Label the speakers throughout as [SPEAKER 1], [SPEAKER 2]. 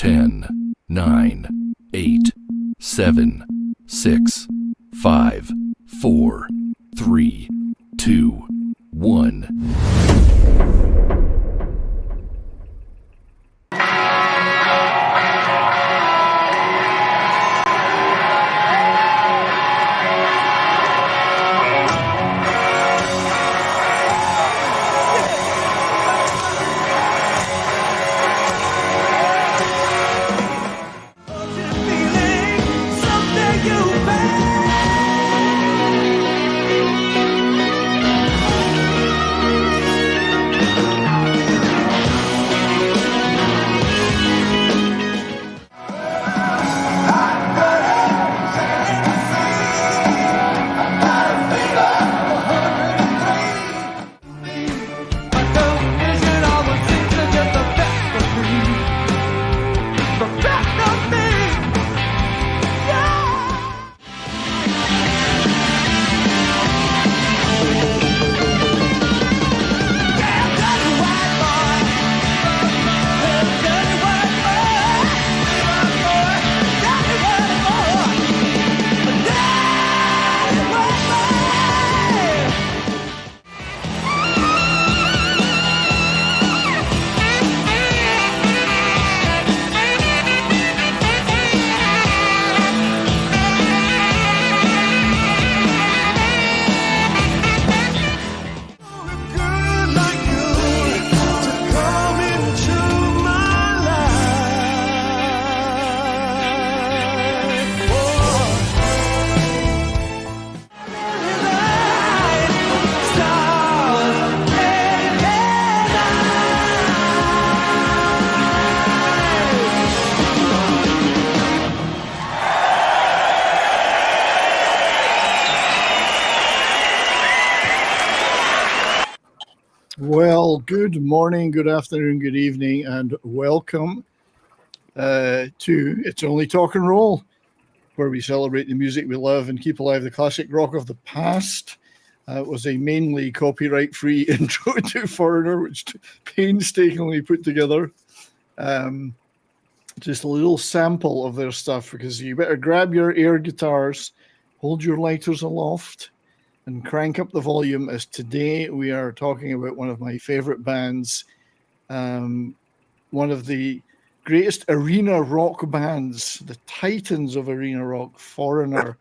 [SPEAKER 1] 10, 9, 8, 7, 6, 5, 4, 3, 2, 1.
[SPEAKER 2] Well, good morning, good afternoon, good evening, and welcome to It's Only Talk and Roll, where we celebrate the music we love and keep alive the classic rock of the past. It was a mainly copyright-free intro to Foreigner, which painstakingly put together. Just a little sample of their stuff, because you better grab your air guitars, hold your lighters aloft, and crank up the volume, as today we are talking about one of my favorite bands, one of the greatest arena rock bands, the titans of arena rock, Foreigner.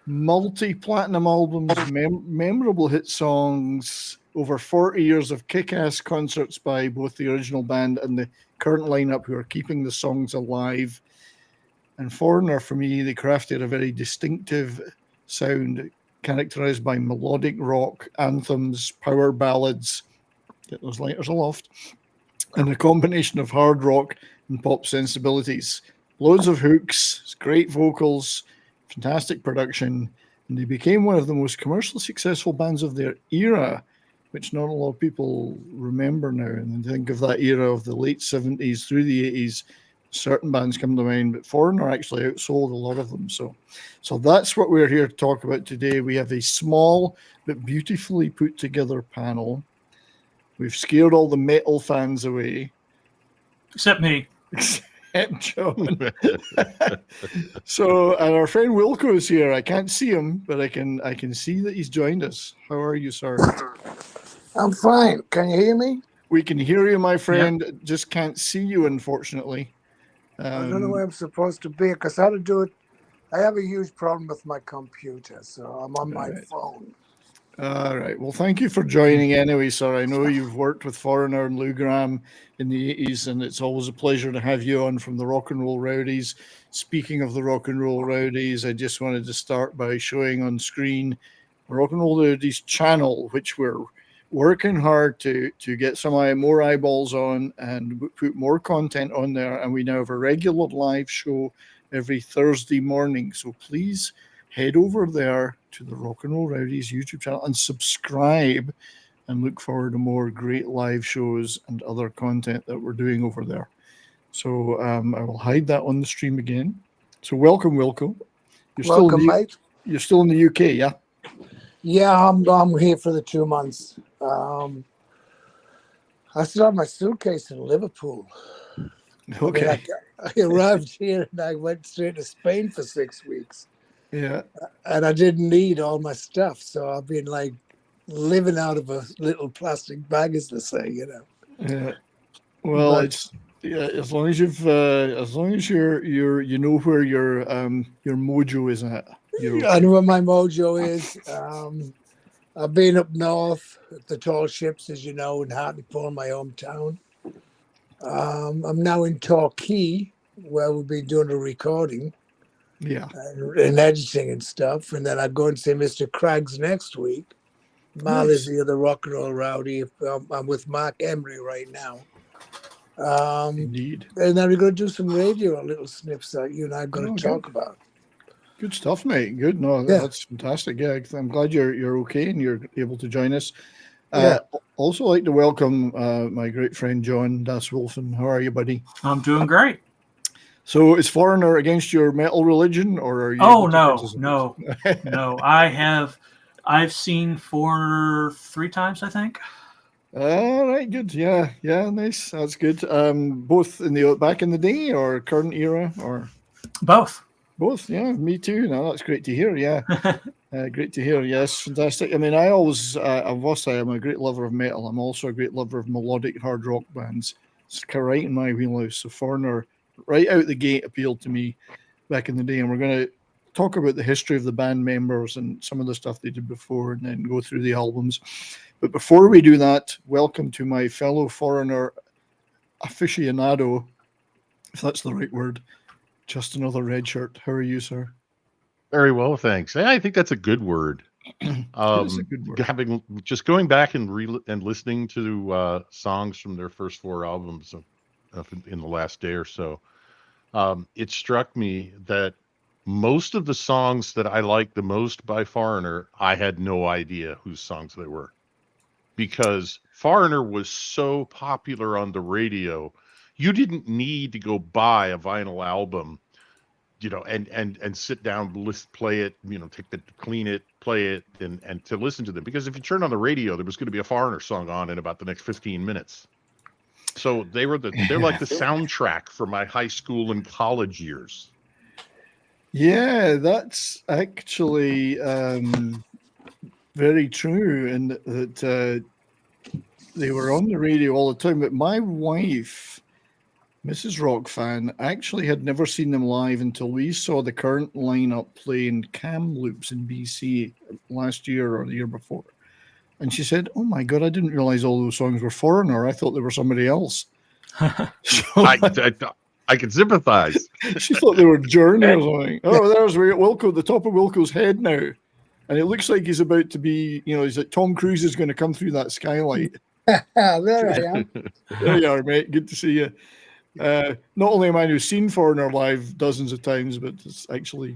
[SPEAKER 2] Multi-platinum albums, memorable hit songs, over 40 years of kick-ass concerts by both the original band and the current lineup, who are keeping the songs alive. And Foreigner, for me, they crafted a very distinctive sound, characterized by melodic rock, anthems, power ballads, get those lighters aloft, and a combination of hard rock and pop sensibilities. Loads of hooks, great vocals, fantastic production, and they became one of the most commercially successful bands of their era, which not a lot of people remember now. And think of that era of the late 70s through the 80s. Certain bands come to mind, but Foreigner actually outsold a lot of them. So that's what we're here to talk about today. We have a small but beautifully put together panel. We've scared all the metal fans away.
[SPEAKER 3] Except me.
[SPEAKER 2] Except John. So, and our friend Wilco is here. I can't see him, but I can see that he's joined us. How are you, sir?
[SPEAKER 4] I'm fine. Can you hear me?
[SPEAKER 2] We can hear you, my friend. Yep. Just can't see you, unfortunately.
[SPEAKER 4] I don't know where I'm supposed to be, because how to do it. I have a huge problem with my computer, so I'm on my phone.
[SPEAKER 2] All right. Well, thank you for joining anyway, sir. I know you've worked with Foreigner and Lou Gramm in the 80s, and it's always a pleasure to have you on from the Rock and Roll Rowdies. Speaking of the Rock and Roll Rowdies, I just wanted to start by showing on screen the Rock and Roll Rowdies channel, which we're working hard to get more eyeballs on and put more content on there. And we now have a regular live show every Thursday morning. So please head over there to the Rock and Roll Rowdies YouTube channel and subscribe, and look forward to more great live shows and other content that we're doing over there. So I will hide that on the stream again. So welcome, Wilco.
[SPEAKER 4] Welcome, mate.
[SPEAKER 2] You're still in the UK, yeah?
[SPEAKER 4] Yeah, I'm here for the 2 months. I still have my suitcase in Liverpool.
[SPEAKER 2] Okay.
[SPEAKER 4] I arrived here and I went straight to Spain for 6 weeks.
[SPEAKER 2] Yeah.
[SPEAKER 4] And I didn't need all my stuff. So I've been like living out of a little plastic bag, as they say, you know.
[SPEAKER 2] Yeah. Well,
[SPEAKER 4] But
[SPEAKER 2] it's as long as as long as you know where your mojo is at. You're
[SPEAKER 4] I
[SPEAKER 2] okay.
[SPEAKER 4] know where my mojo is. I've been up north at the tall ships, as you know, in Hartlepool, my hometown. I'm now in Torquay, where we'll be doing a recording
[SPEAKER 2] Yeah.
[SPEAKER 4] and editing and stuff. And then I go and see Mr. Craggs next week. Mal is
[SPEAKER 2] Nice.
[SPEAKER 4] the other rock and roll rowdy. I'm with Mark Emery right now.
[SPEAKER 2] Indeed.
[SPEAKER 4] And then we're going to do some radio, little snips that you and I are going
[SPEAKER 2] Oh,
[SPEAKER 4] to
[SPEAKER 2] good.
[SPEAKER 4] talk about.
[SPEAKER 2] Good stuff, mate. Good. No,
[SPEAKER 4] Yeah.
[SPEAKER 2] that's fantastic. Yeah, I'm glad you're okay and you're able to join us.
[SPEAKER 4] Yeah.
[SPEAKER 2] Also like to welcome my great friend John Das Wolfen. How are you, buddy?
[SPEAKER 3] I'm doing great.
[SPEAKER 2] So is Foreigner against your metal religion, or are you
[SPEAKER 3] Oh
[SPEAKER 2] able to
[SPEAKER 3] no,
[SPEAKER 2] participate?
[SPEAKER 3] no. I've seen Foreigner 3 times, I think.
[SPEAKER 2] All right, good. Yeah, nice. That's good. Both in the back in the day or current era or
[SPEAKER 3] Both.
[SPEAKER 2] both? Yeah, me too. No, that's great to hear. Yeah, great to hear. Yes, fantastic. I mean, I must say, I'm a great lover of metal. I'm also a great lover of melodic hard rock bands. It's right in my wheelhouse. So Foreigner, right out the gate, appealed to me back in the day, and we're going to talk about the history of the band members and some of the stuff they did before, and then go through the albums. But before we do that, welcome to my fellow Foreigner aficionado, if that's the right word, just another red shirt. How are you, sir?
[SPEAKER 5] Very well, thanks. I think that's a good word.
[SPEAKER 2] It is a good word.
[SPEAKER 5] Having just going back and listening to songs from their first 4 albums in the last day or so, it struck me that most of the songs that I like the most by Foreigner, I had no idea whose songs they were, because Foreigner was so popular on the radio. You didn't need to go buy a vinyl album, and sit down, play it, clean it, play it, and to listen to them. Because if you turn on the radio, there was going to be a Foreigner song on in about the next 15 minutes. So they're like the soundtrack for my high school and college years.
[SPEAKER 2] Yeah, that's actually very true, and that they were on the radio all the time. But my wife, Mrs. Rock fan, actually had never seen them live until we saw the current lineup playing Kamloops in BC last year or the year before. And she said, "Oh my God, I didn't realize all those songs were Foreigner. I thought they were somebody else." So,
[SPEAKER 5] I can sympathize.
[SPEAKER 2] she thought they were Journey or something. Oh, there's Wilco, the top of Wilco's head now. And it looks like he's about to be, he's like Tom Cruise is going to come through that skylight.
[SPEAKER 4] There I am.
[SPEAKER 2] There you are, mate. Good to see you. Not only am I who's seen Foreigner live dozens of times, but it's actually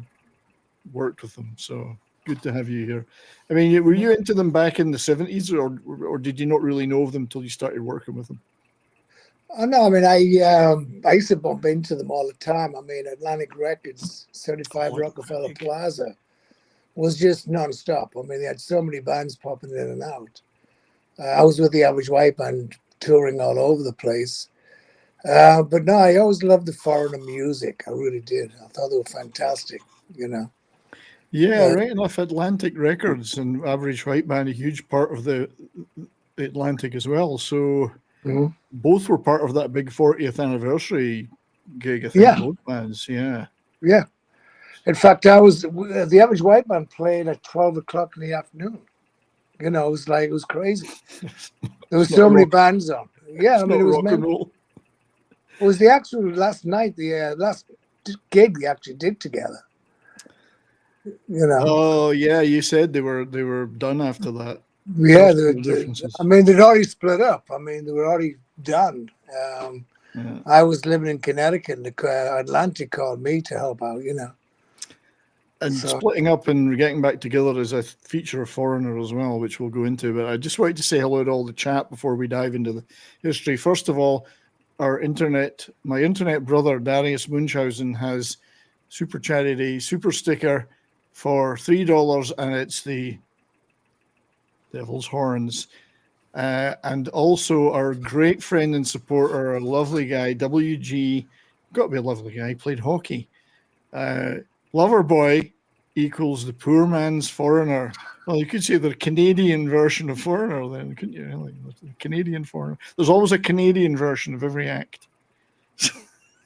[SPEAKER 2] worked with them. So good to have you here. I mean, were you into them back in the 70s, or did you not really know of them until you started working with them?
[SPEAKER 4] Oh, no, I mean, I used to bump into them all the time. I mean, Atlantic Records, 75 Rockefeller Plaza was just nonstop. I mean, they had so many bands popping in and out. I was with the Average White Band touring all over the place. But no, I always loved the Foreigner music. I really did. I thought they were fantastic,
[SPEAKER 2] Yeah, right enough. Atlantic Records and Average White Band, a huge part of the Atlantic as well. So both were part of that big 40th anniversary gig, I think, both bands. Yeah.
[SPEAKER 4] Yeah. In fact, the Average White Band played at 12 o'clock in the afternoon. It was crazy. There was so many bands on. Yeah, I mean, it was
[SPEAKER 2] rock and roll.
[SPEAKER 4] It was the actual last night, the last gig they actually did together.
[SPEAKER 2] Oh yeah, you said they were done after that.
[SPEAKER 4] Yeah, I mean, they'd already split up. I mean, they were already done. I was living in Connecticut, and the Atlantic called me to help out.
[SPEAKER 2] And splitting up and getting back together is a feature of Foreigner as well, which we'll go into. But I just wanted to say hello to all the chat before we dive into the history. First of all, my internet brother, Darius Munchausen, has super chatted a super sticker for $3, and it's the Devil's Horns. and also our great friend and supporter, a lovely guy, WG. Got to be a lovely guy. Played hockey. Loverboy equals the poor man's foreigner. Well, you could say the Canadian version of foreigner, then, couldn't you? Like, the Canadian foreigner. There's always a Canadian version of every act.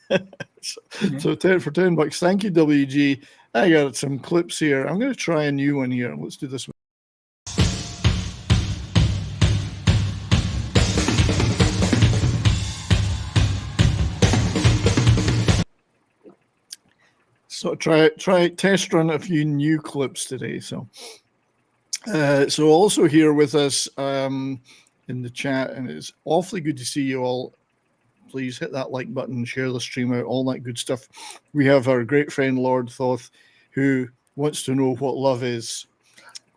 [SPEAKER 2] So 10 for $10. Thank you, WG. I got some clips here. I'm going to try a new one here. Let's do this one. So try test run a few new clips today. So also here with us in the chat, and it's awfully good to see you all. Please hit that like button, share the stream out, all that good stuff. We have our great friend Lord Thoth, who wants to know what love is.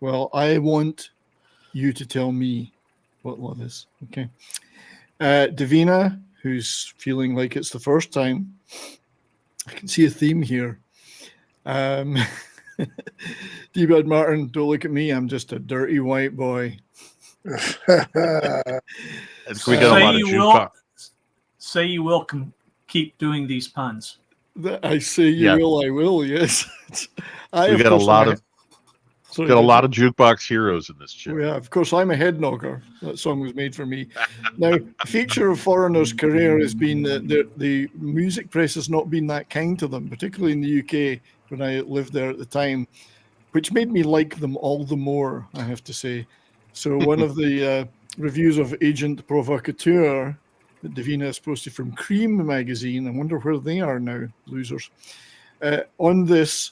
[SPEAKER 2] Well, I want you to tell me what love is. Okay. Davina, who's feeling like it's the first time. I can see a theme here. D-Bud Martin, don't look at me. I'm just a dirty white boy.
[SPEAKER 5] We got a lot of jukebox.
[SPEAKER 3] Say you will keep doing these puns.
[SPEAKER 2] I say you will. I will. Yes.
[SPEAKER 5] We got a lot of jukebox heroes in this chat.
[SPEAKER 2] Yeah, of course. I'm a head knocker. That song was made for me. Now, a feature of Foreigner's career has been that the music press has not been that kind to them, particularly in the UK when I lived there at the time, which made me like them all the more, I have to say. So one of the reviews of Agent Provocateur that Davina has posted from Cream magazine, I wonder where they are now, losers. On this,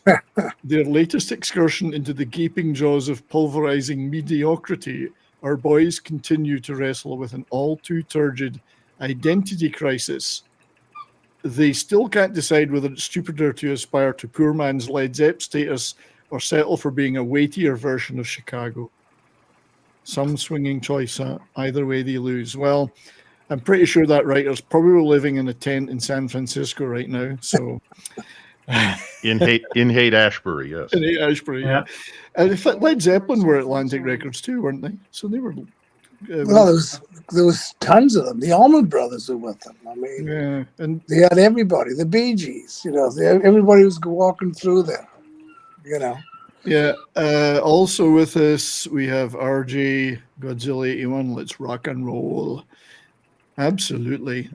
[SPEAKER 2] their latest excursion into the gaping jaws of pulverizing mediocrity, our boys continue to wrestle with an all too turgid identity crisis. They still can't decide whether it's stupider to aspire to poor man's Led Zepp status or settle for being a weightier version of Chicago. Some swinging choice, huh? Either way they lose. Well, I'm pretty sure that writer's probably living in a tent in San Francisco right now. So
[SPEAKER 5] in Haight-Ashbury, yes.
[SPEAKER 2] In Haight-Ashbury, yeah. And in fact, Led Zeppelin were Atlantic Records too, weren't they? So they were.
[SPEAKER 4] Well, there was tons of them. The Allman Brothers were with them. I mean,
[SPEAKER 2] yeah, and
[SPEAKER 4] they had everybody. The Bee Gees, everybody was walking through there.
[SPEAKER 2] Yeah. Also with us, we have RJ Godzilla 81. Let's rock and roll. Absolutely.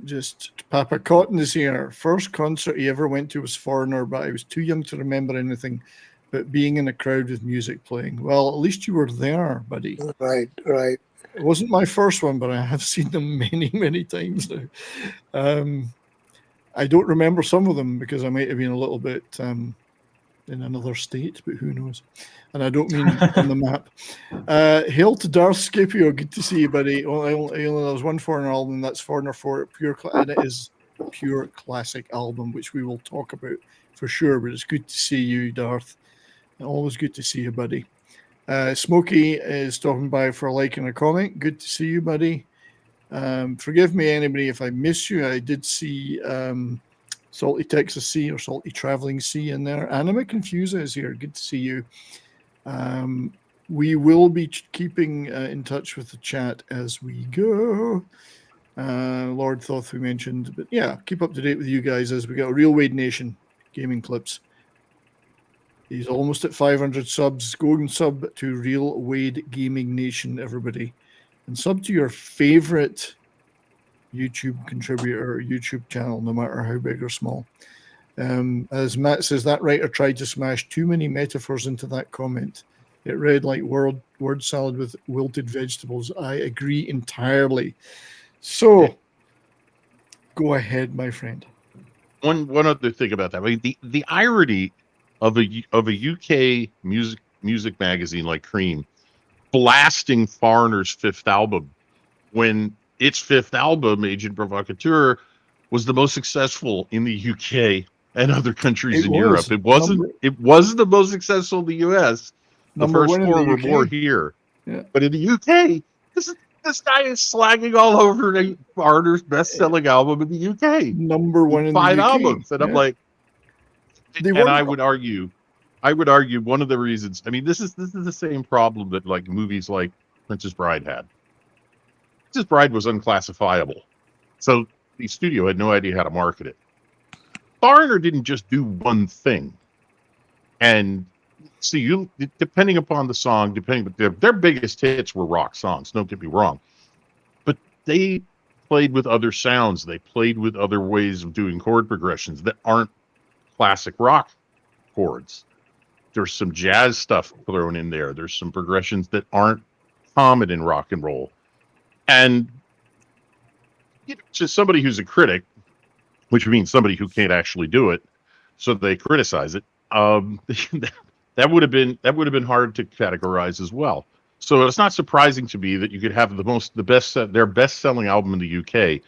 [SPEAKER 2] Just Papa Cotton is here. First concert he ever went to was Foreigner, but I was too young to remember anything but being in a crowd with music playing. Well, at least you were there, buddy.
[SPEAKER 4] Right.
[SPEAKER 2] It wasn't my first one, but I have seen them many, many times now. I don't remember some of them because I might have been a little bit in another state, but who knows? And I don't mean on the map. Hail to Darth Scipio. Good to see you, buddy. Well, there's one Foreigner album, that's Foreigner 4, and it is a pure classic album, which we will talk about for sure, but it's good to see you, Darth. Always good to see you, buddy. Smokey is stopping by for a like and a comment. Good to see you, buddy. Forgive me, anybody, if I miss you. I did see Salty Texas Sea or Salty Traveling Sea in there. Anima Confusa is here. Good to see you. We will be keeping in touch with the chat as we go. Lord Thoth we mentioned. But yeah, keep up to date with you guys as we go. Real Wade Nation gaming clips. He's almost at 500 subs. Go and sub to Real Wade Gaming Nation, everybody. And sub to your favorite YouTube contributor or YouTube channel, no matter how big or small. As Matt says, that writer tried to smash too many metaphors into that comment. It read like word salad with wilted vegetables. I agree entirely. So, go ahead, my friend.
[SPEAKER 5] One other thing about that. I mean, the irony of a UK music magazine like Cream blasting Foreigner's fifth album when its fifth album, Agent Provocateur, was the most successful in the UK and other countries in Europe. It wasn't the most successful in the US. The first four were more here.
[SPEAKER 2] Yeah.
[SPEAKER 5] But in the UK, this guy is slagging all over Foreigner's best-selling album in the UK.
[SPEAKER 2] Number one in the UK.
[SPEAKER 5] 5 albums. And I'm like, I would argue one of the reasons, I mean, this is the same problem that like movies like Princess Bride had. Princess Bride was unclassifiable, so the studio had no idea how to market it. Foreigner didn't just do one thing. And see, you depending upon the song, their biggest hits were rock songs, don't get me wrong. But they played with other sounds. They played with other ways of doing chord progressions that aren't classic rock chords. There's some jazz stuff thrown in there. There's some progressions that aren't common in rock and roll. And to somebody who's a critic, which means somebody who can't actually do it, so they criticize it. That would have been hard to categorize as well. So it's not surprising to me that you could have their best-selling album in the UK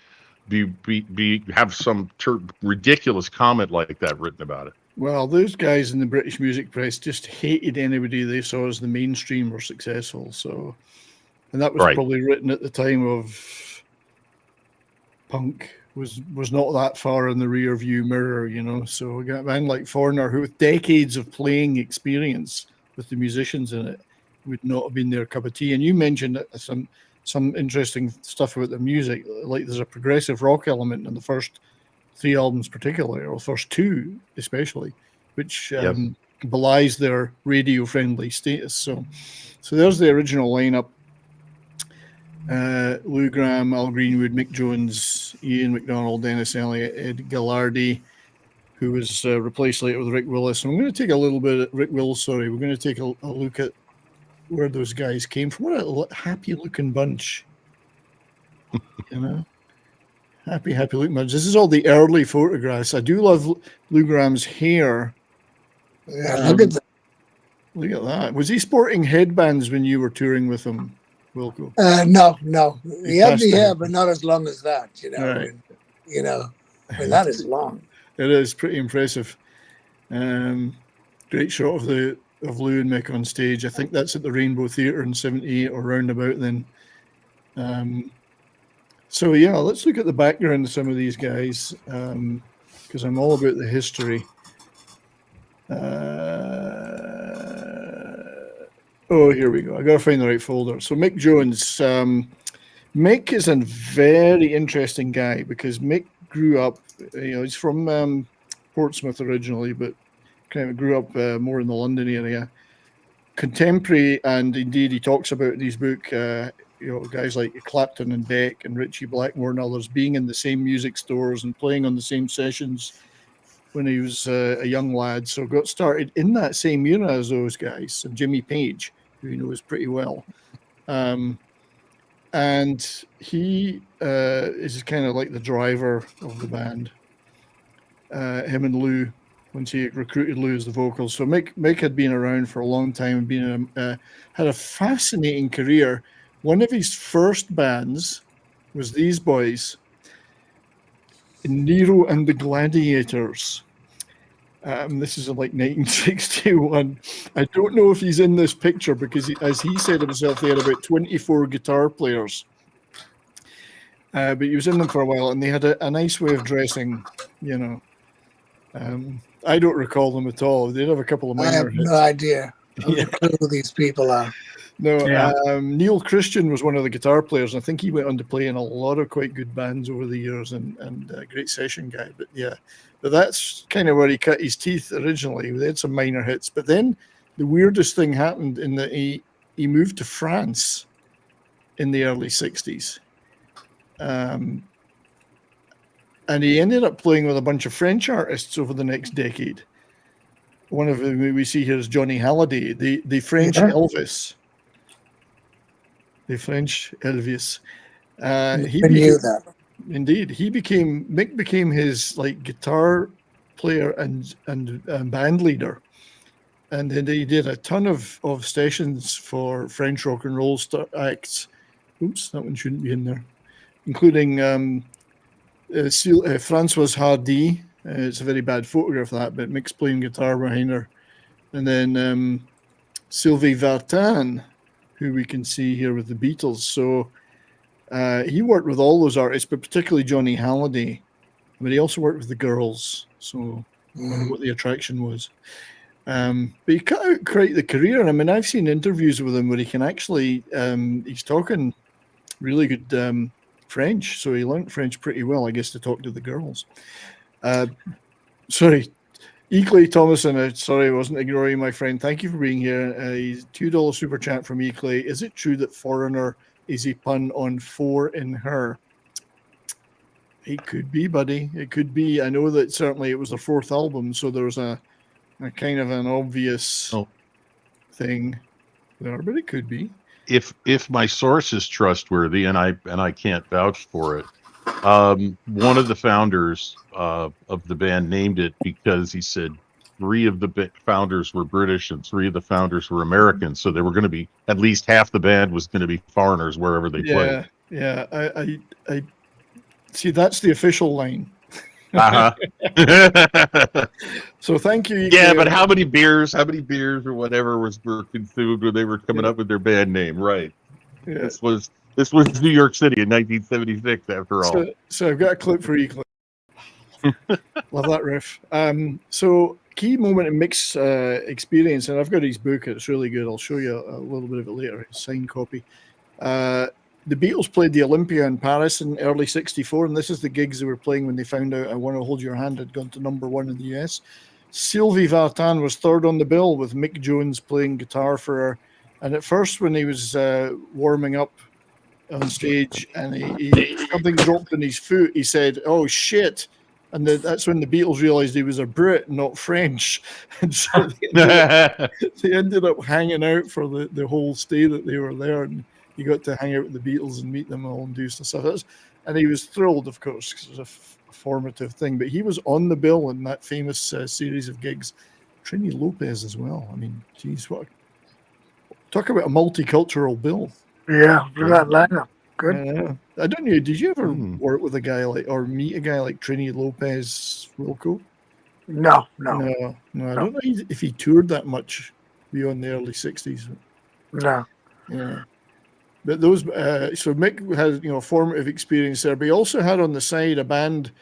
[SPEAKER 5] have some ridiculous comment like that written about it.
[SPEAKER 2] Well, those guys in the British music press just hated anybody they saw as the mainstream or successful. So, and that was
[SPEAKER 5] Right.
[SPEAKER 2] probably written at the time of punk was not that far in the rear view mirror, you know. So we got a band like Foreigner, who with decades of playing experience with the musicians in it, would not have been their cup of tea. And you mentioned some interesting stuff about the music, like there's a progressive rock element in the first 3 albums particularly, or the first 2 especially, which belies their radio-friendly status. So there's the original lineup. Lou Gramm, Al Greenwood, Mick Jones, Ian McDonald, Dennis Elliott, Ed Gillardy, who was replaced later with Rick Willis. And I'm going to take a little bit at Rick Willis, sorry. We're going to take a look at where those guys came from. What a happy-looking bunch. You know? Happy looking bunch. This is all the early photographs. I do love Lou Gramm's hair.
[SPEAKER 4] Yeah, look at that.
[SPEAKER 2] Look at that. Was he sporting headbands when you were touring with him, Wilco?
[SPEAKER 4] No. He had the hair, but not as long as that. You know,
[SPEAKER 2] Right.
[SPEAKER 4] That is long.
[SPEAKER 2] It is pretty impressive. Great shot of Lou and Mick on stage. I think that's at the Rainbow Theatre in '78 or roundabout then. So yeah, let's look at the background of some of these guys, because I'm all about the history. Here we go. I got to find the right folder. So Mick Jones. Mick is a very interesting guy because Mick grew up, he's from Portsmouth originally, but kind of grew up more in the London area. Contemporary, and indeed he talks about in his book, guys like Clapton and Beck and Ritchie Blackmore and others being in the same music stores and playing on the same sessions when he was a young lad. So got started in that same era as those guys, and Jimmy Page, who he knows pretty well. And he is kind of like the driver of the band. Him and Lou, once he recruited Lou as the vocals. So Mick had been around for a long time and had a fascinating career. One of his first bands was these boys, Nero and the Gladiators. This is in like 1961. I don't know if he's in this picture because, as he said himself, they had about 24 guitar players. But he was in them for a while, and they had a nice way of dressing, I don't recall them at all. They'd have a couple of minor
[SPEAKER 4] I have
[SPEAKER 2] hits.
[SPEAKER 4] no idea who these people are.
[SPEAKER 2] No,
[SPEAKER 3] Yeah.
[SPEAKER 2] Neil Christian was one of the guitar players. I think he went on to play in a lot of quite good bands over the years and a great session guy. But that's kind of where he cut his teeth originally. They had some minor hits. But then the weirdest thing happened in that he moved to France in the early 60s. And he ended up playing with a bunch of French artists over the next decade. One of them we see here is Johnny Hallyday, the French Elvis. The French Elvis. Indeed, Mick became his guitar player and band leader, and then he did a ton of sessions for French rock and roll acts. Oops, that one shouldn't be in there, including Françoise Hardy. It's a very bad photograph of that, but Mick's playing guitar behind her, and then Sylvie Vartan, who we can see here with the Beatles. So he worked with all those artists, but particularly Johnny Hallyday. But he also worked with the girls. So I wonder what the attraction was. But he cut out quite the career. I mean, I've seen interviews with him where he can actually, he's talking really good French. So he learned French pretty well, I guess, to talk to the girls. Sorry. Eclay Thomason, sorry, I wasn't ignoring my friend. Thank you for being here. He's $2 super chat from Eclay. Is it true that Foreigner is a pun on For in Her? It could be, buddy. It could be. I know that certainly it was the fourth album, so there's a kind of an obvious thing there, but it could be.
[SPEAKER 5] If my source is trustworthy, and I can't vouch for it, one of the founders of the band named it because he said 3 of the founders were British and 3 of the founders were American, so they were going to be, at least half the band was going to be foreigners wherever they played.
[SPEAKER 2] Yeah. I see. That's the official line.
[SPEAKER 5] Uh-huh.
[SPEAKER 2] So thank you.
[SPEAKER 5] Yeah, but how many beers or whatever were consumed when they were coming up with their band name? Right. Yeah. This was New York City in 1976. After all.
[SPEAKER 2] So I've got a clip for you. Love that riff. So key moment in Mick's experience, and I've got his book. It's really good. I'll show you a little bit of it later. A signed copy. The Beatles played the Olympia in Paris in early '64, and this is the gigs they were playing when they found out I Want to Hold Your Hand had gone to #1 in the US. Sylvie Vartan was third on the bill with Mick Jones playing guitar for her. And at first, when he was warming up on stage and he something dropped in his foot, he said, "Oh, shit." And that's when the Beatles realized he was a Brit, not French. And so they ended up hanging out for the whole stay that they were there. And he got to hang out with the Beatles and meet them all and do some stuff. And he was thrilled, of course, because it was a formative thing. But he was on the bill in that famous series of gigs. Trini Lopez as well. I mean, geez, talk about a multicultural bill.
[SPEAKER 4] Yeah, for that lineup. Good.
[SPEAKER 2] I don't know. Did you ever work with a guy or meet a guy like Trini Lopez, Wilco?
[SPEAKER 4] No.
[SPEAKER 2] I don't know if he toured that much beyond the early '60s.
[SPEAKER 4] No.
[SPEAKER 2] Yeah. But those, so Mick has, formative experience there. But he also had on the side a band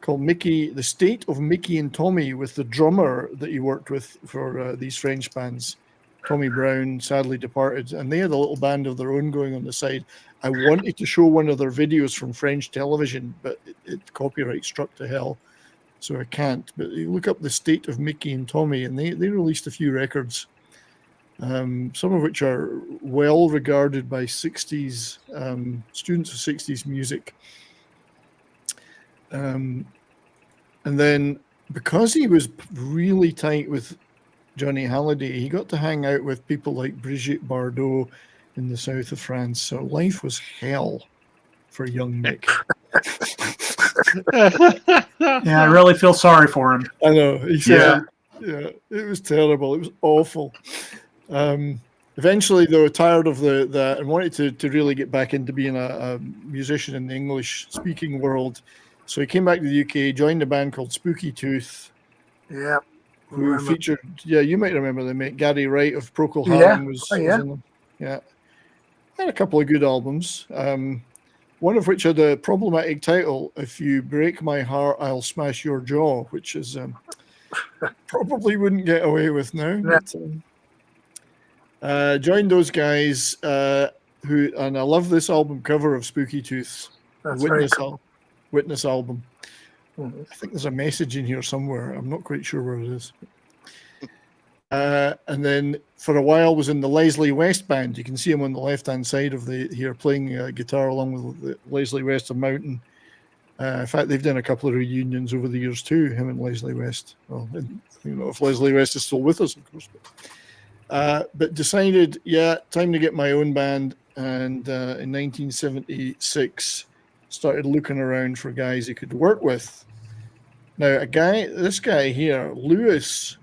[SPEAKER 2] called The State of Mickey and Tommy, with the drummer that he worked with for these French bands. Tommy Brown sadly departed, and they had a little band of their own going on the side. I wanted to show one of their videos from French television, but it copyright struck to hell, so I can't. But you look up The State of Mickey and Tommy, and they released a few records. Some of which are well regarded by '60s students of '60s music. And then because he was really tight with Johnny Hallyday, he got to hang out with people like Brigitte Bardot in the south of France. So life was hell for young Mick.
[SPEAKER 3] Yeah, I really feel sorry for him.
[SPEAKER 2] I know. He said, yeah, it was terrible. It was awful. Eventually, though, tired of that and wanted to really get back into being a musician in the English-speaking world. So he came back to the UK, joined a band called Spooky Tooth.
[SPEAKER 4] Yeah.
[SPEAKER 2] Who featured, you might remember them, mate. Gary Wright of Procol Harum was in them. Yeah. Had a couple of good albums. One of which had a problematic title, If You Break My Heart, I'll Smash Your Jaw, which is probably wouldn't get away with now. But, joined those guys and I love this album cover of Spooky Tooth's Witness album. I think there's a message in here somewhere. I'm not quite sure where it is. And then for a while was in the Leslie West band. You can see him on the left-hand side of here playing guitar along with the Leslie West of Mountain. In fact, they've done a couple of reunions over the years too, him and Leslie West. Well, if Leslie West is still with us, of course. But decided, time to get my own band. And in 1976, started looking around for guys he could work with. Now, this guy here, Louis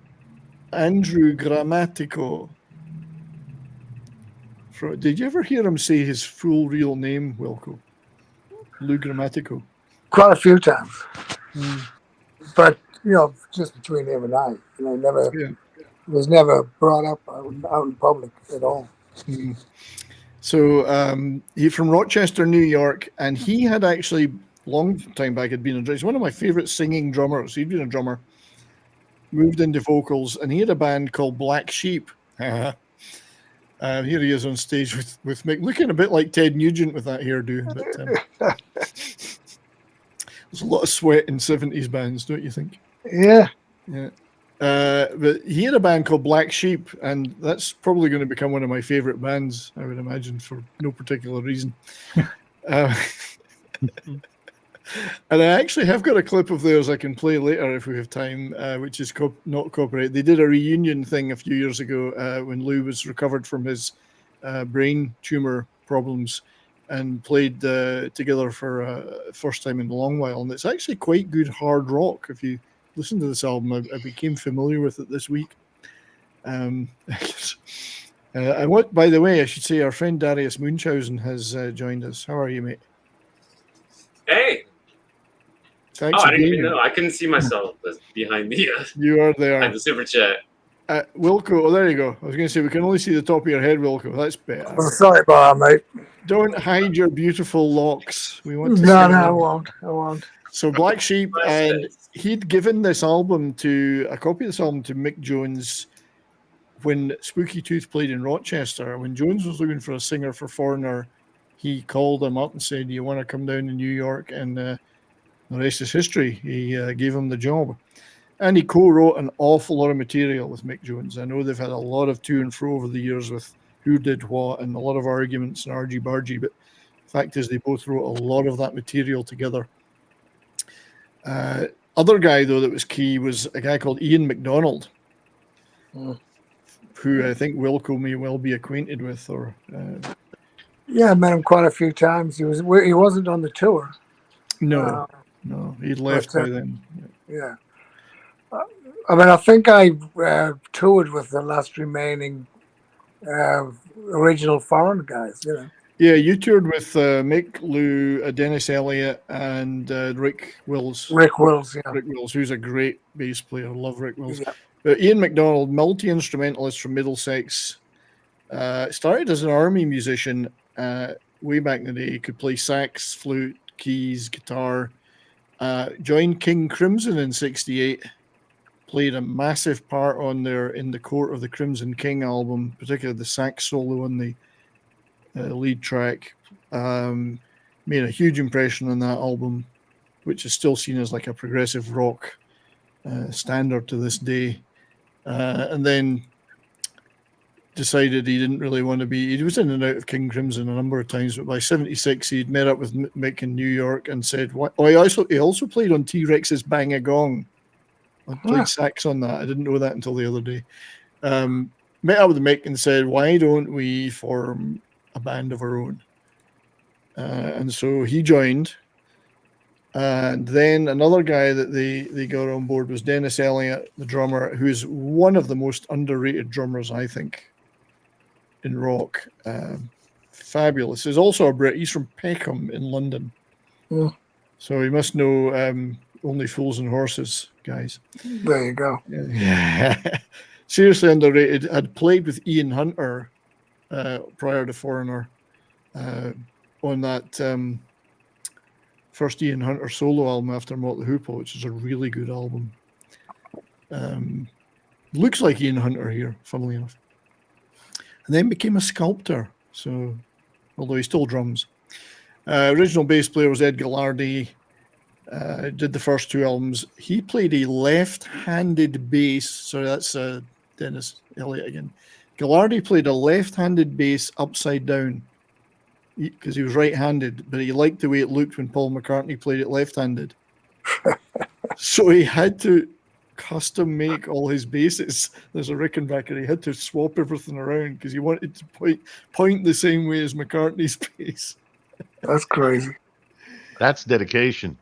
[SPEAKER 2] Andrew Grammatico. Did you ever hear him say his full real name, Wilco? Lou Grammatico.
[SPEAKER 4] Quite a few times. But, just between him and I. Was never brought up out in public at all.
[SPEAKER 2] So he's from Rochester, New York, and he had actually, long time back, had been a drummer. He's one of my favorite singing drummers. He'd been a drummer moved into vocals, and he had a band called Black Sheep. Here he is on stage with Mick, looking a bit like Ted Nugent with that hairdo. But there's a lot of sweat in 70s bands, don't you think?
[SPEAKER 4] Yeah.
[SPEAKER 2] Yeah. But he had a band called Black Sheep, and that's probably going to become one of my favorite bands, I would imagine, for no particular reason. And I actually have got a clip of theirs I can play later if we have time, which is not copyright. They did a reunion thing a few years ago when Lou was recovered from his brain tumor problems, and played together for first time in a long while. And it's actually quite good hard rock. If you listen to this album, I became familiar with it this week. By the way, I should say our friend Darius Munchausen has joined us. How are you, mate?
[SPEAKER 6] Hey.
[SPEAKER 2] Thanks
[SPEAKER 6] I didn't even know. I couldn't see myself behind the
[SPEAKER 2] you are there.
[SPEAKER 6] behind the super chat.
[SPEAKER 2] Wilco, oh, there you go. I was going to say, we can only see the top of your head, Wilco. That's better.
[SPEAKER 4] Well, sorry about that, mate.
[SPEAKER 2] Don't hide your beautiful locks. We want to
[SPEAKER 4] No, I won't.
[SPEAKER 2] So Black Sheep, and he'd given a copy of this album to Mick Jones when Spooky Tooth played in Rochester. When Jones was looking for a singer for Foreigner, he called him up and said, "Do you want to come down to New York?" And the rest is history. He gave him the job. And he co-wrote an awful lot of material with Mick Jones. I know they've had a lot of to and fro over the years with who did what and a lot of arguments and argy-bargy, but the fact is they both wrote a lot of that material together. Other guy, though, that was key was a guy called Ian MacDonald, who I think Wilco may well be acquainted with.
[SPEAKER 4] Yeah, I met him quite a few times. He wasn't on the tour.
[SPEAKER 2] No, he'd left by then.
[SPEAKER 4] Yeah. I mean, I think I toured with the last remaining original foreign guys, you know.
[SPEAKER 2] Yeah, you toured with Mick, Lou, Dennis Elliott, and Rick Wills.
[SPEAKER 4] Rick Wills, yeah.
[SPEAKER 2] Rick Wills, who's a great bass player. Love Rick Wills.
[SPEAKER 4] Yeah.
[SPEAKER 2] But Ian MacDonald, multi-instrumentalist from Middlesex, started as an army musician way back in the day. He could play sax, flute, keys, guitar. Joined King Crimson in '68. Played a massive part on their In the Court of the Crimson King album, particularly the sax solo on the lead track. Made a huge impression on that album, which is still seen as like a progressive rock standard to this day. And then decided he didn't really want to be. He was in and out of King Crimson a number of times, but by '76 he'd met up with Mick in New York and said, "What?" Oh, he also played on T-Rex's Bang a Gong. I played sax on that. I didn't know that until the other day. Met up with Mick and said, "Why don't we form a band of our own?" And so he joined. And then another guy that they got on board was Dennis Elliott, the drummer, who's one of the most underrated drummers, I think, in rock. Fabulous. He's also a Brit. He's from Peckham in London.
[SPEAKER 4] Yeah.
[SPEAKER 2] So he must know Only Fools and Horses, guys.
[SPEAKER 4] There you go.
[SPEAKER 2] Yeah. Seriously underrated. I'd played with Ian Hunter prior to Foreigner on that first Ian Hunter solo album after Motley Hoople, which is a really good album. Looks like Ian Hunter here, funnily enough. And then became a sculptor, so although he still drums. Original bass player was Ed Gillardy. Did the first two albums. He played a left-handed bass. Sorry, that's Dennis Elliott again. Gillardy played a left-handed bass upside down because he was right-handed, but he liked the way it looked when Paul McCartney played it left-handed. So he had to custom make all his basses. There's a Rickenbacker. He had to swap everything around because he wanted to point the same way as McCartney's bass.
[SPEAKER 4] That's crazy.
[SPEAKER 5] That's dedication.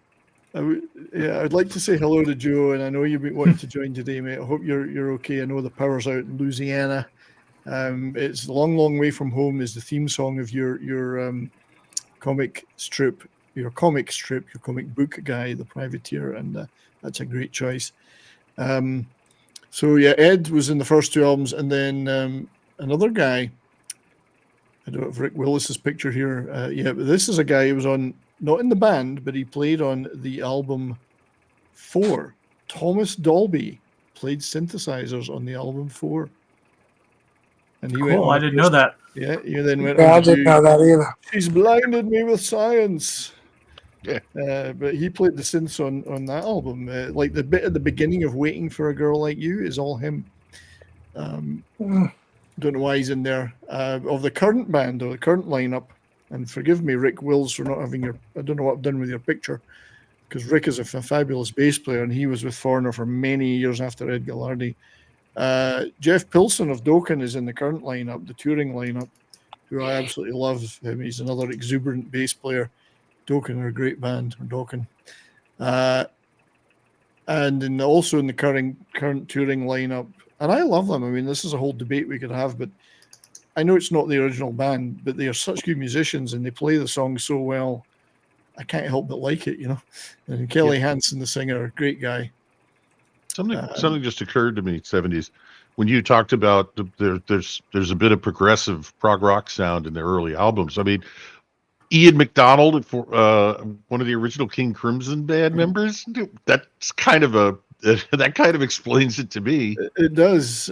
[SPEAKER 2] I'd like to say hello to Joe, and I know you've been wanting to join today, mate. I hope you're okay. I know the power's out in Louisiana. It's a long, long way from home is the theme song of your comic book guy, The Privateer, and that's a great choice. So yeah, Ed was in the first two albums, and then another guy. I don't have Rick Willis's picture here. But this is a guy who was on, not in the band, but he played on the album 4. Thomas Dolby played synthesizers on the album 4. And he
[SPEAKER 3] Cool. I didn't know that.
[SPEAKER 2] Yeah, he then went
[SPEAKER 4] Yeah,
[SPEAKER 2] on
[SPEAKER 4] I
[SPEAKER 2] to
[SPEAKER 4] didn't know that either.
[SPEAKER 2] She's Blinded Me with Science.
[SPEAKER 5] Yeah.
[SPEAKER 2] But he played the synths on that album. Like the bit at the beginning of Waiting for a Girl Like You is all him.
[SPEAKER 4] Mm.
[SPEAKER 2] Don't know why he's in there. Of the current band or the current lineup, and forgive me, Rick Wills, for not having your. I don't know what I've done with your picture, because Rick is a fabulous bass player, and he was with Foreigner for many years after Ed Gallardi. Jeff Pilson of Dokken is in the current lineup, the touring lineup, who I absolutely love him. He's another exuberant bass player. Dokken are a great band, or Dokken. And also in the current touring lineup, and I love them. I mean, this is a whole debate we could have, but I know it's not the original band, but they are such good musicians and they play the song so well. I can't help but like it, you know. And Kelly Hansen, the singer, great guy.
[SPEAKER 5] Something just occurred to me, 70s, when you talked about there's a bit of progressive prog rock sound in their early albums. I mean, Ian McDonald, for one of the original King Crimson band members, that's kind of that kind of explains it to me.
[SPEAKER 2] It does.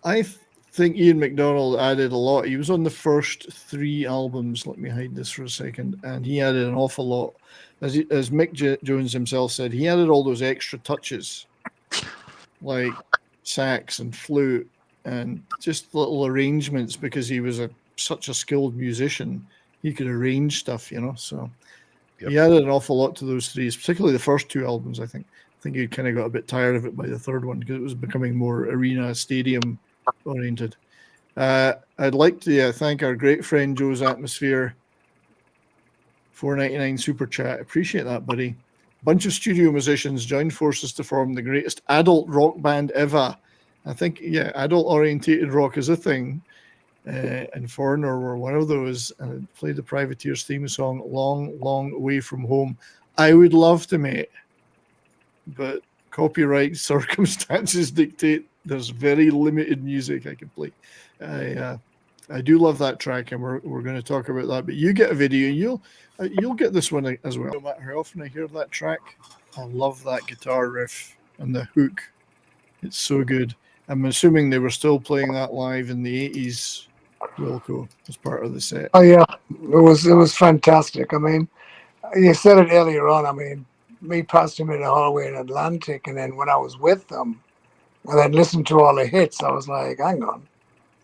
[SPEAKER 2] I think Ian McDonald added a lot. He was on the first 3 albums. Let me hide this for a second. And he added an awful lot. As Mick Jones himself said, he added all those extra touches, like sax and flute and just little arrangements, because he was such a skilled musician. He could arrange stuff, you know. So he added an awful lot to those 3, particularly the first 2 albums. I think he kind of got a bit tired of it by the 3rd one, because it was becoming more arena stadium oriented. I'd like to thank our great friend Joe's Atmosphere, $4.99 super chat. Appreciate that, buddy. Bunch of studio musicians joined forces to form the greatest adult rock band ever. I think, adult orientated rock is a thing. And Foreigner were one of those, and played the Privateers theme song, Long, Long Away from Home. I would love to, mate, but copyright circumstances dictate there's very limited music I can play. I do love that track, and we're going to talk about that. But you get a video, you'll get this one as well. No matter how often I hear that track, I love that guitar riff and the hook. It's so good. I'm assuming they were still playing that live in the 80s, Wilco, as part of the set.
[SPEAKER 4] Oh yeah, it was fantastic. I mean, you said it earlier on. I mean, me passing them in the hallway in Atlantic, and then when I was with them, and then listened to all the hits, I was like, hang on,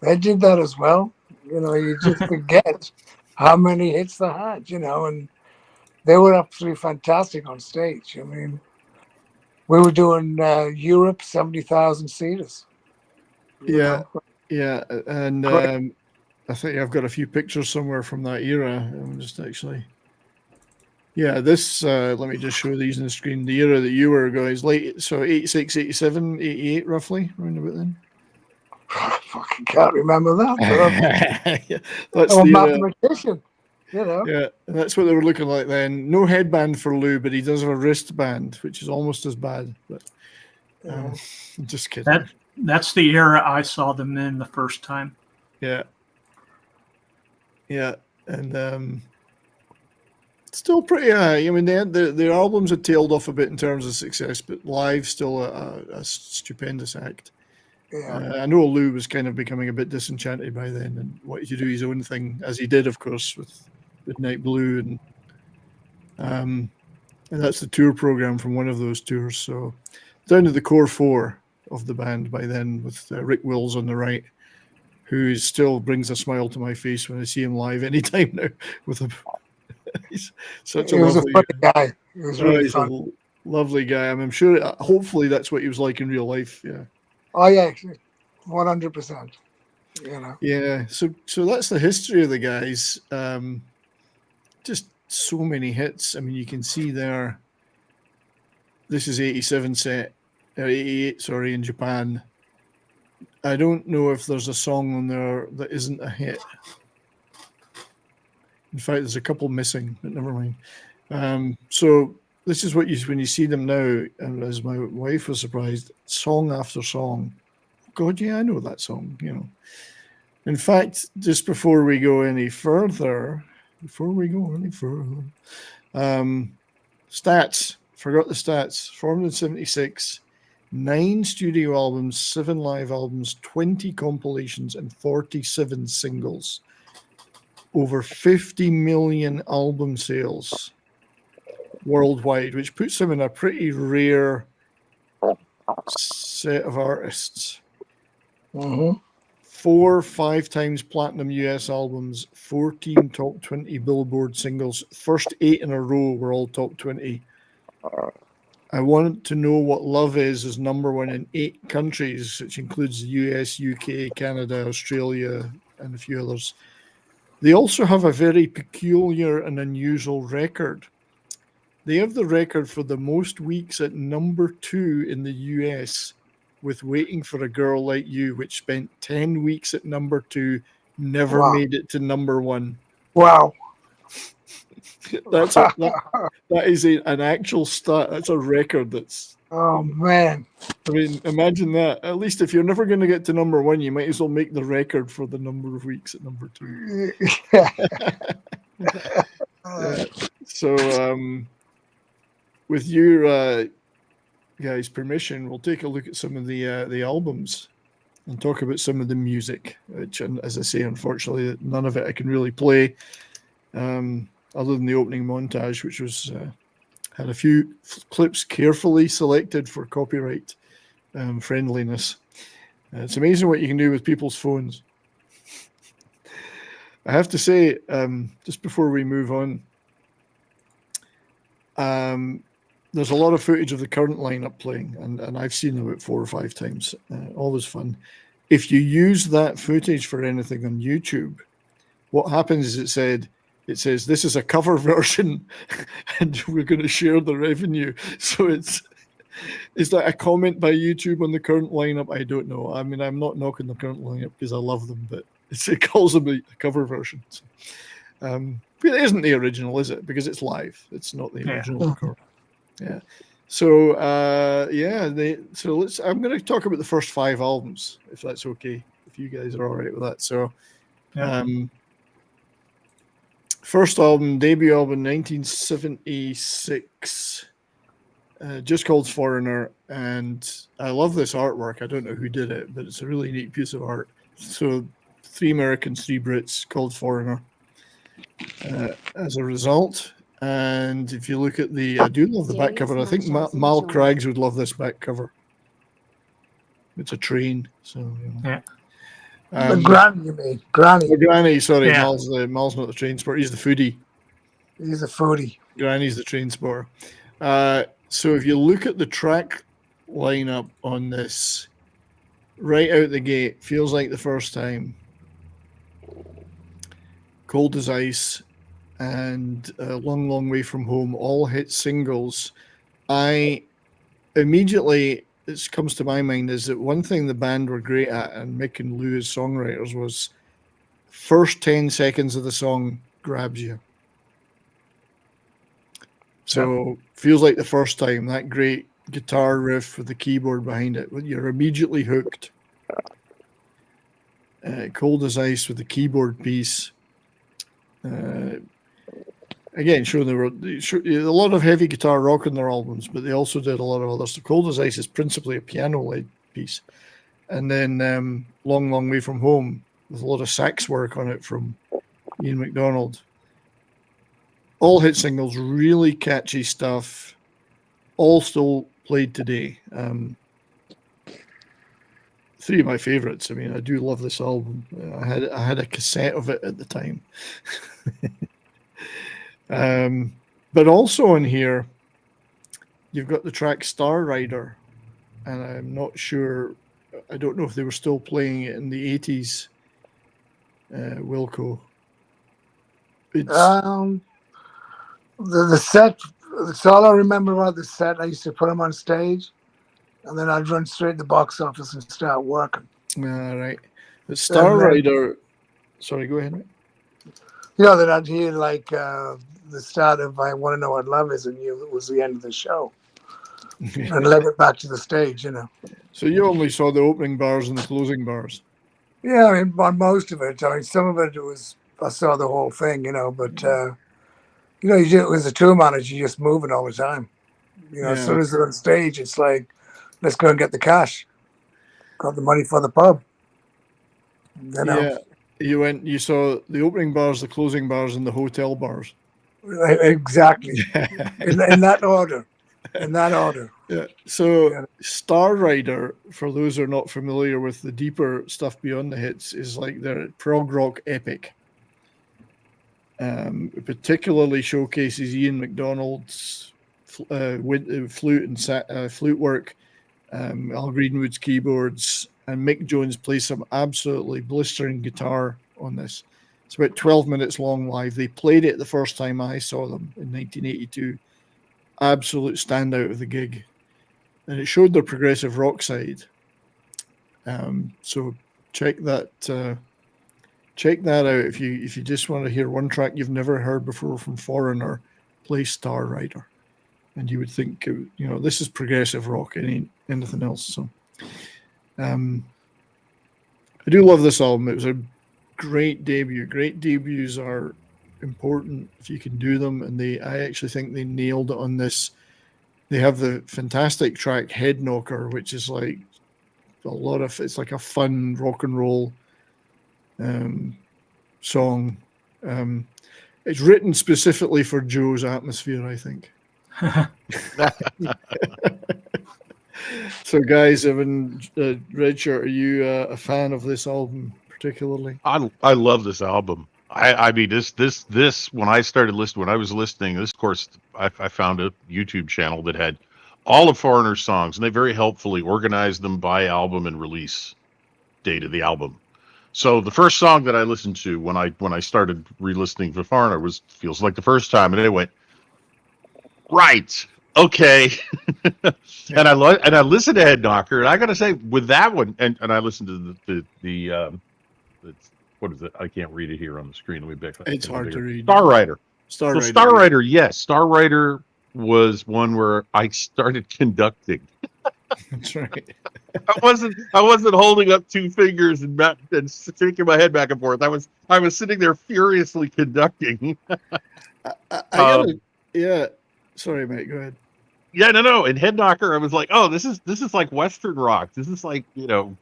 [SPEAKER 4] they did that as well. You know, you just forget how many hits they had, you know, and they were absolutely fantastic on stage. I mean, we were doing Europe, 70,000 seaters.
[SPEAKER 2] Yeah, and I think I've got a few pictures somewhere from that era. I'm just actually... Yeah, this, let me just show these on the screen. The era that you were, guys, late, so 86, 87, 88, roughly, around about then.
[SPEAKER 4] I fucking can't remember that.
[SPEAKER 2] Yeah, that's
[SPEAKER 4] I'm a
[SPEAKER 2] the
[SPEAKER 4] mathematician, you know.
[SPEAKER 2] Yeah, and that's what they were looking like then. No headband for Lou, but he does have a wristband, which is almost as bad. But just kidding.
[SPEAKER 3] That's the era I saw them in the first time.
[SPEAKER 2] Yeah, and still pretty high. I mean, their albums had tailed off a bit in terms of success, but live still a stupendous act.
[SPEAKER 4] Yeah.
[SPEAKER 2] I know Lou was kind of becoming a bit disenchanted by then and wanted to do his own thing, as he did, of course, with Midnight Blue, and that's the tour program from one of those tours. So down to the core 4 of the band by then, with Rick Wills on the right, who still brings a smile to my face when I see him live anytime now. With him, he's such a lovely
[SPEAKER 4] guy. He was really fun.
[SPEAKER 2] A lovely guy. I'm sure. Hopefully, that's what he was like in real life. Yeah.
[SPEAKER 4] Oh yeah, 100%. You know.
[SPEAKER 2] Yeah. So that's the history of the guys. Just so many hits. I mean, you can see there. This is 87 set, 88. Sorry, in Japan. I don't know if there's a song on there that isn't a hit. In fact, there's a couple missing, but never mind. So this is what when you see them now, and as my wife was surprised, song after song. God, yeah, I know that song, you know. In fact, just before we go any further, stats, forgot the stats. Formed in 76, 9 studio albums, 7 live albums, 20 compilations, and 47 singles. Over 50 million album sales worldwide, which puts him in a pretty rare set of artists. 4 5 times platinum US albums, 14 top 20 Billboard singles. First 8 in a row were all top 20. I Want to Know What Love is number 1 in 8 countries, which includes the US, UK, Canada, Australia, and a few others. They also have a very peculiar and unusual record. They have the record for the most weeks at number 2 in the US with Waiting for a Girl Like You, which spent 10 weeks at number 2, never made it to number 1.
[SPEAKER 4] Wow.
[SPEAKER 2] That is an actual stat. That's a record that's...
[SPEAKER 4] Oh, man.
[SPEAKER 2] I mean, imagine that. At least if you're never going to get to number 1, you might as well make the record for the number of weeks at number 2. Yeah. So, with your guys' permission, we'll take a look at some of the albums and talk about some of the music, which, as I say, unfortunately, none of it I can really play, other than the opening montage, which was had a few clips carefully selected for copyright friendliness. It's amazing what you can do with people's phones. I have to say, just before we move on, there's a lot of footage of the current lineup playing, and I've seen them about 4 or 5 times. Always fun. If you use that footage for anything on YouTube, what happens is it says this is a cover version, and we're going to share the revenue. So is that a comment by YouTube on the current lineup? I don't know. I mean, I'm not knocking the current lineup because I love them, but it calls them a cover version. So, it isn't the original, is it? Because it's live. It's not the original record. Yeah. So I'm going to talk about the first 5 albums, if that's okay, if you guys are all right with that. So, first album, debut album, 1976, just called Foreigner, and I love this artwork. I don't know who did it, but it's a really neat piece of art. So 3 Americans, 3 Brits, called Foreigner as a result. And if you look at I do love the back cover. I think Mal Craggs would love this back cover. It's a train, so you know.
[SPEAKER 3] Yeah.
[SPEAKER 4] The Granny, you mean? Granny.
[SPEAKER 2] The Granny, sorry,
[SPEAKER 3] Yeah.
[SPEAKER 2] Mal's not the train spotter. He's the foodie.
[SPEAKER 4] He's a foodie.
[SPEAKER 2] Granny's the train spotter. So if you look at the track lineup on this, right out the gate, feels like the first time. Cold as Ice and Long, Long Way From Home, all hit singles. It comes to my mind is that one thing the band were great at, and Mick and Lou as songwriters, was first 10 seconds of the song grabs you. So feels like the first time, that great guitar riff with the keyboard behind it, you're immediately hooked. Cold as Ice with the keyboard piece. Again, sure, there were a lot of heavy guitar rock in their albums, but they also did a lot of other stuff. Cold as Ice is principally a piano-led piece. And then Long, Long Way From Home, with a lot of sax work on it from Ian MacDonald. All hit singles, really catchy stuff, all still played today. 3 of my favorites. I mean, I do love this album. I had a cassette of it at the time. But also on here, you've got the track Star Rider, and I'm not sure, I don't know if they were still playing it in the 80s, Wilco.
[SPEAKER 4] The set, that's all I remember about the set. I used to put them on stage, and then I'd run straight to the box office and start working.
[SPEAKER 2] All right. The Star Rider, sorry, go ahead, mate.
[SPEAKER 4] You know, that I'd hear like the start of I Want to Know What Love Is, and it was the end of the show. And led it back to the stage, you know.
[SPEAKER 2] So you only saw the opening bars and the closing bars?
[SPEAKER 4] Yeah, I mean, on most of it. I mean, some of it I saw the whole thing, you know, but, you know, it was a tour manager, you're just moving all the time. You know, as soon as they're on stage, it's like, let's go and get the cash. Got the money for the pub. You know?
[SPEAKER 2] Yeah, you saw the opening bars, the closing bars, and the hotel bars.
[SPEAKER 4] Exactly. in that order. In that order.
[SPEAKER 2] Yeah. So Star Rider, for those who are not familiar with the deeper stuff beyond the hits, is like their prog rock epic. It particularly showcases Ian MacDonald's flute and flute work, Al Greenwood's keyboards, and Mick Jones plays some absolutely blistering guitar on this. It's about 12 minutes long live. They played it the first time I saw them in 1982. Absolute standout of the gig. And it showed their progressive rock side. So check that out if you just want to hear one track you've never heard before from Foreigner. Play Star Rider, and you would think, this is progressive rock. It ain't anything else. So I do love this album. It was a great debut. Great debuts are important if you can do them, and I actually think they nailed it on this. They have the fantastic track Head Knocker, which is like it's like a fun rock and roll song. It's written specifically for Joe's atmosphere, I think. So guys, Redshirt, are you a fan of this album particularly?
[SPEAKER 5] I love this album. I mean, this when I started listening, when I was listening, this, of course, I found a YouTube channel that had all of Foreigner's songs, and they very helpfully organized them by album and release date of the album. So the first song that I listened to when I started re-listening for Foreigner was Feels Like the First Time, and I went, right, okay. And I listened to Head Knocker, and I got to say, with that one, and I listened to the what is it? I can't read it here on the screen. Let me back.
[SPEAKER 2] It's hard to read.
[SPEAKER 5] Star Rider.
[SPEAKER 2] Star
[SPEAKER 5] Rider, yes. Star Rider was one where I started conducting.
[SPEAKER 2] That's right.
[SPEAKER 5] I wasn't holding up two fingers and shaking my head back and forth. I was sitting there furiously conducting.
[SPEAKER 2] Yeah. Sorry, mate. Go ahead.
[SPEAKER 5] Yeah, no. In Head Knocker, I was like, oh, this is like Western rock. This is like,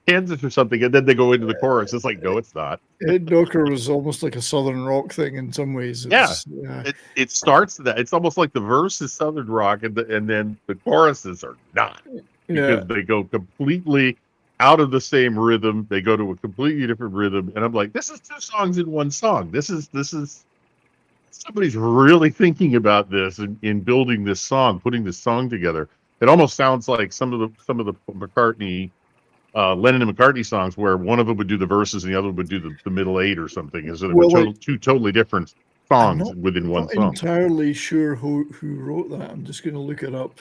[SPEAKER 5] Kansas or something. And then they go into the chorus. It's like, no, it's not.
[SPEAKER 2] Head Knocker was almost like a Southern rock thing in some ways.
[SPEAKER 5] It starts that. It's almost like the verse is Southern rock, and then the choruses are not. Because they go completely out of the same rhythm. They go to a completely different rhythm. And I'm like, this is two songs in one song. This is somebody's really thinking about this in building this song, putting this song together. It almost sounds like some of the McCartney, Lennon and McCartney songs, where one of them would do the verses and the other would do the middle eight or something. So they were two totally different songs within one song. I'm not
[SPEAKER 2] entirely sure who wrote that. I'm just going to look it up.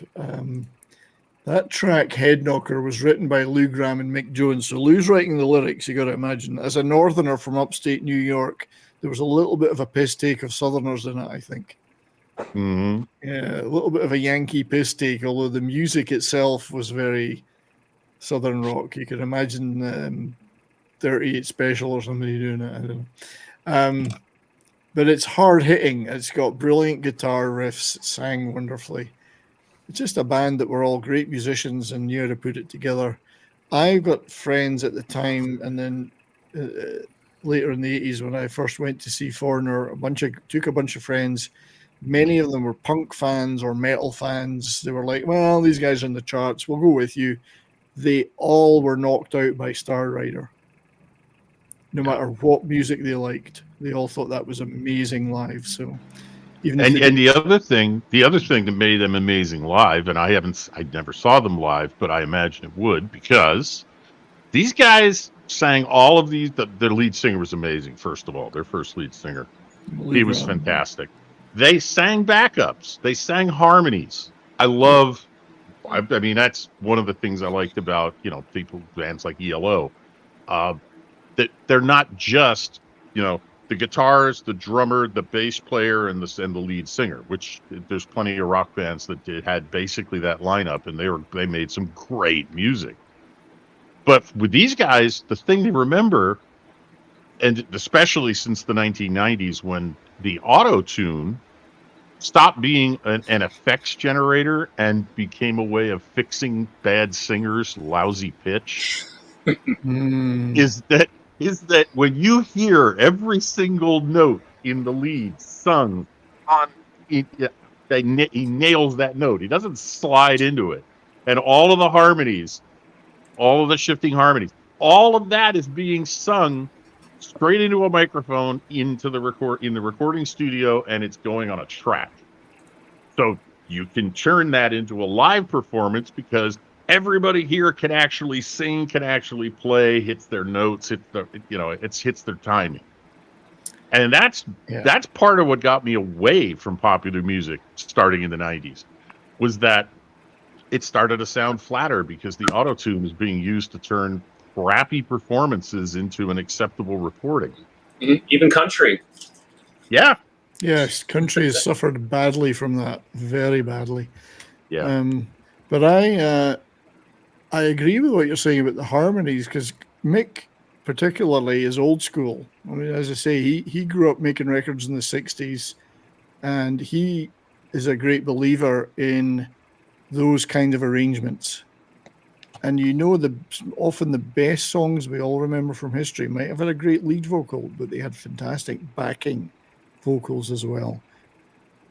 [SPEAKER 2] That track, Head Knocker, was written by Lou Gramm and Mick Jones. So Lou's writing the lyrics, you got to imagine. As a northerner from upstate New York, there was a little bit of a piss take of Southerners in it, I think.
[SPEAKER 5] Mm-hmm.
[SPEAKER 2] Yeah, a little bit of a Yankee piss take, although the music itself was very Southern rock. You could imagine 38 Special or somebody doing it. I don't know. But it's hard hitting. It's got brilliant guitar riffs. It sang wonderfully. It's just a band that were all great musicians and knew how to put it together. I got friends at the time, and then later in the 80s when I first went to see Foreigner, took a bunch of friends. Many of them were punk fans or metal fans. They were like, well, these guys are in the charts. We'll go with you. They all were knocked out by Star Rider. No matter what music they liked. They all thought that was amazing live. So
[SPEAKER 5] the other thing that made them amazing live, and I never saw them live, but I imagine it would, because these guys sang all of these. The lead singer was amazing. First of all, their first lead singer, he was fantastic. They sang backups. They sang harmonies. I mean, that's one of the things I liked about bands like ELO, that they're not just the guitarist, the drummer, the bass player, and the lead singer. Which there's plenty of rock bands that had basically that lineup, and they made some great music. But with these guys, the thing to remember, and especially since the 1990s when the auto-tune stopped being an effects generator and became a way of fixing bad singers' lousy pitch
[SPEAKER 2] Mm.
[SPEAKER 5] is that when you hear every single note in the lead sung on he nails that note. He doesn't slide into it. And all of the harmonies, all of the shifting harmonies, all of that is being sung straight into a microphone in the recording studio, and it's going on a track. So you can turn that into a live performance because everybody here can actually sing, can actually play, hits their notes, hits their timing. And that's part of what got me away from popular music starting in the 90s, was that it started to sound flatter because the auto-tune was being used to turn crappy performances into an acceptable recording.
[SPEAKER 6] Even country.
[SPEAKER 5] Yeah.
[SPEAKER 2] Yes, country has suffered badly from that, very badly.
[SPEAKER 5] Yeah.
[SPEAKER 2] But I agree with what you're saying about the harmonies, because Mick particularly is old school. I mean, as I say, he grew up making records in the 60s, and he is a great believer in those kind of arrangements. And often the best songs we all remember from history might have had a great lead vocal, but they had fantastic backing vocals as well,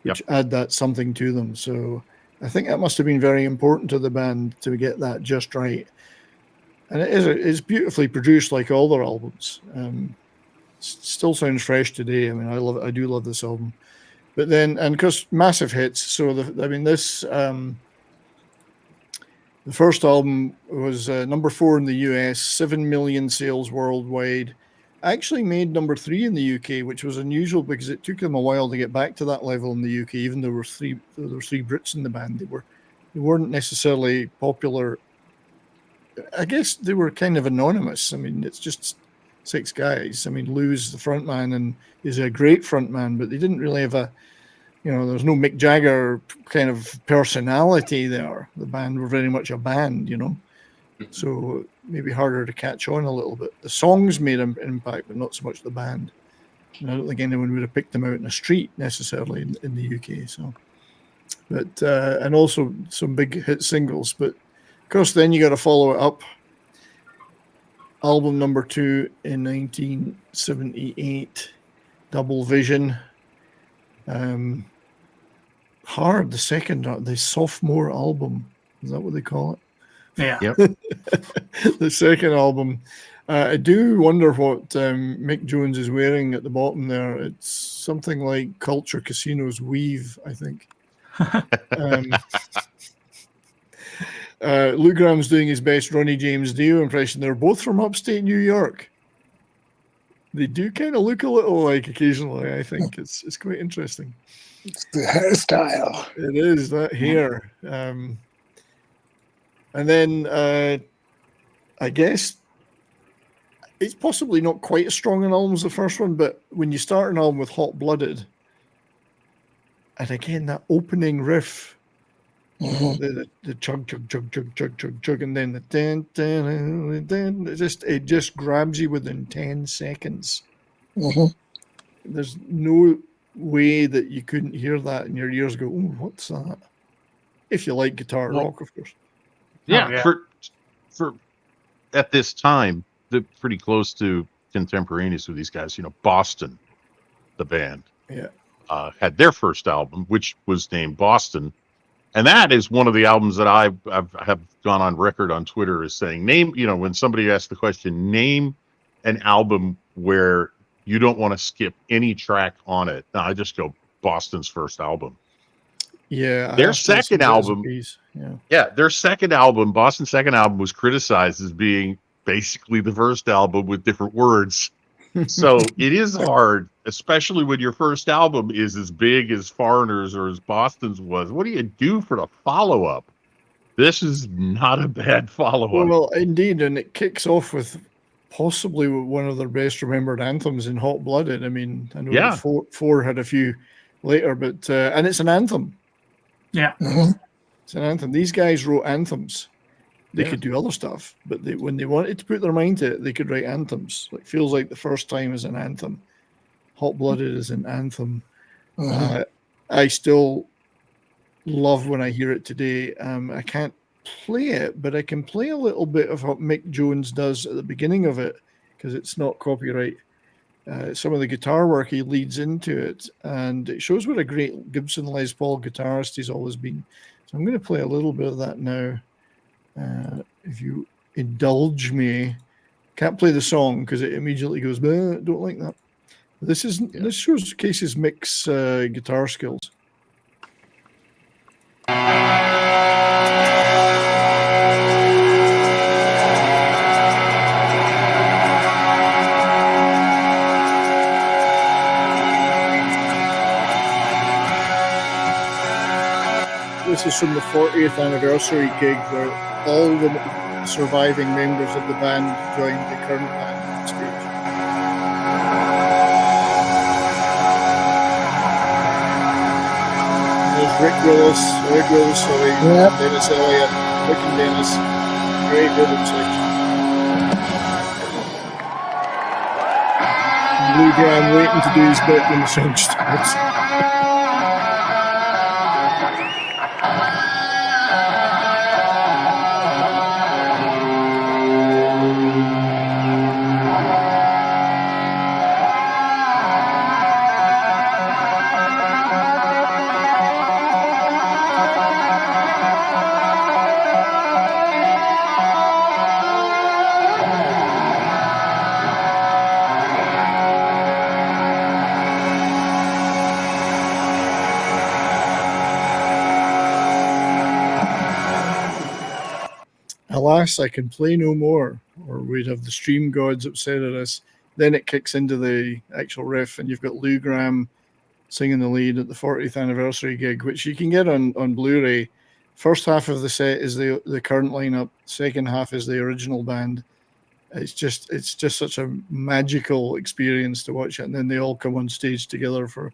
[SPEAKER 2] which add that something to them. So I think that must have been very important to the band to get that just right. And it's beautifully produced, like all their albums. Still sounds fresh today. I mean, I do love this album. But then, and because massive hits, so this the first album was number 4 in the US, 7 million sales worldwide. Actually made number 3 in the UK, which was unusual because it took them a while to get back to that level in the UK. Even though there were three Brits in the band, they weren't necessarily popular. I guess they were kind of anonymous. I mean, it's just 6 guys. I mean, Lou's the front man and is a great front man, but they didn't really have there's no Mick Jagger kind of personality there. The band were very much a band, so maybe harder to catch on a little bit. The songs made an impact, but not so much the band. And I don't think anyone would have picked them out in the street necessarily in the UK. So, but and also some big hit singles. But of course, then you got to follow it up. Album number 2 in 1978, Double Vision. Hard, the sophomore album. Is that what they call it?
[SPEAKER 3] Yeah.
[SPEAKER 5] Yep.
[SPEAKER 2] The second album. I do wonder what Mick Jones is wearing at the bottom there. It's something like Culture Casino's weave, I think. Lou Gramm's doing his best Ronnie James Dio impression. They're both from upstate New York. They do kind of look a little like occasionally, I think. It's quite interesting.
[SPEAKER 4] It's the hairstyle.
[SPEAKER 2] It is, that hair. And then I guess it's possibly not quite as strong an album as the first one, but when you start an album with Hot Blooded, and again, that opening riff, the chug, chug, chug, chug, chug, chug, chug, and then the dun, dun, dun, dun, it just grabs you within 10 seconds. There's no way that you couldn't hear that in your ears go, oh, what's that? If you like guitar rock, of course.
[SPEAKER 5] Yeah, for at this time, they're pretty close to contemporaneous with these guys. Boston, the band, had their first album, which was named Boston, and that is one of the albums that I have gone on record on Twitter as saying, when somebody asks the question, name an album where you don't want to skip any track on it. No, I just go Boston's first album.
[SPEAKER 2] Yeah.
[SPEAKER 5] Their second album. Their second album, Boston's second album, was criticized as being basically the first album with different words. So it is hard, especially when your first album is as big as Foreigners or as Boston's was. What do you do for the follow-up? This is not a bad follow-up.
[SPEAKER 2] Well, indeed, and it kicks off with possibly one of their best remembered anthems in Hot Blooded. I mean, I know four had a few later, but and it's an anthem.
[SPEAKER 3] Yeah.
[SPEAKER 2] It's an anthem. These guys wrote anthems. They could do other stuff, but when they wanted to put their mind to it, they could write anthems. Like Feels Like the First Time is an anthem. Hot Blooded is an anthem. And I still love when I hear it today. I can't play it, but I can play a little bit of what Mick Jones does at the beginning of it because it's not copyright. Some of the guitar work he leads into it, and it shows what a great Gibson Les Paul guitarist he's always been. So I'm going to play a little bit of that now. If you indulge me, can't play the song because it immediately goes, don't like that. This shows Casey's Mick's guitar skills. This is from the 40th anniversary gig where all the surviving members of the band joined the current band on stage. There's Rick Willis, Dennis Elliott, Rick and Dennis. Great rhythm section. Lou Gramm waiting to do his bit when the song starts. Alas, I can play no more, or we'd have the stream gods upset at us. Then it kicks into the actual riff, and you've got Lou Gramm singing the lead at the 40th anniversary gig, which you can get on Blu-ray. First half of the set is the current lineup. Second half is the original band. It's just such a magical experience to watch it, and then they all come on stage together for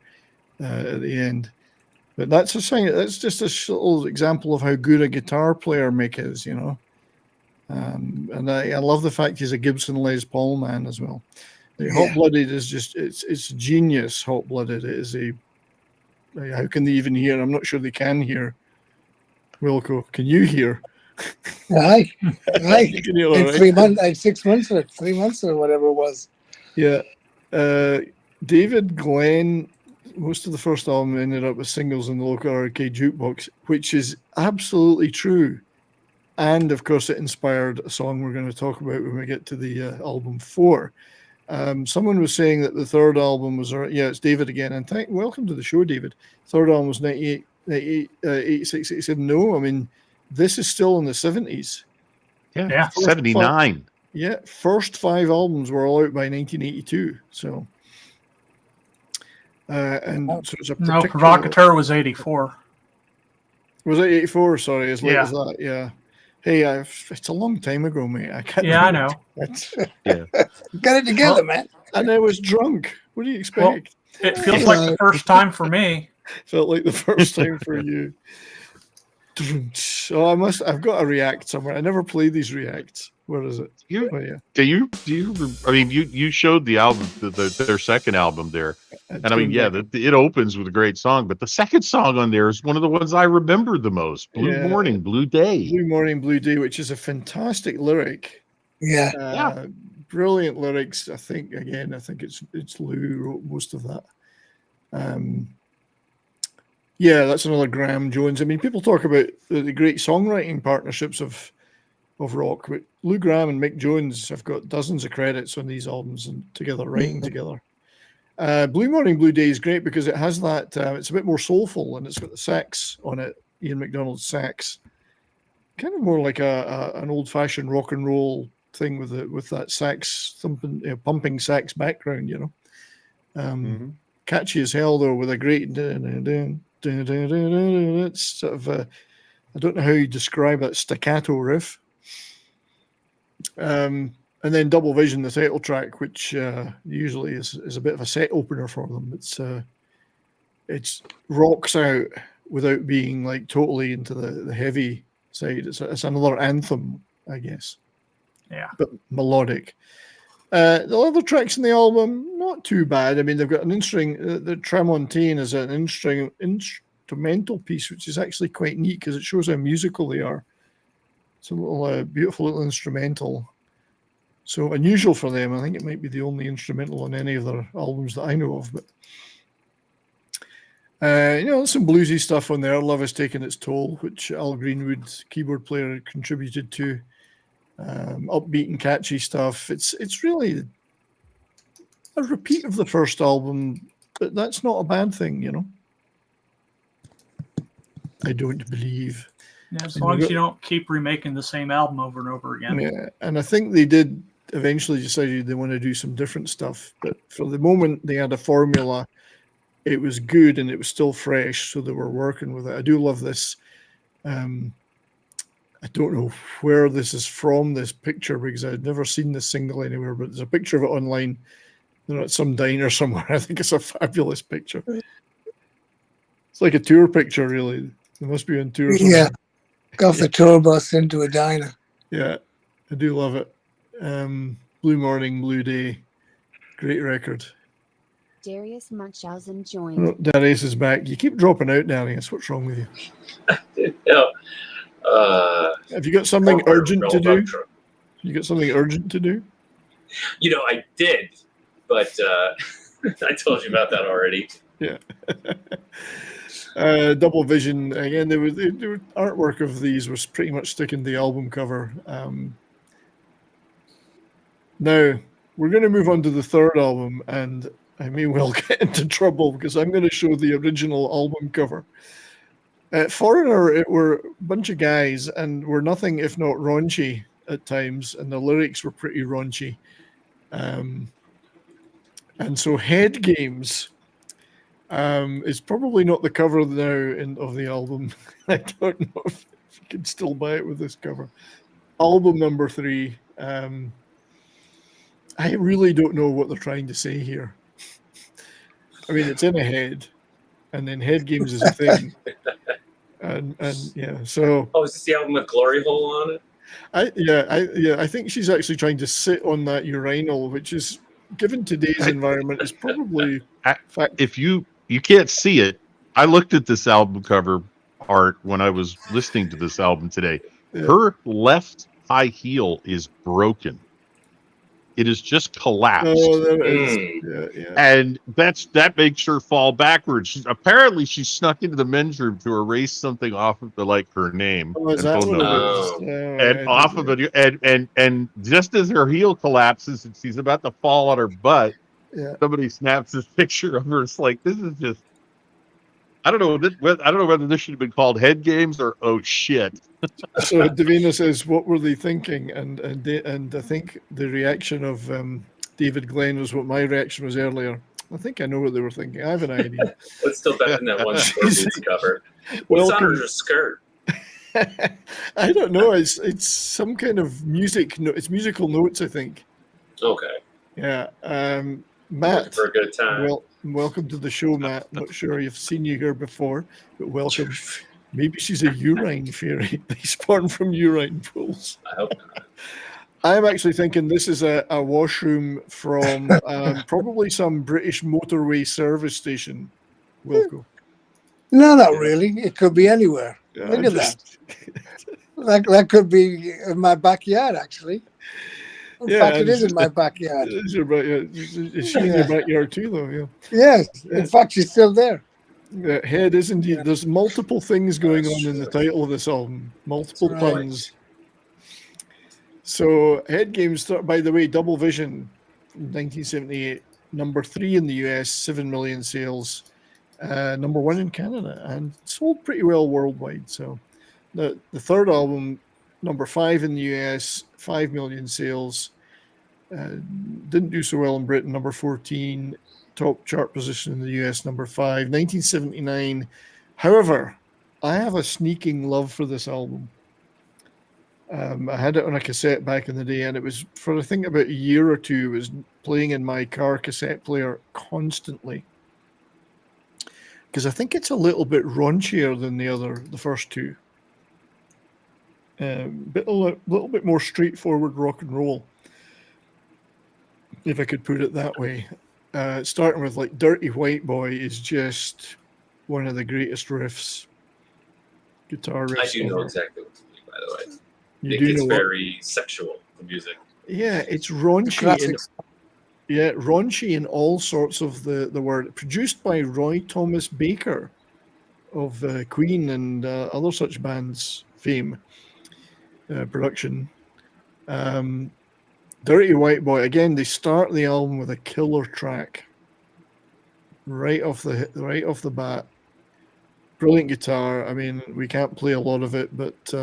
[SPEAKER 2] at the end. But that's a sign. That's just a little example of how good a guitar player Mick is, you know. And I love the fact he's a Gibson Les Paul man as well. The Hot Blooded is just it's genius. Hot Blooded. It is how can they even hear? I'm not sure they can hear. Wilco, can you hear?
[SPEAKER 4] Aye.
[SPEAKER 2] You can hear all right.
[SPEAKER 4] 3 months, 6 months or 3 months or whatever it was.
[SPEAKER 2] Yeah. David Glenn, most of the first album ended up with singles in the local arcade jukebox, which is absolutely true. And of course, it inspired a song we're going to talk about when we get to the album 4. Someone was saying that the third album was, it's David again. And welcome to the show, David. Third album was 98, 86, 87. No, I mean, this is still in the 70s.
[SPEAKER 5] Yeah. 79.
[SPEAKER 2] First 5 albums were all out by 1982. So, so it's a
[SPEAKER 3] no, Provocateur was 84.
[SPEAKER 2] Was it 84? Sorry, as late as that. Yeah. Hey, it's a long time ago, mate. I can't.
[SPEAKER 3] Yeah, I know.
[SPEAKER 4] Got it together, man.
[SPEAKER 2] And I was drunk. What do you expect?
[SPEAKER 3] Well, it feels like the first time for me.
[SPEAKER 2] Felt like the first time for you. Oh, I've got a react somewhere. I never play these reacts. Where is it?
[SPEAKER 5] I mean, you showed the album, their second album there, and I mean, it opens with a great song, but the second song on there is one of the ones I remember the most. Blue Morning, Blue Day.
[SPEAKER 2] Blue Morning, Blue Day, which is a fantastic lyric.
[SPEAKER 4] Yeah.
[SPEAKER 2] Brilliant lyrics. I think it's Lou wrote most of that. That's another Gramm Jones. I mean, people talk about the great songwriting partnerships of rock, but Lou Gramm and Mick Jones have got dozens of credits on these albums and writing together. Blue Morning, Blue Day is great because it has that, it's a bit more soulful and it's got the sax on it, Ian MacDonald's sax. Kind of more like an old-fashioned rock and roll thing with that sax thumping, pumping sax background, you know. Catchy as hell though, with a great it's sort of I don't know how you describe that staccato riff. And then Double Vision, the title track, which usually is a bit of a set opener for them. It's rocks out without being like totally into the heavy side. It's another anthem, I guess.
[SPEAKER 3] Yeah.
[SPEAKER 2] But melodic. The other tracks in the album, not not too bad. I mean, they've got an interesting. The Tramontane is an instrumental piece, which is actually quite neat because it shows how musical they are. It's a little beautiful little instrumental. So unusual for them. I think it might be the only instrumental on any of their albums that I know of. But there's some bluesy stuff on there. Love Has Taken Its Toll, which Al Greenwood, keyboard player, contributed to. Upbeat and catchy stuff. It's really a repeat of the first album, but that's not a bad thing, I don't believe.
[SPEAKER 3] Yeah, as long as you don't keep remaking the same album over and over again.
[SPEAKER 2] Yeah, and I think they did eventually decided they want to do some different stuff, but for the moment they had a formula. It was good and it was still fresh, so they were working with it. I do love this. I don't know where this is from, this picture, because I'd never seen this single anywhere, but there's a picture of it online. They're at some diner somewhere. I think it's a fabulous picture. It's like a tour picture, really. They must be on tour somewhere.
[SPEAKER 4] Yeah, off the tour bus into a diner.
[SPEAKER 2] Yeah, I do love it. Blue Morning, Blue Day. Great record.
[SPEAKER 7] Darius Munchausen joined.
[SPEAKER 2] Oh, Darius is back. You keep dropping out, Darius. What's wrong with you? Have you got something urgent to do? You got something urgent to do?
[SPEAKER 6] I did, but I told you about that already.
[SPEAKER 2] Yeah. Double Vision again. There was artwork of these was pretty much sticking to the album cover. Now we're going to move on to the third album, and I may well get into trouble because I'm going to show the original album cover. Foreigner, it were a bunch of guys and were nothing if not raunchy at times, and the lyrics were pretty raunchy. And so Head Games is probably not the cover now of the album. I don't know if you can still buy it with this cover. Album number 3. I really don't know what they're trying to say here. I mean, it's in a head, and then Head Games is a thing. And yeah, so.
[SPEAKER 6] Oh, is this the album with Glory Hole on it?
[SPEAKER 2] I think she's actually trying to sit on that urinal, which is, given today's environment, is probably.
[SPEAKER 5] If you can't see it, I looked at this album cover art when I was listening to this album today. Yeah. Her left high heel is broken. It is just collapsed.
[SPEAKER 2] Oh, that is. Yeah.
[SPEAKER 5] And that makes her fall backwards. Apparently, she snuck into the men's room to erase something off of her name
[SPEAKER 2] and phone number.
[SPEAKER 5] And off of it. And just as her heel collapses and she's about to fall on her butt, somebody snaps this picture of her. It's like, this is just. I don't know whether this should have been called Head Games or oh shit.
[SPEAKER 2] So Davina says, "What were they thinking?" And I think the reaction of David Glenn was what my reaction was earlier. I think I know what they were thinking. I have an idea.
[SPEAKER 6] It's still better than that one Scorpions cover. What's on her skirt?
[SPEAKER 2] I don't know. It's some kind of music. It's musical notes, I think.
[SPEAKER 6] Okay.
[SPEAKER 2] Yeah. Matt,
[SPEAKER 6] for a good time.
[SPEAKER 2] Well, welcome to the show, Matt. Not sure I've seen you here before, but welcome. Maybe she's a urine fairy. They spawn from urine pools.
[SPEAKER 6] I hope not.
[SPEAKER 2] I'm actually thinking this is a washroom from probably some British motorway service station. Wilco.
[SPEAKER 4] No, not really. It could be anywhere. Look at that. That could be in my backyard, actually. In fact, it is in my backyard.
[SPEAKER 2] Is she in your backyard too, though? Yeah.
[SPEAKER 4] Yes. In fact, she's still there.
[SPEAKER 2] Head is indeed. Yeah. There's multiple things going on in the title of this album. Multiple puns. So, Head Games, by the way, Double Vision, 1978, number 3 in the US, 7 million sales, number 1 in Canada, and sold pretty well worldwide. So, the third album, number 5 in the US, 5 million sales. Didn't do so well in Britain, number 14. Top chart position in the US, number 5. 1979. However, I have a sneaking love for this album. I had it on a cassette back in the day, and it was for, I think, about a year or two, it was playing in my car cassette player constantly. Because I think it's a little bit raunchier than the first two. A little bit more straightforward rock and roll, if I could put it that way. starting with like Dirty White Boy is just one of the greatest riffs, guitar riffs
[SPEAKER 6] I do know
[SPEAKER 2] ever.
[SPEAKER 6] exactly what to mean, by the way.
[SPEAKER 2] You
[SPEAKER 6] It
[SPEAKER 2] do
[SPEAKER 6] gets
[SPEAKER 2] know what?
[SPEAKER 6] very sexual, the music.
[SPEAKER 2] Yeah, it's
[SPEAKER 4] The
[SPEAKER 2] raunchy and
[SPEAKER 4] classics.
[SPEAKER 2] raunchy in all sorts of the word. Produced by Roy Thomas Baker of Queen and other such bands fame production. Dirty White Boy, again, they start the album with a killer track right off the bat. Brilliant guitar. I mean, we can't play a lot of it, but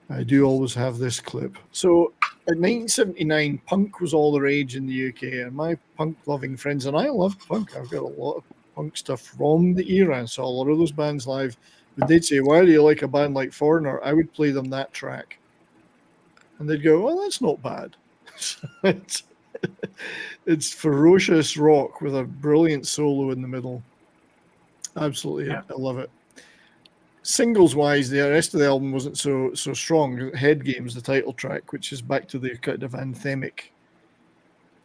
[SPEAKER 2] I do always have this clip. So in 1979, punk was all the rage in the UK, and my punk-loving friends, and I loved punk. I've got a lot of punk stuff from the era. I saw a lot of those bands live. But they'd say, "Why do you like a band like Foreigner?" I would play them that track, and they'd go, "Well, that's not bad." It's ferocious rock with a brilliant solo in the middle. Absolutely,
[SPEAKER 3] Yeah.
[SPEAKER 2] I love it. Singles wise, the rest of the album wasn't so strong. Head Games, the title track, which is back to the kind of anthemic,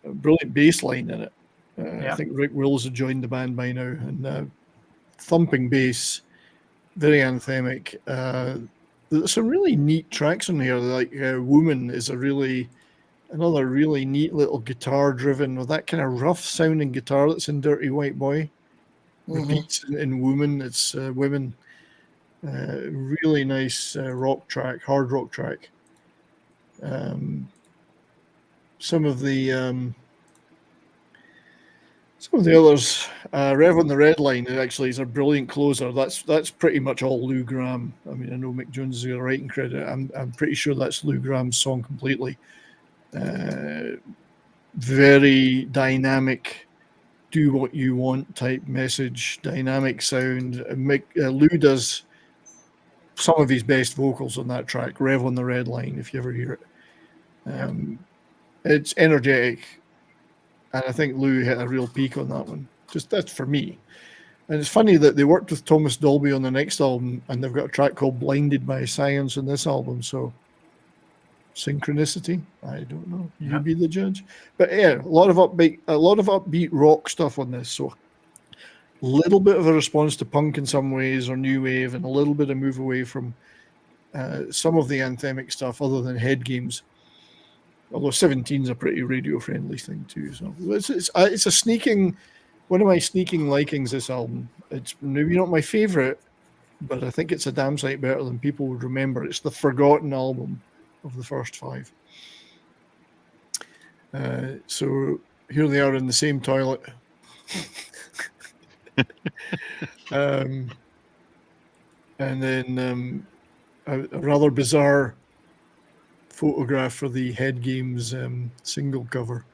[SPEAKER 2] brilliant bass line in it. I think Rick Wills had joined the band by now, and thumping bass, very anthemic. There's some really neat tracks in here. Like "Woman" is another really neat little guitar driven with that kind of rough sounding guitar that's in Dirty White Boy. Repeats in "Woman." It's women. Really nice rock track, hard rock track. Some of the others, Rev on the Red Line actually is a brilliant closer. That's pretty much all Lou Gramm. I mean, I know Mick Jones is got a writing credit. I'm pretty sure that's Lou Gramm's song completely. Very dynamic, do what you want type message, dynamic sound. Lou does some of his best vocals on that track, Rev on the Red Line, if you ever hear it. It's energetic, and I think Lou hit a real peak on that one. Just that's for me. And it's funny that they worked with Thomas Dolby on the next album, and they've got a track called Blinded by Science on this album, so synchronicity, I don't know. You be the judge. But yeah, a lot of upbeat rock stuff on this, so a little bit of a response to punk in some ways, or new wave, and a little bit of move away from some of the anthemic stuff other than Head Games. Although 17's a pretty radio friendly thing too. So it's a sneaking, one of my sneaking likings, this album. It's maybe not my favorite, but I think it's a damn sight better than people would remember. It's the forgotten album of the first five. So here they are in the same toilet. And then a rather bizarre photograph for the Head Games single cover.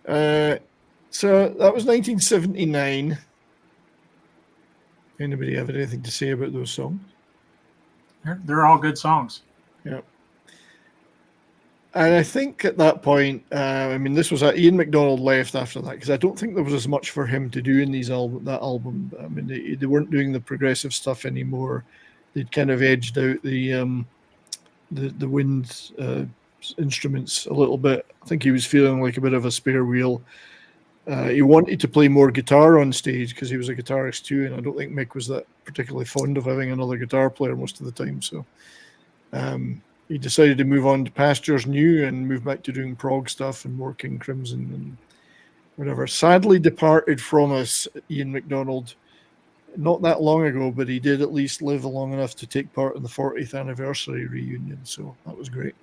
[SPEAKER 2] So that was 1979. Anybody have anything to say about those songs?
[SPEAKER 3] They're all good songs.
[SPEAKER 2] Yeah. And I think at that point, I mean, this was Ian MacDonald left after that, because I don't think there was as much for him to do in that album. I mean, they weren't doing the progressive stuff anymore. They'd kind of edged out the wind instruments a little bit. I think he was feeling like a bit of a spare wheel. He wanted to play more guitar on stage because he was a guitarist too, and I don't think Mick was that particularly fond of having another guitar player most of the time. So he decided to move on to pastures new and move back to doing prog stuff and more King Crimson and whatever. Sadly departed from us, Ian MacDonald, not that long ago, but he did at least live long enough to take part in the 40th anniversary reunion, so that was great.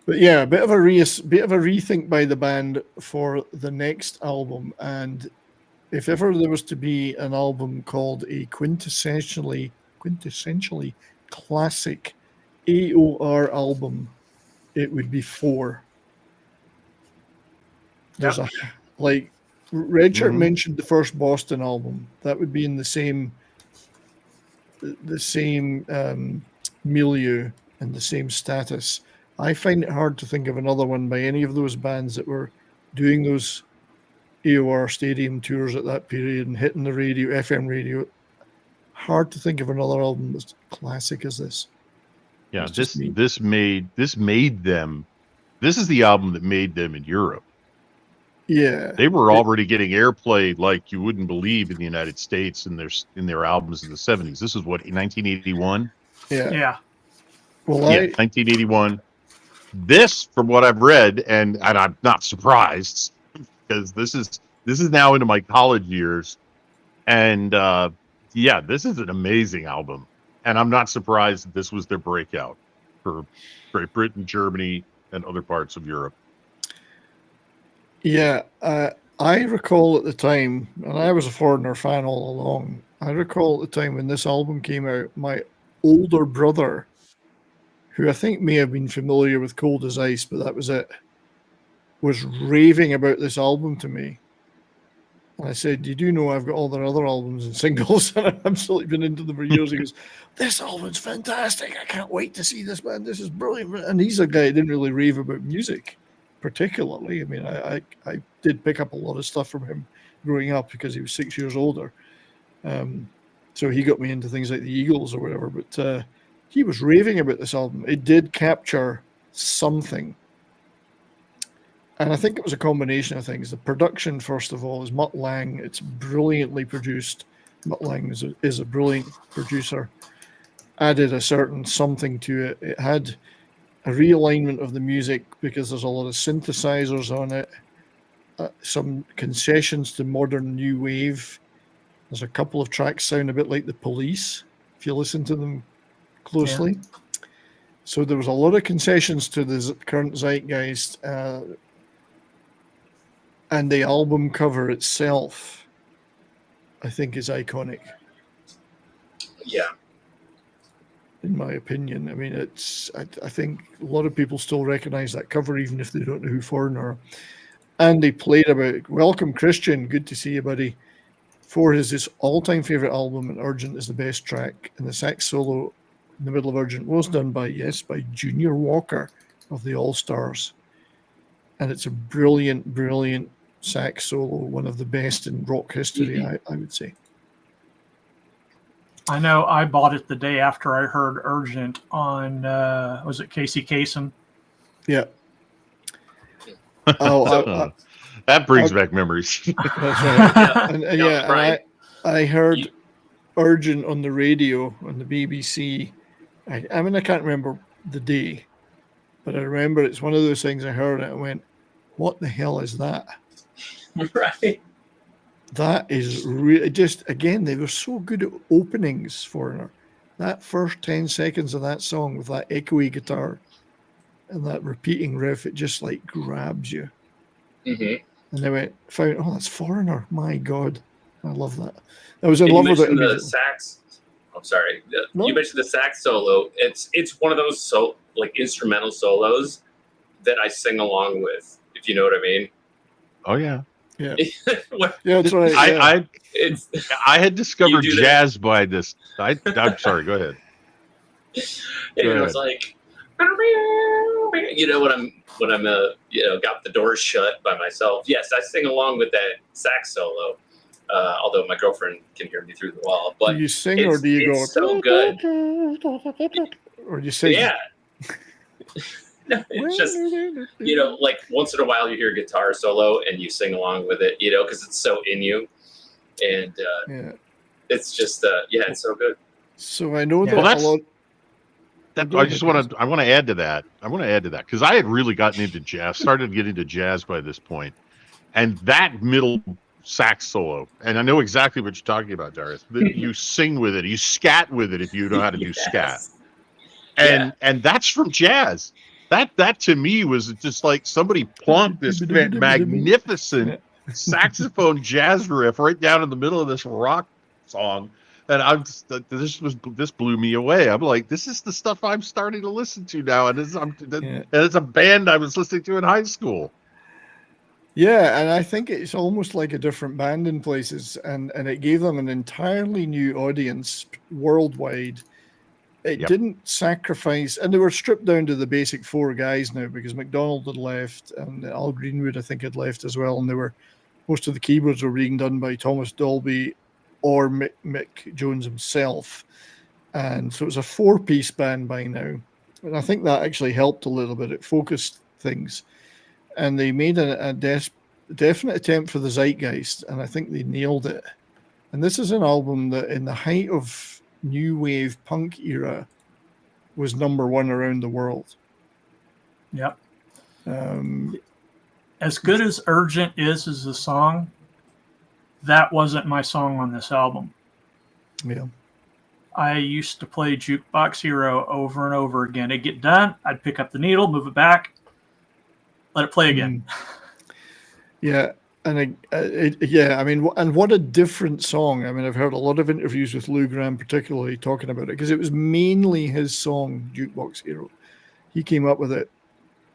[SPEAKER 2] But yeah, a bit of a rethink by the band for the next album, and if ever there was to be an album called a quintessentially classic AOR album, it would be 4. There's Redshirt mentioned the first Boston album. That would be in the same milieu and the same status. I find it hard to think of another one by any of those bands that were doing those AOR stadium tours at that period and hitting the radio, FM radio. Hard to think of another album that's classic as this.
[SPEAKER 5] Yeah, this made them. This is the album that made them in Europe.
[SPEAKER 2] Yeah.
[SPEAKER 5] They were already getting airplay like you wouldn't believe in the United States in their albums in the 70s. This is what, 1981?
[SPEAKER 2] Yeah.
[SPEAKER 3] Yeah.
[SPEAKER 2] Well,
[SPEAKER 5] Yeah, 1981. This, from what I've read, and I'm not surprised because this is now into my college years, and yeah, this is an amazing album, and I'm not surprised that this was their breakout for Great Britain, Germany, and other parts of Europe.
[SPEAKER 2] yeah. I recall at the time, and I was a Foreigner fan all along. I recall at the time when this album came out, my older brother, who I think may have been familiar with Cold as Ice, but that was it, was raving about this album to me. And I said, "You do know I've got all their other albums and singles, and I've absolutely been into them for years." He goes, "This album's fantastic. I can't wait to see this, man. This is brilliant." And he's a guy who didn't really rave about music particularly. I mean, I did pick up a lot of stuff from him growing up because he was 6 years older. So he got me into things like the Eagles or whatever. But he was raving about this album. It did capture something. And I think it was a combination of things. The production, first of all, is Mutt Lange. It's brilliantly produced. Mutt Lange is a brilliant producer. Added a certain something to it. It had a realignment of the music because there's a lot of synthesizers on it. Some concessions to modern new wave. There's a couple of tracks sound a bit like the Police, if you listen to them closely. Yeah. So there was a lot of concessions to the current zeitgeist. And the album cover itself, I think, is iconic.
[SPEAKER 6] Yeah.
[SPEAKER 2] In my opinion. I mean, I think a lot of people still recognize that cover, even if they don't know who Foreigner are. And they played about Welcome Christian, good to see you, buddy. For his all-time favorite album, and Urgent is the best track. And the sax solo in the middle of Urgent was done by Junior Walker of the All-Stars. And it's a brilliant, brilliant sax solo, one of the best in rock history, I would say.
[SPEAKER 3] I know I bought it the day after I heard Urgent on, was it Casey Kasem?
[SPEAKER 2] Yeah.
[SPEAKER 5] That brings back memories.
[SPEAKER 2] That's right. I heard Urgent on the radio on the BBC. I mean, I can't remember the day, but I remember it's one of those things I heard and I went, what the hell is that?
[SPEAKER 6] Right.
[SPEAKER 2] That is really just, again, they were so good at openings for her. That first 10 seconds of that song with that echoey guitar and that repeating riff, it just like grabs you.
[SPEAKER 6] Mm-hmm.
[SPEAKER 2] And they that's Foreigner. My God. I love that. I was in love with it.
[SPEAKER 6] The sax. I'm sorry. No? You mentioned the sax solo. It's one of those instrumental solos that I sing along with, if you know what I mean.
[SPEAKER 5] Oh, yeah.
[SPEAKER 2] Yeah. Yeah, that's right.
[SPEAKER 5] I had discovered jazz by this. I'm sorry. Go ahead.
[SPEAKER 6] It's like, when I'm got the doors shut by myself. Yes, I sing along with that sax solo. Although my girlfriend can hear me through the wall. But
[SPEAKER 2] do you sing or do you go?
[SPEAKER 6] So good.
[SPEAKER 2] Or you sing?
[SPEAKER 6] Yeah. No, it's just like once in a while you hear a guitar solo and you sing along with it, because it's so in you, and it's just it's so good.
[SPEAKER 2] So I know that a lot.
[SPEAKER 5] I want to add to that. Because I had really gotten into jazz, started getting into jazz by this point, and that middle sax solo, and I know exactly what you're talking about, Darius. You sing with it, you scat with it if you know how to do scat, and that's from jazz. That to me was just like somebody plunked this magnificent saxophone jazz riff right down in the middle of this rock song, and this blew me away. I'm like, this is the stuff I'm starting to listen to now, and it's a band I was listening to in high school.
[SPEAKER 2] Yeah, and I think it's almost like a different band in places, and it gave them an entirely new audience worldwide. It didn't sacrifice, and they were stripped down to the basic four guys now because McDonald had left and Al Greenwood, I think, had left as well. And most of the keyboards were being done by Thomas Dolby or Mick Jones himself. And so it was a four-piece band by now. And I think that actually helped a little bit. It focused things. And they made a definite attempt for the zeitgeist, and I think they nailed it. And this is an album that, in the height of new wave punk era, was #1 around the world.
[SPEAKER 3] Yep. As good as Urgent is as a song, that wasn't my song on this album.
[SPEAKER 2] Yeah.
[SPEAKER 3] I used to play Jukebox Hero over and over again. It'd get done, I'd pick up the needle, move it back, let it play again.
[SPEAKER 2] Yeah. And I mean, and what a different song. I mean, I've heard a lot of interviews with Lou Gramm, particularly talking about it, because it was mainly his song, Jukebox Hero. He came up with it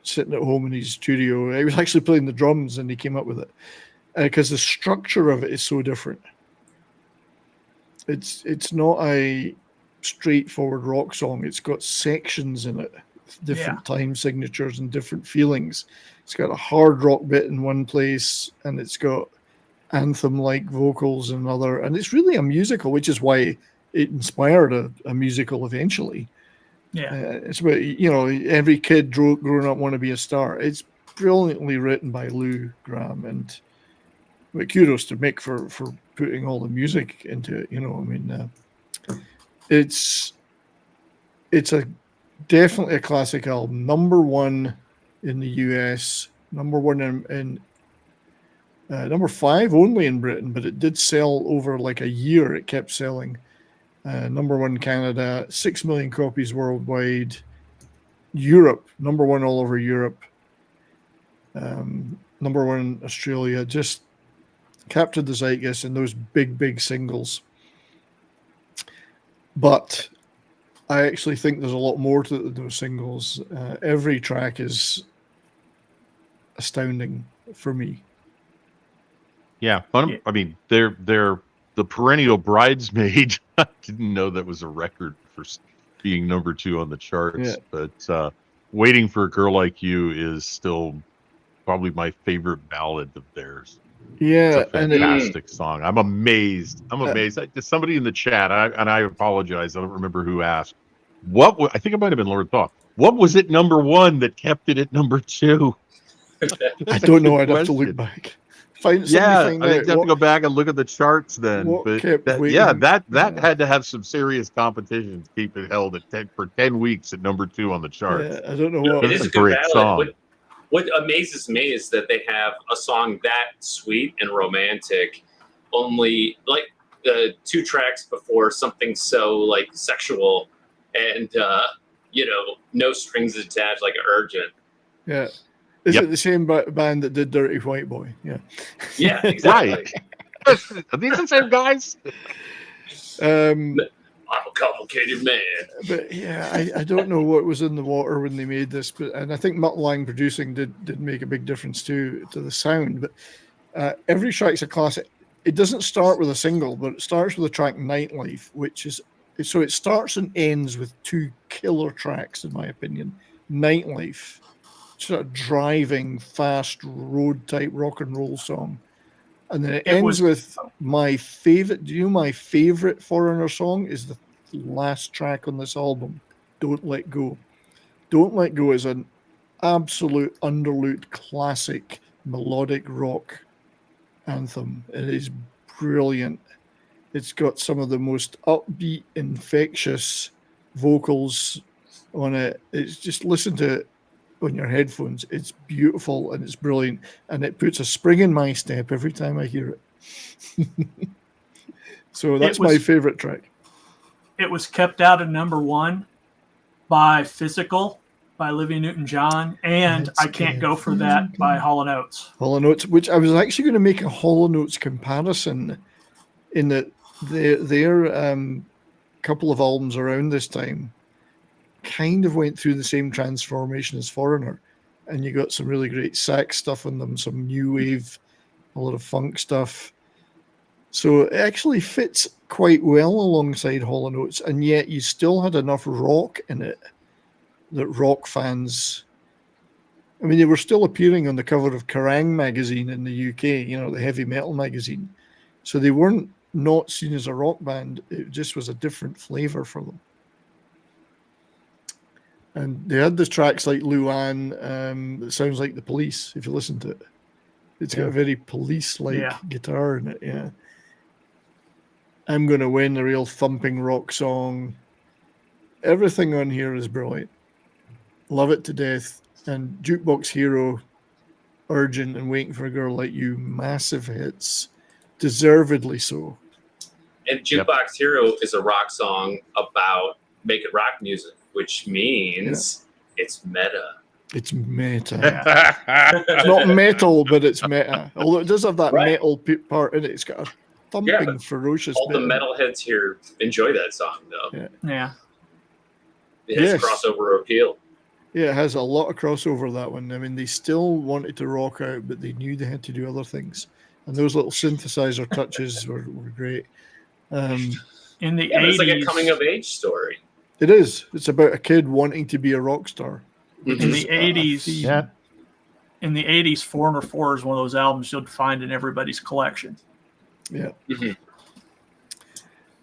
[SPEAKER 2] sitting at home in his studio. He was actually playing the drums, and he came up with it because the structure of it is so different. It's not a straightforward rock song. It's got sections in it, different time signatures and different feelings. It's got a hard rock bit in one place, and it's got anthem-like vocals in another. And it's really a musical, which is why it inspired a musical eventually.
[SPEAKER 3] Yeah.
[SPEAKER 2] It's about, every kid growing up want to be a star. It's brilliantly written by Lou Gramm, and kudos to Mick for putting all the music into it. I mean, it's definitely a classic album. #1 in the US, #1 in #5 only in Britain, but it did sell over like a year. It kept selling. #1 Canada, 6 million copies worldwide. Europe, #1 all over Europe. #1 Australia. Just captured the zeitgeist in those big singles. But I actually think there's a lot more to those singles. Every track is astounding for me.
[SPEAKER 5] Yeah, I mean, they're the perennial bridesmaid. I didn't know that was a record for being #2 on the charts, but Waiting for a Girl Like You is still probably my favorite ballad of theirs.
[SPEAKER 2] Yeah,
[SPEAKER 5] it's a fantastic song. I'm amazed. Somebody in the chat, and I apologize, I don't remember who asked. I think it might have been Lord Thaw. What was it #1 that kept it at #2?
[SPEAKER 2] I don't know. I'd have to look back.
[SPEAKER 5] I think you have to go back and look at the charts then. But that had to have some serious competition to keep it held for 10 weeks at #2 on the charts.
[SPEAKER 2] Yeah, I don't know what.
[SPEAKER 6] It is a good ballad. What amazes me is that they have a song that sweet and romantic, only like the 2 tracks before something so like sexual and no strings attached, like Urgent.
[SPEAKER 2] Yeah. Is it the same band that did Dirty White Boy? Yeah.
[SPEAKER 6] Yeah, exactly.
[SPEAKER 5] Are these the same guys?
[SPEAKER 6] I'm a complicated man.
[SPEAKER 2] But yeah, I don't know what was in the water when they made this, and I think Mutt Lang producing did make a big difference too to the sound. But every track's a classic. It doesn't start with a single, but it starts with the track Nightlife, which is so it starts and ends with 2 killer tracks, in my opinion. Nightlife, sort of driving, fast road type rock and roll song, and then it ends with my favorite. Do you know my favorite Foreigner song is the last track on this album, Don't Let Go. Don't Let Go is an absolute underlooked classic melodic rock anthem. It is brilliant. It's got some of the most upbeat, infectious vocals on it. It's just, listen to it on your headphones. It's beautiful and it's brilliant, and it puts a spring in my step every time I hear it. So that's my favorite track.
[SPEAKER 3] It was kept out of #1 by Physical by Olivia Newton-John, and I Can't Go For That by Hall & Oates.
[SPEAKER 2] Hall & Oates, which I was actually going to make a Hall & Oates comparison in that their couple of albums around this time kind of went through the same transformation as Foreigner, and you got some really great sax stuff on them, some new wave, a lot of funk stuff. So it actually fits quite well alongside Hall & Oates, and yet you still had enough rock in it that rock fans, I mean, they were still appearing on the cover of Kerrang magazine in the UK, the heavy metal magazine. So they weren't not seen as a rock band. It just was a different flavor for them. And they had the tracks like Luann, that sounds like The Police, if you listen to it. It's got a very Police-like
[SPEAKER 3] Yeah.
[SPEAKER 2] guitar in it. Yeah. I'm Gonna Win, a real thumping rock song. Everything on here is brilliant. Love it to death. And Jukebox Hero, Urgent, and Waiting for a Girl Like You, massive hits, deservedly so.
[SPEAKER 6] And Jukebox Hero is a rock song about making rock music, which means it's meta.
[SPEAKER 2] It's meta. It's not metal, but it's meta. Although it does have that metal part in it. It's got a thumping, ferocious.
[SPEAKER 6] All the metalheads here enjoy that song, though.
[SPEAKER 3] Yeah.
[SPEAKER 6] It has crossover appeal.
[SPEAKER 2] Yeah, it has a lot of crossover, that one. I mean, they still wanted to rock out, but they knew they had to do other things. And those little synthesizer touches were great.
[SPEAKER 3] In the 80s.
[SPEAKER 6] It's like a coming-of-age story.
[SPEAKER 2] It is. It's about a kid wanting to be a rock star.
[SPEAKER 3] In the 80s, in the 80s, Foreigner 4 is one of those albums you'll find in everybody's collection.
[SPEAKER 2] Yeah.
[SPEAKER 6] Mm-hmm.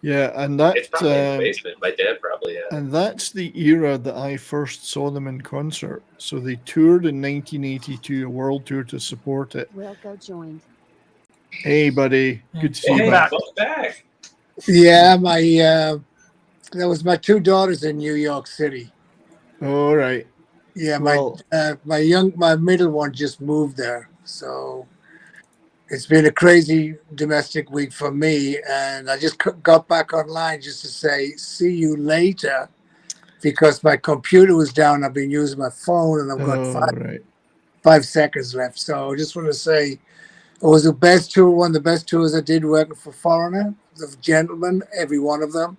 [SPEAKER 2] Yeah, and that
[SPEAKER 6] it's probably in the basement. My dad probably had.
[SPEAKER 2] And that's the era that I first saw them in concert. So they toured in 1982, a world tour to support it.
[SPEAKER 7] Wilco joined.
[SPEAKER 2] Hey, buddy, good to see you
[SPEAKER 6] back.
[SPEAKER 2] back.
[SPEAKER 4] Yeah, that was my two daughters in New York City.
[SPEAKER 2] All right.
[SPEAKER 4] Yeah, my middle one just moved there, so it's been a crazy domestic week for me, and I just got back online just to say see you later, because my computer was down. I've been using my phone, and I've got 5 seconds left. So I just want to say it was the best tour, one of the best tours I did working for Foreigner, the gentlemen, every one of them,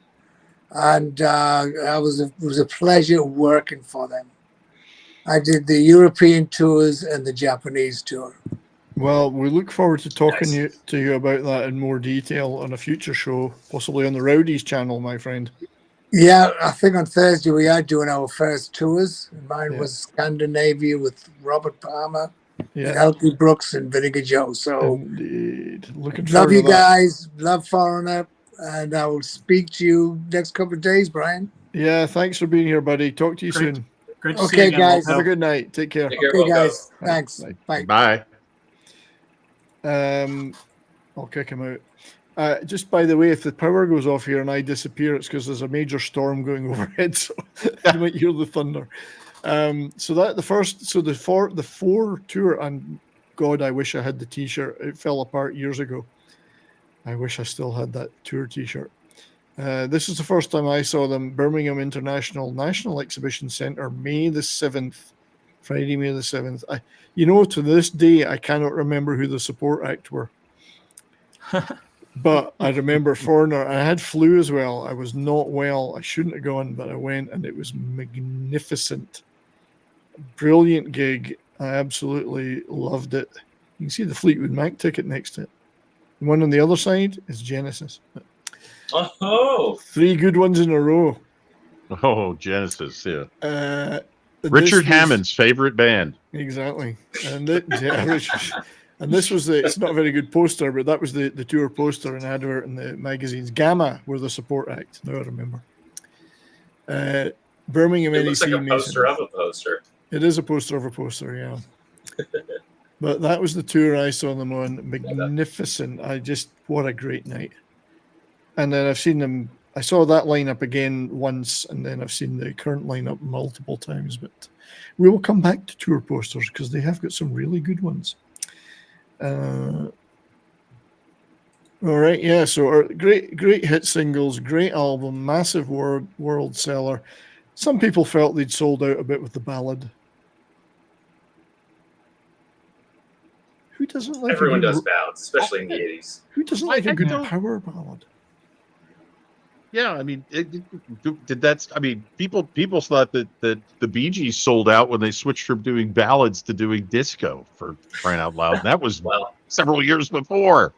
[SPEAKER 4] and it was a pleasure working for them. I did the European tours and the Japanese tour.
[SPEAKER 2] Well, we look forward to talking to you about that in more detail on a future show, possibly on the Rowdies channel, my friend.
[SPEAKER 4] Yeah, I think on Thursday we are doing our first tours. Mine was Scandinavia with Robert Palmer, Elkie Brooks, and Vinegar Joe. So,
[SPEAKER 2] indeed. Looking
[SPEAKER 4] love
[SPEAKER 2] forward
[SPEAKER 4] you
[SPEAKER 2] to that.
[SPEAKER 4] guys, love Foreigner, and I will speak to you next couple of days, Brian.
[SPEAKER 2] Yeah, thanks for being here, buddy. Talk to you soon.
[SPEAKER 3] Great to see you again,
[SPEAKER 4] guys.
[SPEAKER 2] Have a good night. Take care.
[SPEAKER 4] Okay, guys. Thanks. Bye.
[SPEAKER 5] Bye.
[SPEAKER 2] I'll kick him out. Just by the way, if the power goes off here and I disappear, it's because there's a major storm going overhead, so you might hear the thunder. The four tour, and God, I wish I had the T-shirt. It fell apart years ago. I wish I still had that tour T-shirt. This is the first time I saw them. Birmingham International National Exhibition Centre, May the 7th, Friday, May the 7th. To this day, I cannot remember who the support act were. But I remember Foreigner. I had flu as well. I was not well. I shouldn't have gone, but I went, and it was magnificent. Brilliant gig. I absolutely loved it. You can see the Fleetwood Mac ticket next to it. The one on the other side is Genesis.
[SPEAKER 6] Oh,
[SPEAKER 2] 3 good ones in a row.
[SPEAKER 5] Oh, Genesis, yeah.
[SPEAKER 2] Richard
[SPEAKER 5] Hammond's favorite band.
[SPEAKER 2] Exactly. And this was it's not a very good poster, but that was the tour poster and advert in the magazines. Gamma were the support act. Now I remember. Birmingham
[SPEAKER 6] it
[SPEAKER 2] NEC.
[SPEAKER 6] looks like a poster of a poster.
[SPEAKER 2] It is a poster of a poster, yeah. But that was the tour I saw them on. Magnificent. What a great night. And then I've seen them. I saw that lineup again once, and then I've seen the current lineup multiple times. But we will come back to tour posters because they have got some really good ones. All right, yeah. So great hit singles, great album, massive world seller. Some people felt they'd sold out a bit with the ballad. Who doesn't like?
[SPEAKER 6] Everyone does ballads, especially in the 80s.
[SPEAKER 2] Who doesn't like a good power ballad?
[SPEAKER 5] Yeah, I mean, people thought that the Bee Gees sold out when they switched from doing ballads to doing disco, for crying out loud. And that was several years before.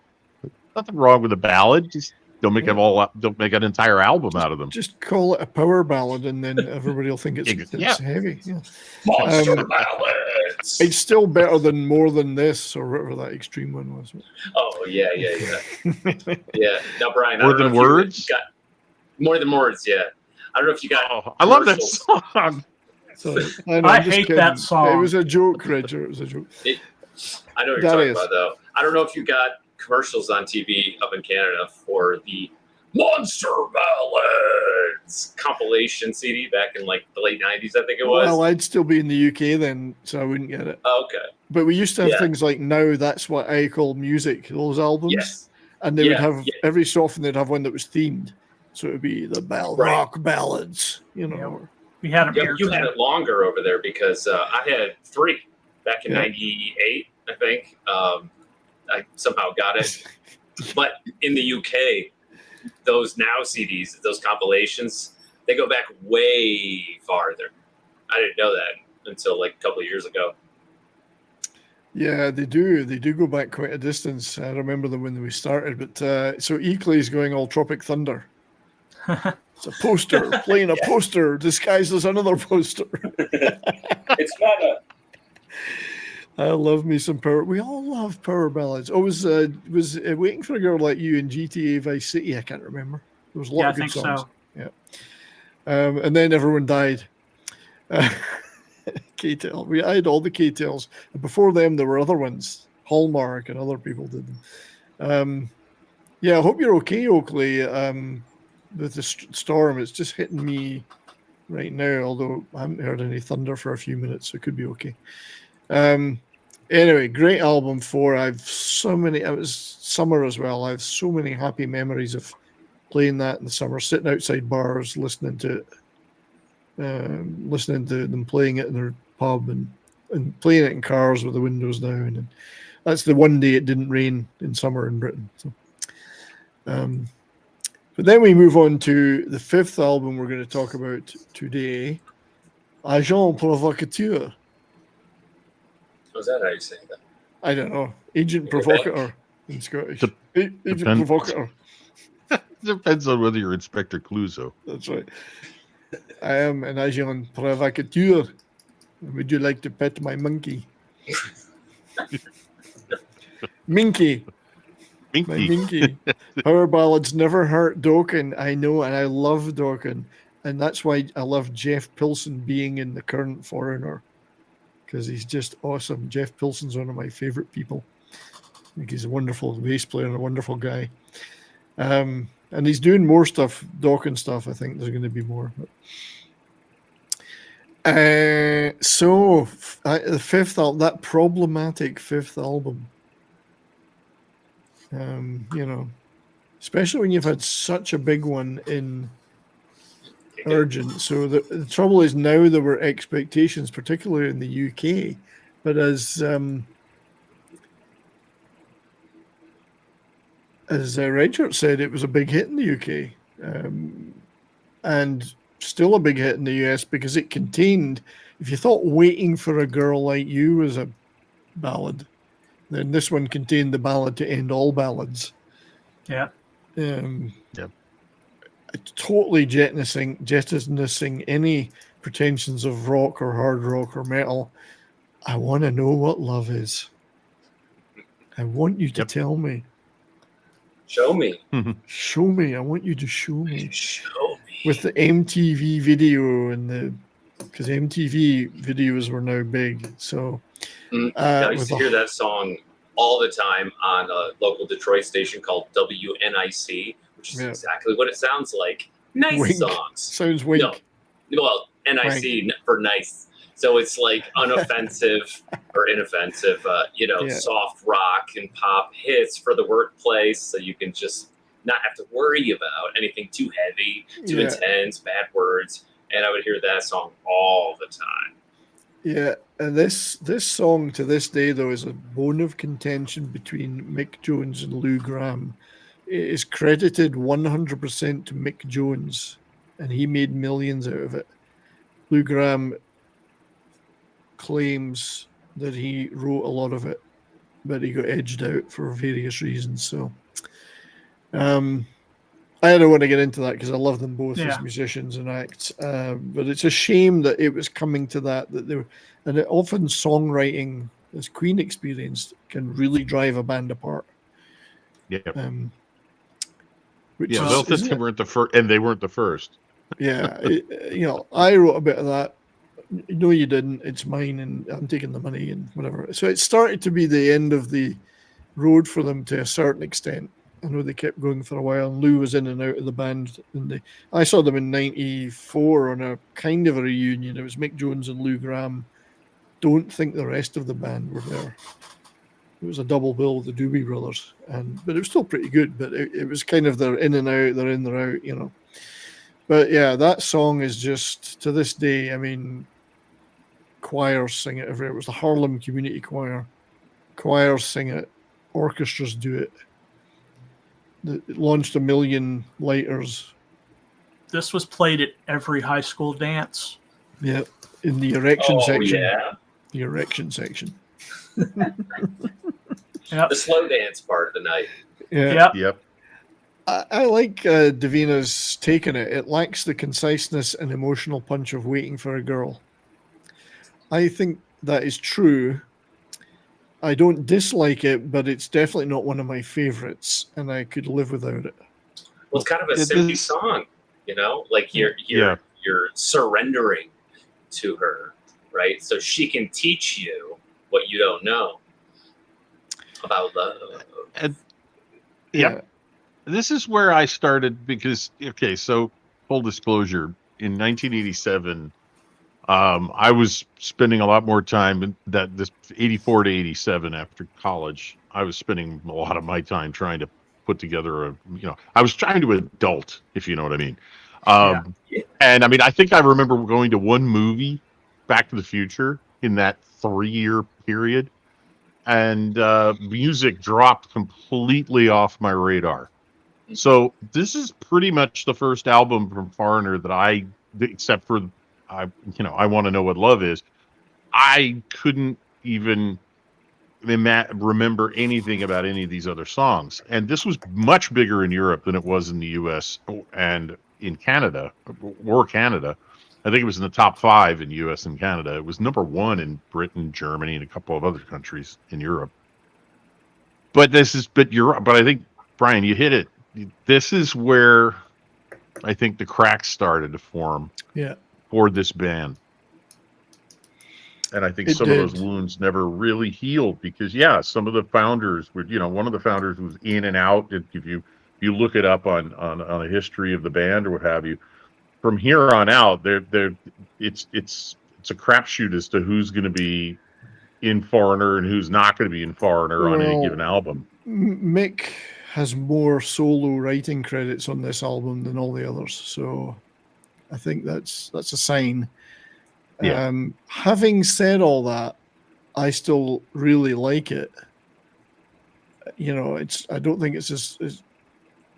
[SPEAKER 5] Nothing wrong with a ballad. Just don't make an entire album out of them.
[SPEAKER 2] Just call it a power ballad, and then everybody will think it's heavy. Yeah.
[SPEAKER 6] Monster ballads.
[SPEAKER 2] It's still better than More Than This, or whatever that extreme one was.
[SPEAKER 6] Oh yeah. Yeah. Now, Brian,
[SPEAKER 5] More Than Words.
[SPEAKER 6] More Than Words, yeah. I don't know if you got.
[SPEAKER 5] Oh, I love that song.
[SPEAKER 2] So,
[SPEAKER 3] I hate that song.
[SPEAKER 2] It was a joke, Roger. It was a joke.
[SPEAKER 6] I know what you're talking about, though. I don't know if you got commercials on TV up in Canada for the Monster Ballads compilation CD back in like the late 90s, I think it was.
[SPEAKER 2] Well, I'd still be in the UK then, so I wouldn't get it.
[SPEAKER 6] Oh, okay.
[SPEAKER 2] But we used to have things like Now That's What I Call Music, those albums.
[SPEAKER 6] Yes.
[SPEAKER 2] And they would have, every so often they'd have one that was themed. So it would be the rock ballads, you know.
[SPEAKER 3] Yeah. We had them
[SPEAKER 6] you had it longer over there because I had 3 back in 98, I think. I somehow got it. But in the UK, those Now CDs, those compilations, they go back way farther. I didn't know that until like a couple of years ago.
[SPEAKER 2] Yeah, they do. They do go back quite a distance. I remember them when we started. But so Ekley is going all Tropic Thunder. It's a poster, playing a poster disguised as another poster.
[SPEAKER 6] It's meta.
[SPEAKER 2] I love me some power. We all love power ballads. Oh, was Waiting for a Girl Like You in GTA Vice City? I can't remember. There was a lot of good songs.
[SPEAKER 3] So.
[SPEAKER 2] Yeah. And then everyone died. K-Tel. I had all the K-Tels. And before them, there were other ones. Hallmark and other people did them. I hope you're okay, Oakley. With the storm, it's just hitting me right now, although I haven't heard any thunder for a few minutes, so it could be okay. Anyway, great album 4. I've so many, it was summer as well. I have so many happy memories of playing that in the summer, sitting outside bars, listening to them playing it in their pub and playing it in cars with the windows down. And that's the one day it didn't rain in summer in Britain. So, but then we move on to the 5th album we're going to talk about today, Agent Provocateur.
[SPEAKER 6] Was that how you say that?
[SPEAKER 2] I don't know. Agent Provocateur in Scottish. Agent Provocateur.
[SPEAKER 5] Depends on whether you're Inspector Clouseau.
[SPEAKER 2] That's right. I am an Agent Provocateur. Would you like to pet my monkey? Minky. My Minky. Power ballads never hurt Dokken. I know, and I love Dokken. And that's why I love Jeff Pilson being in The Current Foreigner. Because he's just awesome. Jeff Pilson's one of my favorite people. I think he's a wonderful bass player and a wonderful guy. And he's doing more stuff, Dokken stuff. I think there's going to be more. So the 5th album, that problematic 5th album. Especially when you've had such a big one in Urgent. So the trouble is now there were expectations, particularly in the UK, but as Richard said, it was a big hit in the UK, and still a big hit in the US because it contained. If you thought "Waiting for a Girl Like You" was a ballad, then this one contained the ballad to end all ballads.
[SPEAKER 3] Yeah.
[SPEAKER 2] Totally jettisoning any pretensions of rock or hard rock or metal. I want to know what love is. I want you to tell me.
[SPEAKER 6] Show me.
[SPEAKER 2] Show me. I want you to show me.
[SPEAKER 6] Show me.
[SPEAKER 2] With the MTV video because MTV videos were now big. So
[SPEAKER 6] I used to hear that song all the time on a local Detroit station called WNIC, which is exactly what it sounds like. Nice
[SPEAKER 2] wink.
[SPEAKER 6] songs.
[SPEAKER 2] Sounds wink.
[SPEAKER 6] No, well, NIC wink. For nice. So it's like unoffensive or inoffensive, soft rock and pop hits for the workplace. So you can just not have to worry about anything too heavy, too intense, bad words. And I would hear that song all the time.
[SPEAKER 2] Yeah, and this song to this day, though, is a bone of contention between Mick Jones and Lou Gramm. It is credited 100% to Mick Jones, and he made millions out of it. Lou Gramm claims that he wrote a lot of it, but he got edged out for various reasons. So I don't want to get into that because I love them both as musicians and acts. But it's a shame that it was coming to that they were, and often songwriting, as Queen experienced, can really drive a band apart.
[SPEAKER 5] Yeah.
[SPEAKER 2] They
[SPEAKER 5] weren't the first, and they weren't the first.
[SPEAKER 2] Yeah, I wrote a bit of that no, you didn't. It's mine, and I'm taking the money and whatever. So it started to be the end of the road for them to a certain extent. I know they kept going for a while, and Lou was in and out of the band. And I saw them in '94 on a kind of a reunion. It was Mick Jones and Lou Gramm. Don't think the rest of the band were there. It was a double bill with the Doobie Brothers, but it was still pretty good. But it was kind of they're in and out, they're in, they're out, you know. But yeah, that song is just, to this day, I mean, choirs sing it everywhere. It was the Harlem Community Choir. Choirs sing it. Orchestras do it. It launched 1 million lighters.
[SPEAKER 3] This was played at every high school dance.
[SPEAKER 2] Yeah, in the erection section.
[SPEAKER 6] Yeah.
[SPEAKER 2] The erection section.
[SPEAKER 3] Yep.
[SPEAKER 6] The slow dance part of the night.
[SPEAKER 2] Yeah.
[SPEAKER 5] Yep.
[SPEAKER 2] I like Davina's take on it. It lacks the conciseness and emotional punch of Waiting for a Girl. I think that is true. I don't dislike it, but it's definitely not one of my favorites, and I could live without it.
[SPEAKER 6] Well, it's kind of a simpy song, you know, like you're surrendering to her, right? So she can teach you what you don't know about love.
[SPEAKER 5] Yeah. This is where I started because, okay, so full disclosure, in 1987, I was spending a lot more time in this 84 to 87 after college. I was spending a lot of my time trying to put together I was trying to adult, if you know what I mean. And I mean, I think I remember going to one movie, Back to the Future, in that 3-year period. And music dropped completely off my radar. So this is pretty much the first album from Foreigner that except for I Want to Know What Love Is, I couldn't even remember anything about any of these other songs. And this was much bigger in Europe than it was in the U.S. and in Canada. I think it was in the top 5 in U.S. and Canada. It was number 1 in Britain, Germany, and a couple of other countries in Europe. But I think, Brian, you hit it. This is where I think the cracks started to form for this band. And I think some of those wounds never really healed because, some of the founders were, one of the founders was in and out. If you look it up on a history of the band or what have you, from here on out, it's a crapshoot as to who's going to be in Foreigner and who's not going to be in Foreigner on any given album.
[SPEAKER 2] Mick has more solo writing credits on this album than all the others, so I think that's a sign. Yeah. Having said all that, I still really like it. I don't think it's as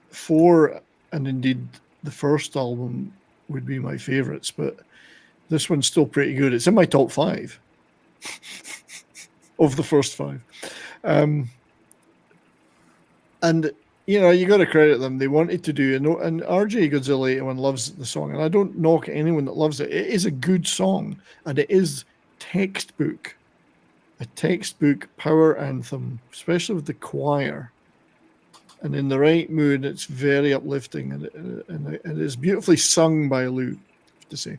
[SPEAKER 2] 4, and indeed the first album would be my favorites, but this one's still pretty good. It's in my top 5 of the first 5. And you got to credit them. They wanted to do, and RJ Godzilla 81 loves the song, and I don't knock anyone that loves it. It is a good song, and it is a textbook power anthem, especially with the choir. And in the right mood, it's very uplifting, and it is beautifully sung by Lou, I have to say.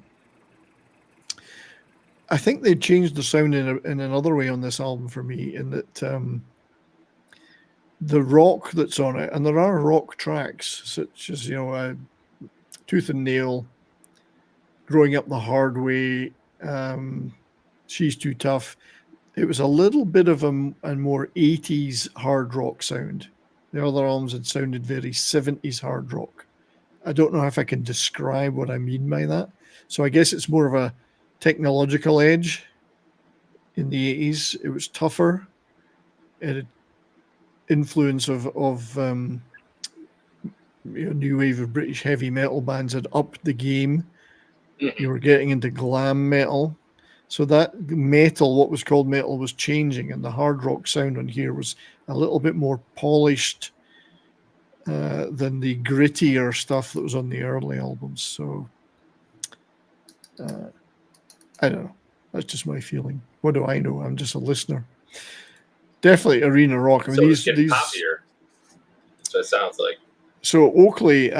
[SPEAKER 2] I think they changed the sound in another way on this album for me, in that the rock that's on it, and there are rock tracks such as Tooth and Nail, Growing Up the Hard Way, She's Too Tough. It was a little bit of a more 80s hard rock sound. The other albums had sounded very 70s hard rock. I don't know if I can describe what I mean by that. So I guess it's more of a technological edge. In the 80s, it was tougher. It had influence of new wave of British heavy metal bands had upped the game. You were getting into glam metal. So that metal, what was called metal, was changing, and the hard rock sound on here was a little bit more polished than the grittier stuff that was on the early albums. So I don't know. That's just my feeling. What do I know? I'm just a listener. Definitely arena rock. I mean,
[SPEAKER 6] so it's getting poppier. That's what it sounds like.
[SPEAKER 2] So Oakley,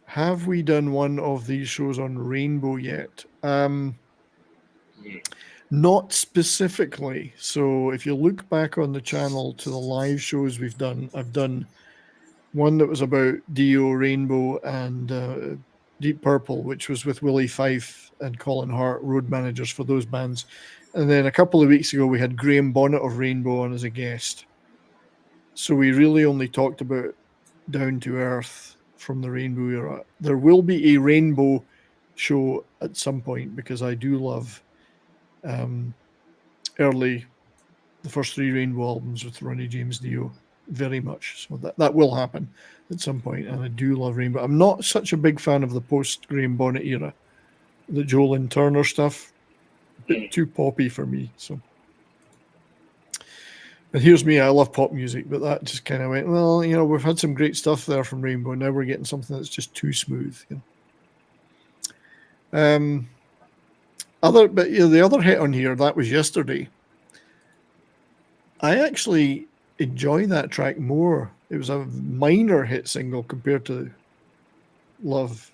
[SPEAKER 2] have we done one of these shows on Rainbow yet? Not specifically. So if you look back on the channel to the live shows I've done one that was about Dio, Rainbow, and Deep Purple, which was with Willie Fife and Colin Hart, road managers for those bands. And then a couple of weeks ago, we had Graham Bonnet of Rainbow on as a guest. So we really only talked about Down to Earth from the Rainbow era. There will be a Rainbow show at some point because I do love the first three Rainbow albums with Ronnie James Dio very much. So that will happen at some point, and I do love Rainbow. I'm not such a big fan of the post Graham Bonnet era, the Joe Lynn Turner stuff, a bit too poppy for me. So, and here's me, I love pop music, but that just kind of went, well, we've had some great stuff there from Rainbow. Now we're getting something that's just too smooth. The other hit on here, that was Yesterday. I actually enjoy that track more. It was a minor hit single compared to Love.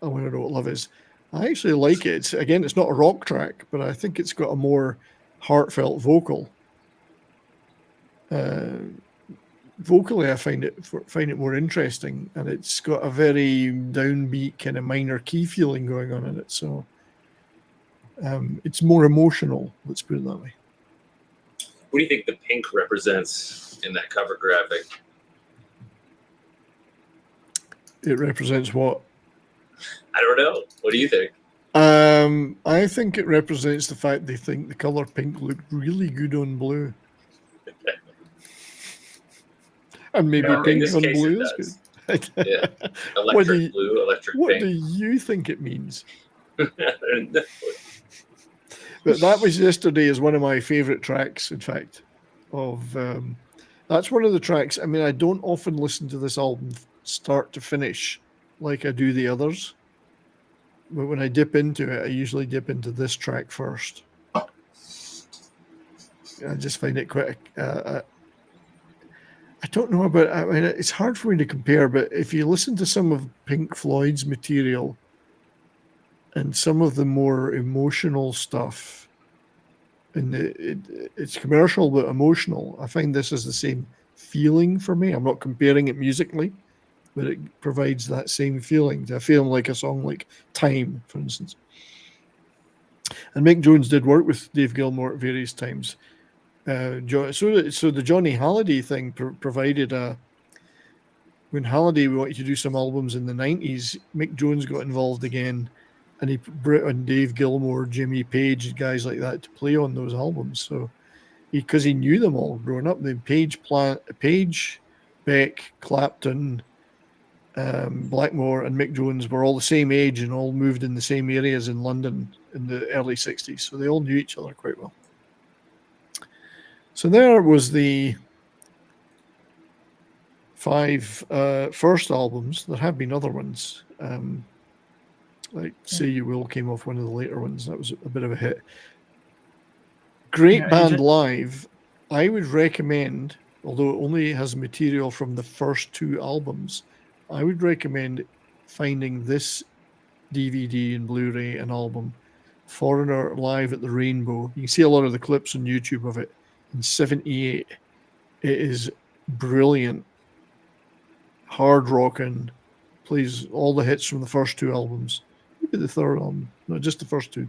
[SPEAKER 2] I want to know what Love is. I actually like it. It's not a rock track, but I think it's got a more heartfelt vocal. Vocally, I find it more interesting, and it's got a very downbeat kind of minor key feeling going on in it. So it's more emotional. Let's put it that way.
[SPEAKER 6] What do you think the pink represents in that cover graphic?
[SPEAKER 2] It represents what?
[SPEAKER 6] I don't know. What do you think?
[SPEAKER 2] I think it represents the fact they think the color pink looked really good on blue. And maybe pink on blue is good.
[SPEAKER 6] Yeah. Electric blue, electric
[SPEAKER 2] what
[SPEAKER 6] pink.
[SPEAKER 2] What do you think it means? But that was Yesterday is one of my favorite tracks, in fact. That's one of the tracks. I mean, I don't often listen to this album start to finish like I do the others. But when I dip into it, I usually dip into this track first. I just find it quite... I don't know about... I mean, it's hard for me to compare, but if you listen to some of Pink Floyd's material and some of the more emotional stuff, and it's commercial but emotional, I find this is the same feeling for me. I'm not comparing it musically, but it provides that same feeling. I feel like a song like Time, for instance. And Mick Jones did work with Dave Gilmour at various times. So the Johnny Halliday thing provided when Halliday wanted to do some albums in the 90s, Mick Jones got involved again, and he brought on Dave Gilmour, Jimmy Page, guys like that to play on those albums. So because he knew them all growing up, the Page, Beck, Clapton, Blackmore, and Mick Jones were all the same age and all moved in the same areas in London in the early 60s. So they all knew each other quite well. So there was the 5 first albums. There have been other ones. Like Say You Will came off one of the later ones. That was a bit of a hit. Great band live. I would recommend, although it only has material from the first 2 albums, I would recommend finding this DVD and Blu-ray and album, Foreigner Live at the Rainbow. You can see a lot of the clips on YouTube of it. In 78, it is brilliant, hard rocking, plays all the hits from the first 2 albums, maybe the third album, no, just the first 2.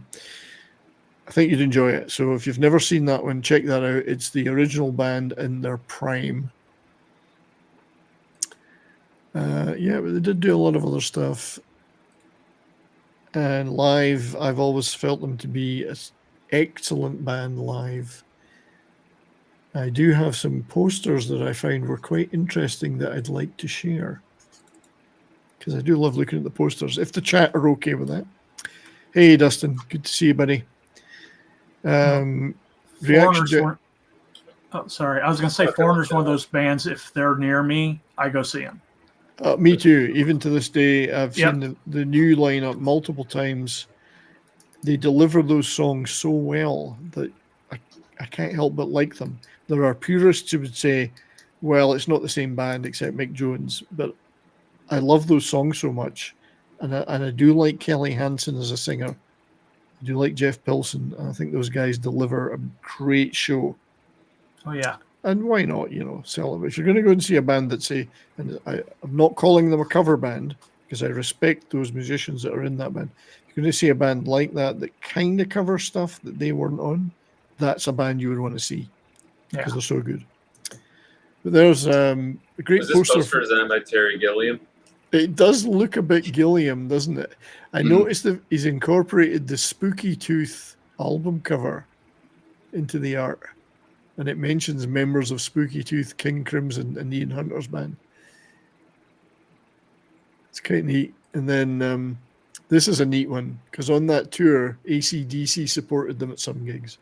[SPEAKER 2] I think you'd enjoy it. So if you've never seen that one, check that out. It's the original band in their prime. But they did do a lot of other stuff. And live, I've always felt them to be an excellent band live. I do have some posters that I found were quite interesting that I'd like to share, because I do love looking at the posters, if the chat are okay with that. Hey, Dustin, good to see you, buddy. Reaction to...
[SPEAKER 3] Oh, sorry. I was going to say Foreigner's one of those bands, if they're near me, I go see them.
[SPEAKER 2] Me too. Even to this day, I've seen the new lineup multiple times. They deliver those songs so well that I can't help but like them. There are purists who would say, well, it's not the same band except Mick Jones, but I love those songs so much. And I do like Kelly Hansen as a singer. I do like Jeff Pilson. I think those guys deliver a great show.
[SPEAKER 3] Oh yeah.
[SPEAKER 2] And why not, sell it? If you're going to go and see a band that say, and I'm not calling them a cover band because I respect those musicians that are in that band. If you're going to see a band like that kind of covers stuff that they weren't on, that's a band you would want to see because they're so good. But there's a great
[SPEAKER 6] Was this poster designed by Terry Gilliam?
[SPEAKER 2] It does look a bit Gilliam, doesn't it? I noticed that he's incorporated the Spooky Tooth album cover into the art. And it mentions members of Spooky Tooth, King Crimson, and Ian Hunter's band. It's quite neat. And then this is a neat one, because on that tour, AC/DC supported them at some gigs.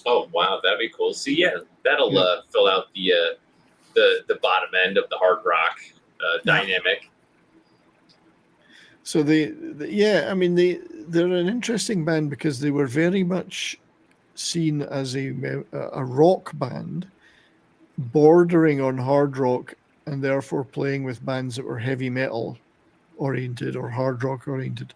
[SPEAKER 6] Oh, wow, that'd be cool. So, yeah, that'll fill out the bottom end of the hard rock dynamic.
[SPEAKER 2] So they're an interesting band because they were very much seen as a rock band bordering on hard rock and therefore playing with bands that were heavy metal oriented or hard rock oriented.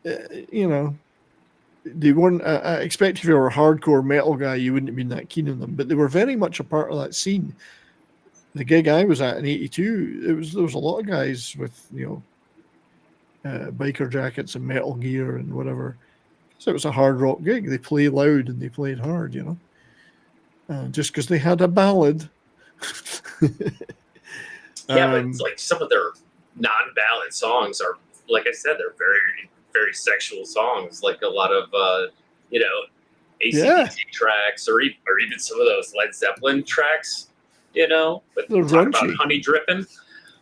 [SPEAKER 2] They weren't, I expect if you were a hardcore metal guy, you wouldn't have been that keen on them, but they were very much a part of that scene. The gig I was at in '82, there was a lot of guys with, biker jackets and metal gear and whatever. So it was a hard rock gig. They play loud and they played hard, just because they had a ballad.
[SPEAKER 6] But it's like some of their non-ballad songs are, like I said, they're very, very sexual songs. Like a lot of, AC/DC tracks, or even some of those Led Zeppelin tracks. But talk about honey dripping.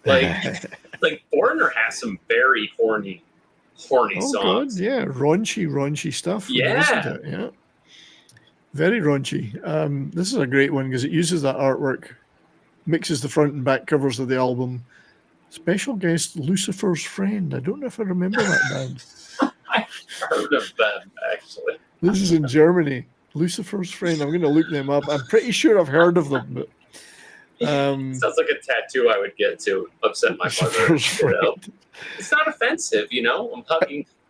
[SPEAKER 6] Like Foreigner has some very horny songs.
[SPEAKER 2] God, yeah, raunchy stuff. Yeah, very raunchy. This is a great one because it uses that artwork, mixes the front and back covers of the album. Special guest Lucifer's Friend. I don't know if I remember that band.
[SPEAKER 6] I've heard of them actually.
[SPEAKER 2] This is in Germany. Lucifer's Friend. I'm going to look them up. I'm pretty sure I've heard of them, but
[SPEAKER 6] sounds like a tattoo I would get to upset my mother. It's not offensive, I'm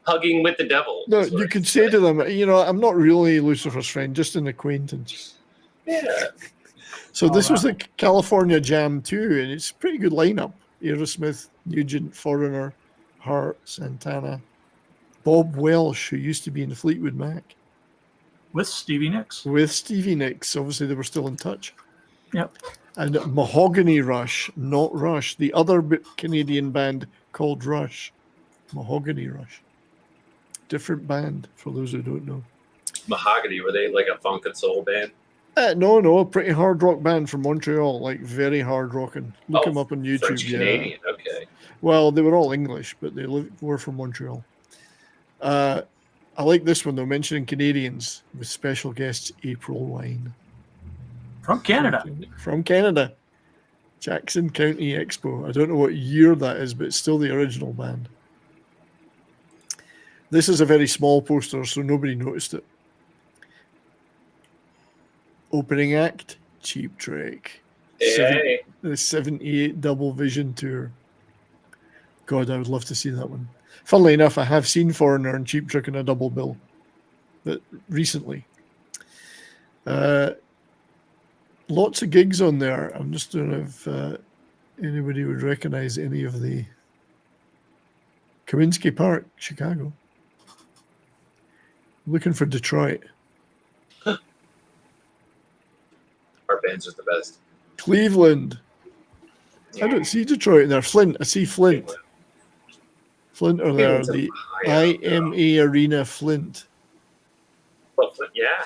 [SPEAKER 6] hugging with the devil.
[SPEAKER 2] No, you could say to them, I'm not really Lucifer's Friend, just an acquaintance.
[SPEAKER 6] Yeah.
[SPEAKER 2] So this was the California Jam too, and it's a pretty good lineup. Aerosmith, Nugent, Foreigner, Hart, Santana, Bob Welsh, who used to be in Fleetwood Mac.
[SPEAKER 3] With Stevie Nicks.
[SPEAKER 2] Obviously they were still in touch.
[SPEAKER 3] Yep.
[SPEAKER 2] And Mahogany Rush, not Rush, the other Canadian band called Rush. Mahogany Rush. Different band, for those who don't know.
[SPEAKER 6] Mahogany, were they like a funk and soul band?
[SPEAKER 2] No, a pretty hard rock band from Montreal, like very hard rocking. Look them up on YouTube.
[SPEAKER 6] French Canadian, okay.
[SPEAKER 2] Well, they were all English, but they were from Montreal. I like this one though, mentioning Canadians with special guests April Wine.
[SPEAKER 3] From Canada.
[SPEAKER 2] From Canada. Jackson County Expo. I don't know what year that is, but it's still the original band. This is a very small poster, so nobody noticed it. Opening act, Cheap Trick.
[SPEAKER 6] Hey.
[SPEAKER 2] The 78 Double Vision Tour. God, I would love to see that one. Funnily enough, I have seen Foreigner and Cheap Trick in a double bill, but recently. Lots of gigs on there. I'm just don't know if anybody would recognize any of the Kaminsky Park, Chicago. Looking for Detroit.
[SPEAKER 6] Our bands are the best.
[SPEAKER 2] Cleveland. I don't see Detroit in there. Flint. I see Flint. Flint are there. The IMA Arena, Flint.
[SPEAKER 6] Well, Flint, yeah.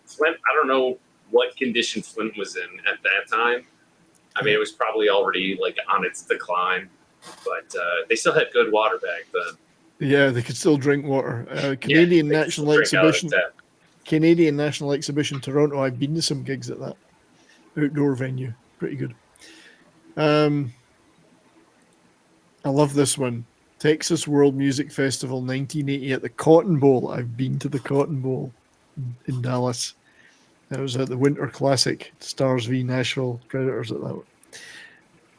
[SPEAKER 6] Flint, I don't know what condition Flint was in at that time. I mean, it was probably already like on its decline, but they still had good water back then.
[SPEAKER 2] Yeah, they could still drink water. Canadian National Exhibition. Canadian National Exhibition, Toronto. I've been to some gigs at that outdoor venue. Pretty good. I love this one. Texas World Music Festival 1980 at the Cotton Bowl. I've been to the Cotton Bowl in Dallas. I was at the Winter Classic, Stars v Nashville Predators at that one.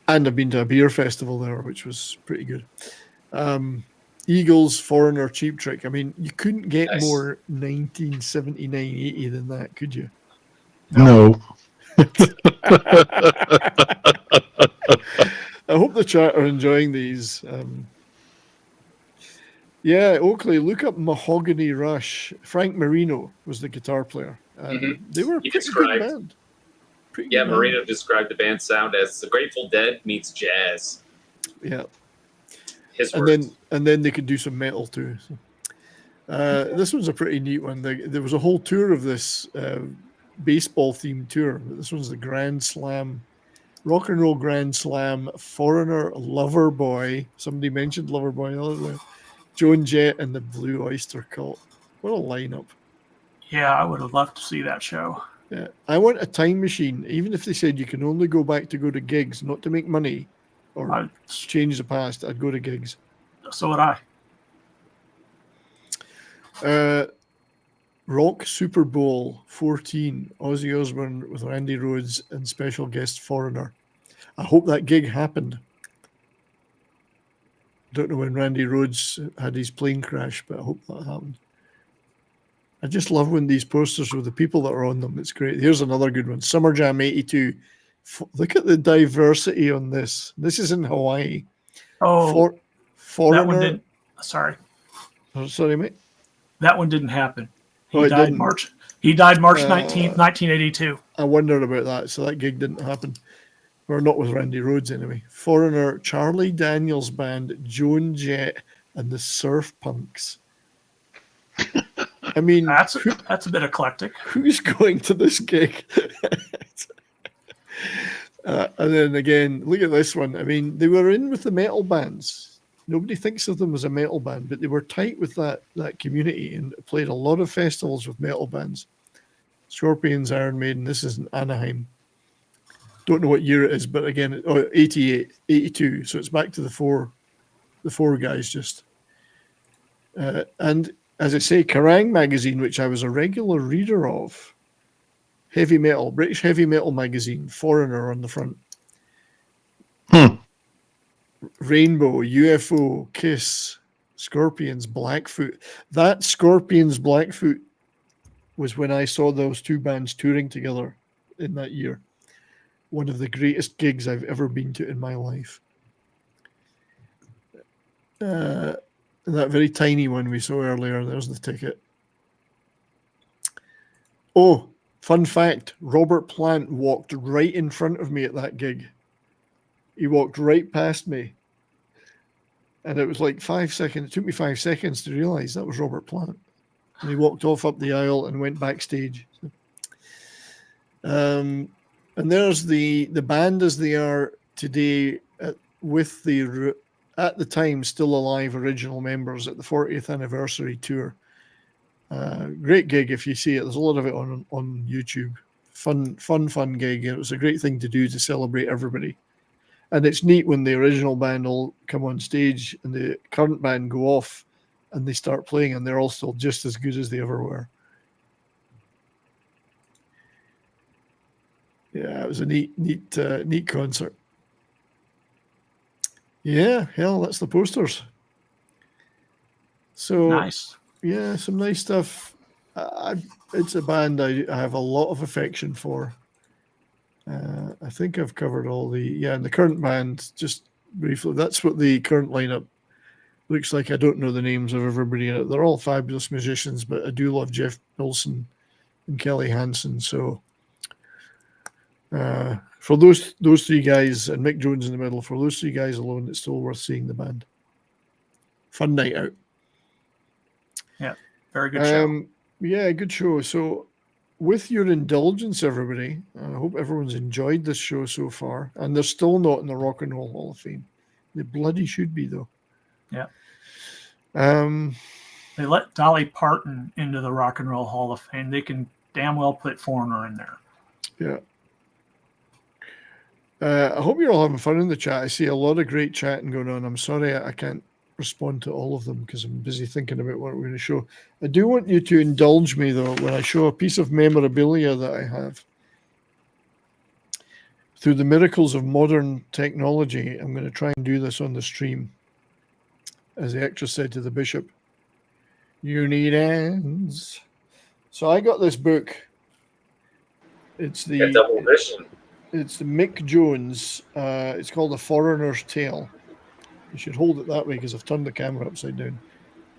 [SPEAKER 2] And I've been to a beer festival there, which was pretty good. Eagles, Foreigner, Cheap Trick. I mean, you couldn't get
[SPEAKER 6] Nice.
[SPEAKER 2] more 1979-80 than that, could you?
[SPEAKER 5] No.
[SPEAKER 2] I hope the chat are enjoying these. Yeah, Oakley, look up Mahogany Rush. Frank Marino was the guitar player. They were a
[SPEAKER 6] He
[SPEAKER 2] pretty good
[SPEAKER 6] described-
[SPEAKER 2] band. Pretty
[SPEAKER 6] Yeah,
[SPEAKER 2] good band.
[SPEAKER 6] Marino described the band sound as the Grateful Dead meets jazz.
[SPEAKER 2] Yeah.
[SPEAKER 6] His
[SPEAKER 2] And
[SPEAKER 6] words.
[SPEAKER 2] then they could do some metal too. So. This one's a pretty neat one. There was a whole tour of this baseball themed tour. This one's the Grand Slam, Rock and Roll Grand Slam, Foreigner, Loverboy. Somebody mentioned Loverboy the other day. Joan Jett and the Blue Oyster Cult. What a lineup.
[SPEAKER 3] Yeah, I would have loved to see that show.
[SPEAKER 2] Yeah. I want a time machine, even if they said you can only go back to go to gigs, not to make money or change the past. I'd go to gigs.
[SPEAKER 3] So would I.
[SPEAKER 2] Rock Super Bowl 14, Ozzy Osbourne with Randy Rhoads and special guest Foreigner. I hope that gig happened. Don't know when Randy Rhoads had his plane crash, but I hope that happened. I just love when these posters with the people that are on them. It's great. Here's another good one. Summer Jam 82. Look at the diversity on this. This is in Hawaii.
[SPEAKER 3] Oh,
[SPEAKER 2] Foreigner.
[SPEAKER 3] that one did. Sorry.
[SPEAKER 2] Oh, sorry, mate.
[SPEAKER 3] That one didn't happen. He
[SPEAKER 2] it
[SPEAKER 3] died
[SPEAKER 2] didn't.
[SPEAKER 3] March 19th, 1982.
[SPEAKER 2] I wondered about that. So that gig didn't happen. Or not with Randy Rhoads anyway. Foreigner, Charlie Daniels Band, Joan Jett, and the Surf Punks. I mean,
[SPEAKER 3] That's a bit eclectic.
[SPEAKER 2] Who's going to this gig? And then again, look at this one. I mean, they were in with the metal bands. Nobody thinks of them as a metal band, but they were tight with that community and played a lot of festivals with metal bands. Scorpions, Iron Maiden. This is in Anaheim. Don't know what year it is, but again, 88, 82. So it's back to the four guys just. And as I say, Kerrang magazine, which I was a regular reader of, heavy metal, British heavy metal magazine, Foreigner on the front. Rainbow, UFO, Kiss, Scorpions, Blackfoot. That Scorpions, Blackfoot was when I saw those two bands touring together in that year. One of the greatest gigs I've ever been to in my life. That very tiny one we saw earlier, there's the ticket. Oh, fun fact, Robert Plant walked right in front of me at that gig. He walked right past me. And it was like 5 seconds. It took me 5 seconds to realize that was Robert Plant. And he walked off up the aisle and went backstage. And there's the band as they are today with the, at the time, still alive original members at the 40th anniversary tour. Great gig if you see it. There's a lot of it on YouTube. Fun gig. It was a great thing to do to celebrate everybody. And it's neat when the original band will come on stage and the current band go off and they start playing and they're all still just as good as they ever were. Yeah, it was a neat concert. Yeah, hell, that's the posters. So
[SPEAKER 3] Nice.
[SPEAKER 2] Yeah, some nice stuff. It's a band I have a lot of affection for. I think I've covered all and the current band, just briefly, that's what the current lineup looks like. I don't know the names of everybody in it. They're all fabulous musicians, but I do love Jeff Pilson and Kelly Hansen. So for those three guys and Mick Jones in the middle, for those three guys alone, it's still worth seeing the band. Fun night out.
[SPEAKER 3] Yeah, very good show.
[SPEAKER 2] Yeah, good show. So with your indulgence, everybody, I hope everyone's enjoyed this show so far. And they're still not in the Rock and Roll Hall of Fame. They bloody should be, though.
[SPEAKER 3] Yeah.
[SPEAKER 2] They
[SPEAKER 3] let Dolly Parton into the Rock and Roll Hall of Fame. They can damn well put Foreigner in there.
[SPEAKER 2] Yeah. I hope you're all having fun in the chat. I see a lot of great chatting going on. I'm sorry I can't respond to all of them because I'm busy thinking about what we're going to show. I do want you to indulge me, though, when I show a piece of memorabilia that I have. Through the miracles of modern technology, I'm going to try and do this on the stream. as the actress said to the bishop, "You need hands." So I got this book. It's
[SPEAKER 6] A double edition.
[SPEAKER 2] It's the Mick Jones. It's called A Foreigner's Tale. You should hold it that way because I've turned the camera upside down.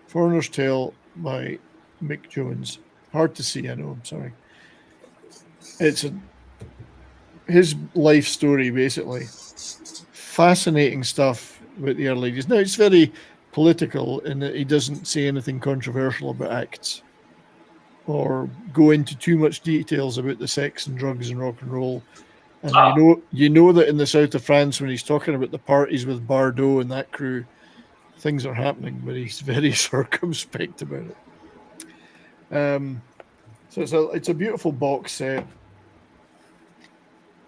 [SPEAKER 2] Foreigner's Tale by Mick Jones. Hard to see, I know. I'm sorry. It's his life story, basically. Fascinating stuff about the early days. Now, it's very political in that he doesn't say anything controversial about acts or go into too much details about the sex and drugs and rock and roll. And you know that in the south of France, when he's talking about the parties with Bardot and that crew, things are happening, but he's very circumspect about it. So it's a beautiful box set.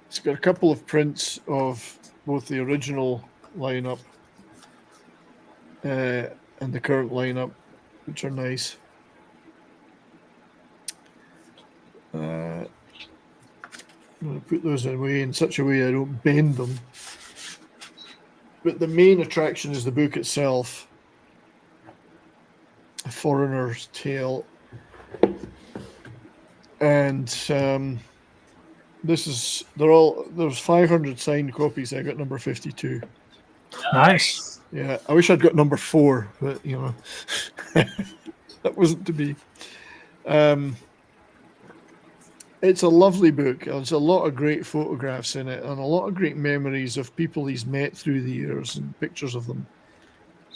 [SPEAKER 2] It's got a couple of prints of both the original lineup and the current lineup, which are nice. I'm going to put those away in such a way I don't bend them. But the main attraction is the book itself, A Foreigner's Tale. And there's 500 signed copies. I got number 52.
[SPEAKER 3] Nice.
[SPEAKER 2] Yeah, I wish I'd got number 4, but you know, that wasn't to be. It's a lovely book. There's a lot of great photographs in it and a lot of great memories of people he's met through the years and pictures of them.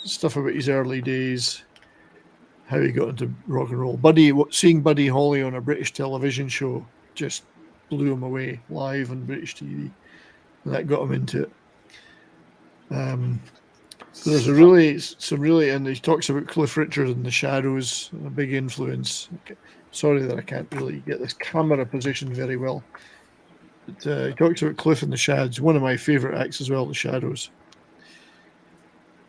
[SPEAKER 2] Stuff about his early days, how he got into rock and roll. Seeing Buddy Holly on a British television show just blew him away live on British TV. And that got him into it. So there's and he talks about Cliff Richard and the Shadows, a big influence. Okay. Sorry that I can't really get this camera positioned very well. But he talks about Cliff and the Shads, one of my favourite acts as well, the Shadows.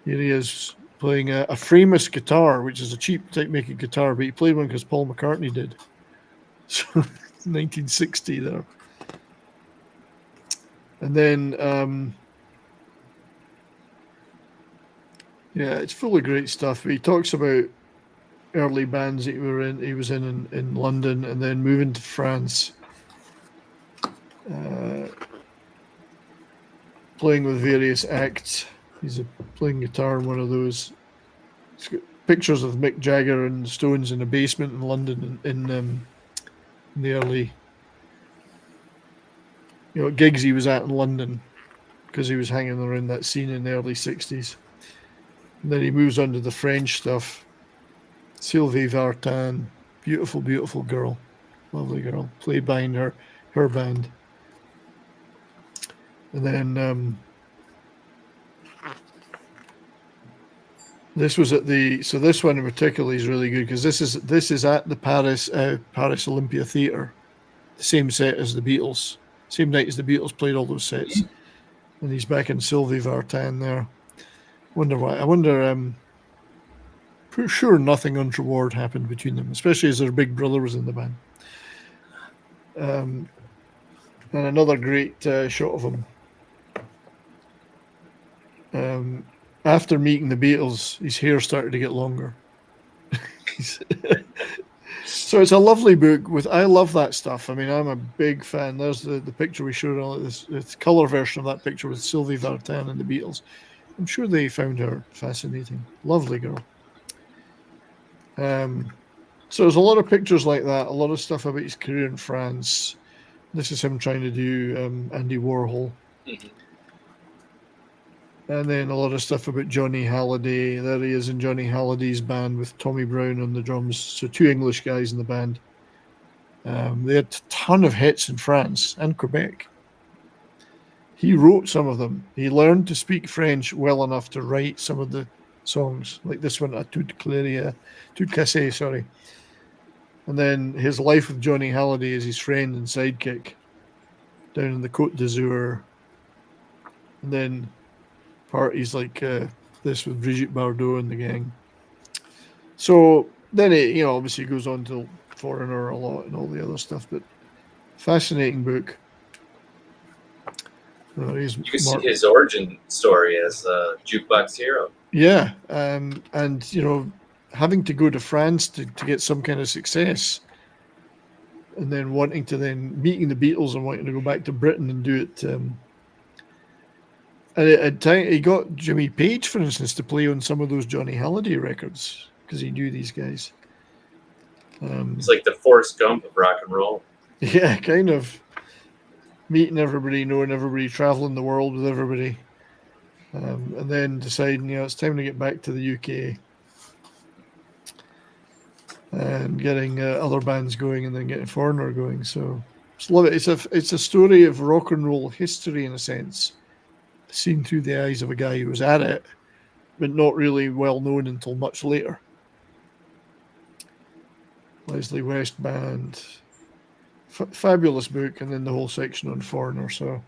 [SPEAKER 2] Here he is playing a Framus guitar, which is a cheap type-making guitar, but he played one because Paul McCartney did. So 1960 there. And then, it's full of great stuff. He talks about early bands that he was in London, and then moving to France, playing with various acts. He's playing guitar in one of those. It's got pictures of Mick Jagger and the Stones in a basement in London in the early, gigs he was at in London, because he was hanging around that scene in the early 60s. And then he moves on to the French stuff. Sylvie Vartan, beautiful, beautiful girl, lovely girl, played behind her band. And then this was this one in particular is really good because this is at the Paris Olympia Theatre, the same set as the Beatles, same night as the Beatles played all those sets, and he's back in Sylvie Vartan there. Wonder why? I wonder. Pretty sure nothing untoward happened between them, especially as their big brother was in the band. And another great shot of him. After meeting the Beatles, his hair started to get longer. So it's a lovely book. I love that stuff. I mean, I'm a big fan. There's the picture we showed on this color version of that picture with Sylvie Vartan and the Beatles. I'm sure they found her fascinating. Lovely girl. So there's a lot of pictures like that, a lot of stuff about his career in France. This is him trying to do Andy Warhol. Mm-hmm. And then a lot of stuff about Johnny Halliday. There he is in Johnny Halliday's band with Tommy Brown on the drums. So 2 English guys in the band. They had a ton of hits in France and Quebec. He wrote some of them. He learned to speak French well enough to write some of the songs, like this one, Tout Cassé, sorry. And then his life with Johnny Halliday is his friend and sidekick down in the Côte d'Azur. And then parties like this with Brigitte Bardot and the gang. So then it, obviously goes on to Foreigner a lot and all the other stuff, but fascinating book. You
[SPEAKER 6] can see his origin story as a jukebox hero.
[SPEAKER 2] Yeah, and you know, having to go to France to get some kind of success, and then wanting to meeting the Beatles and wanting to go back to Britain and do it. And at time he got Jimmy Page, for instance, to play on some of those Johnny Halliday records because he knew these guys.
[SPEAKER 6] It's like the Forrest Gump of rock and roll.
[SPEAKER 2] Yeah, kind of meeting everybody, knowing everybody, traveling the world with everybody, and then deciding, you know, it's time to get back to the UK and getting other bands going, and then getting Foreigner going. So just love it. It's a story of rock and roll history in a sense, seen through the eyes of a guy who was at it, but not really well known until much later. Leslie West Band, fabulous book, and then the whole section on Foreigner. So,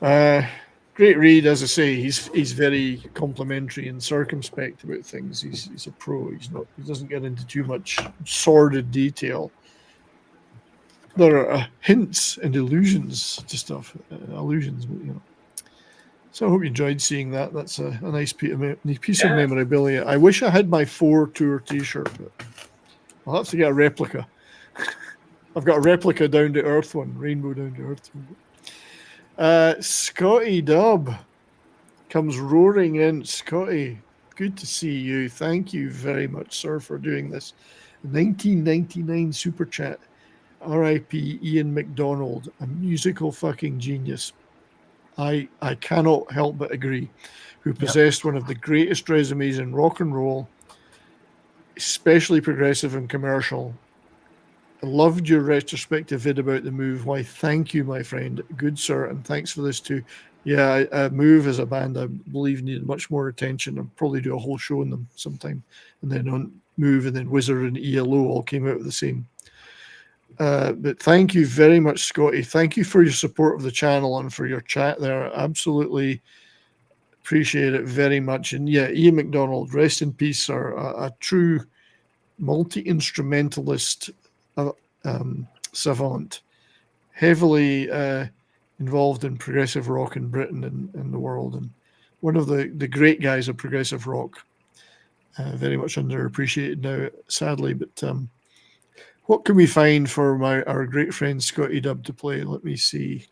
[SPEAKER 2] great read. As I say, he's very complimentary and circumspect about things. He's a pro. He doesn't get into too much sordid detail. There are hints and allusions to stuff, allusions, but, you know. So I hope you enjoyed seeing that. That's a nice piece of memorabilia. I wish I had my 4 tour T-shirt, but I'll have to get a replica. I've got a replica Down to Earth one, Rainbow Down to Earth one. Scotty Dub comes roaring in. Scotty, good to see you. Thank you very much, sir, for doing this. 1999 super chat. R.I.P. Ian McDonald, a musical fucking genius. I cannot help but agree. Who possessed one of the greatest resumes in rock and roll, especially progressive and commercial. I loved your retrospective vid about the Move. Why, thank you, my friend. Good, sir, and thanks for this too. Yeah, Move as a band, I believe, needed much more attention. I'll probably do a whole show on them sometime. And then on Move and then Wizard and ELO all came out of the same. But thank you very much, Scotty. Thank you for your support of the channel and for your chat there. Absolutely appreciate it very much. And yeah, Ian McDonald, rest in peace, sir. A true multi-instrumentalist savant, heavily involved in progressive rock in Britain and the world, and one of the great guys of progressive rock. Very much underappreciated now, sadly, but what can we find for our great friend Scotty Dub to play? Let me see.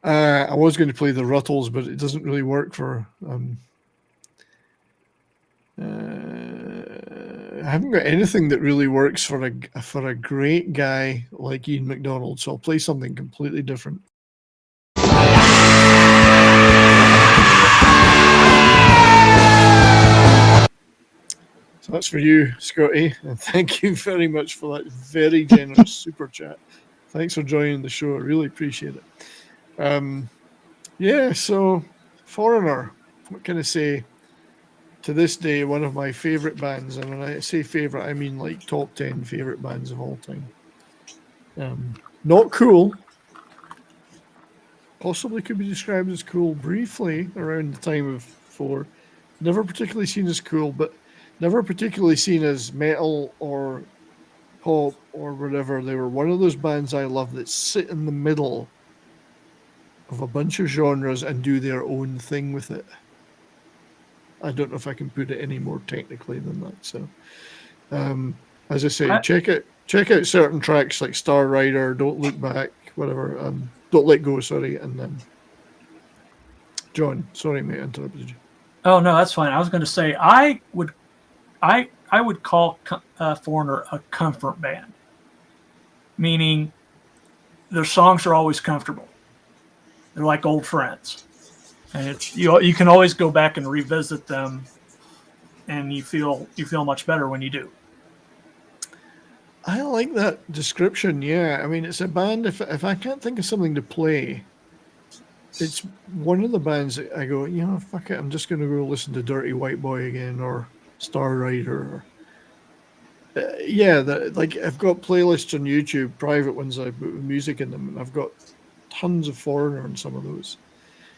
[SPEAKER 2] I was going to play the Ruttles, but it doesn't really work for. I haven't got anything that really works for a great guy like Ian McDonald, so I'll play something completely different. So that's for you, Scotty, and thank you very much for that very generous super chat. Thanks for joining the show. I really appreciate it. Yeah, so Foreigner, what can I say? To this day, one of my favorite bands, and when I say favorite, I mean like top 10 favorite bands of all time. Not cool. Possibly could be described as cool briefly around the time of Four. Never particularly seen as cool, but never particularly seen as metal or pop or whatever. They were one of those bands I love that sit in the middle of a bunch of genres and do their own thing with it. I don't know if I can put it any more technically than that. So, as I say, check out certain tracks like Star Rider, Don't Look Back, whatever. Don't Let Go, sorry. And then, John, sorry, mate, I interrupted you.
[SPEAKER 3] Oh no, that's fine. I was going to say I would call Foreigner a comfort band, meaning their songs are always comfortable. They're like old friends, and it's you can always go back and revisit them, and you feel much better when you do.
[SPEAKER 2] I like that description. Yeah, I mean, it's a band. If I can't think of something to play, it's one of the bands that I go, you know, fuck it, I'm just going to go listen to Dirty White Boy again or Star Rider. Like I've got playlists on YouTube, private ones I put with music in them, and I've got tons of Foreigner on some of those.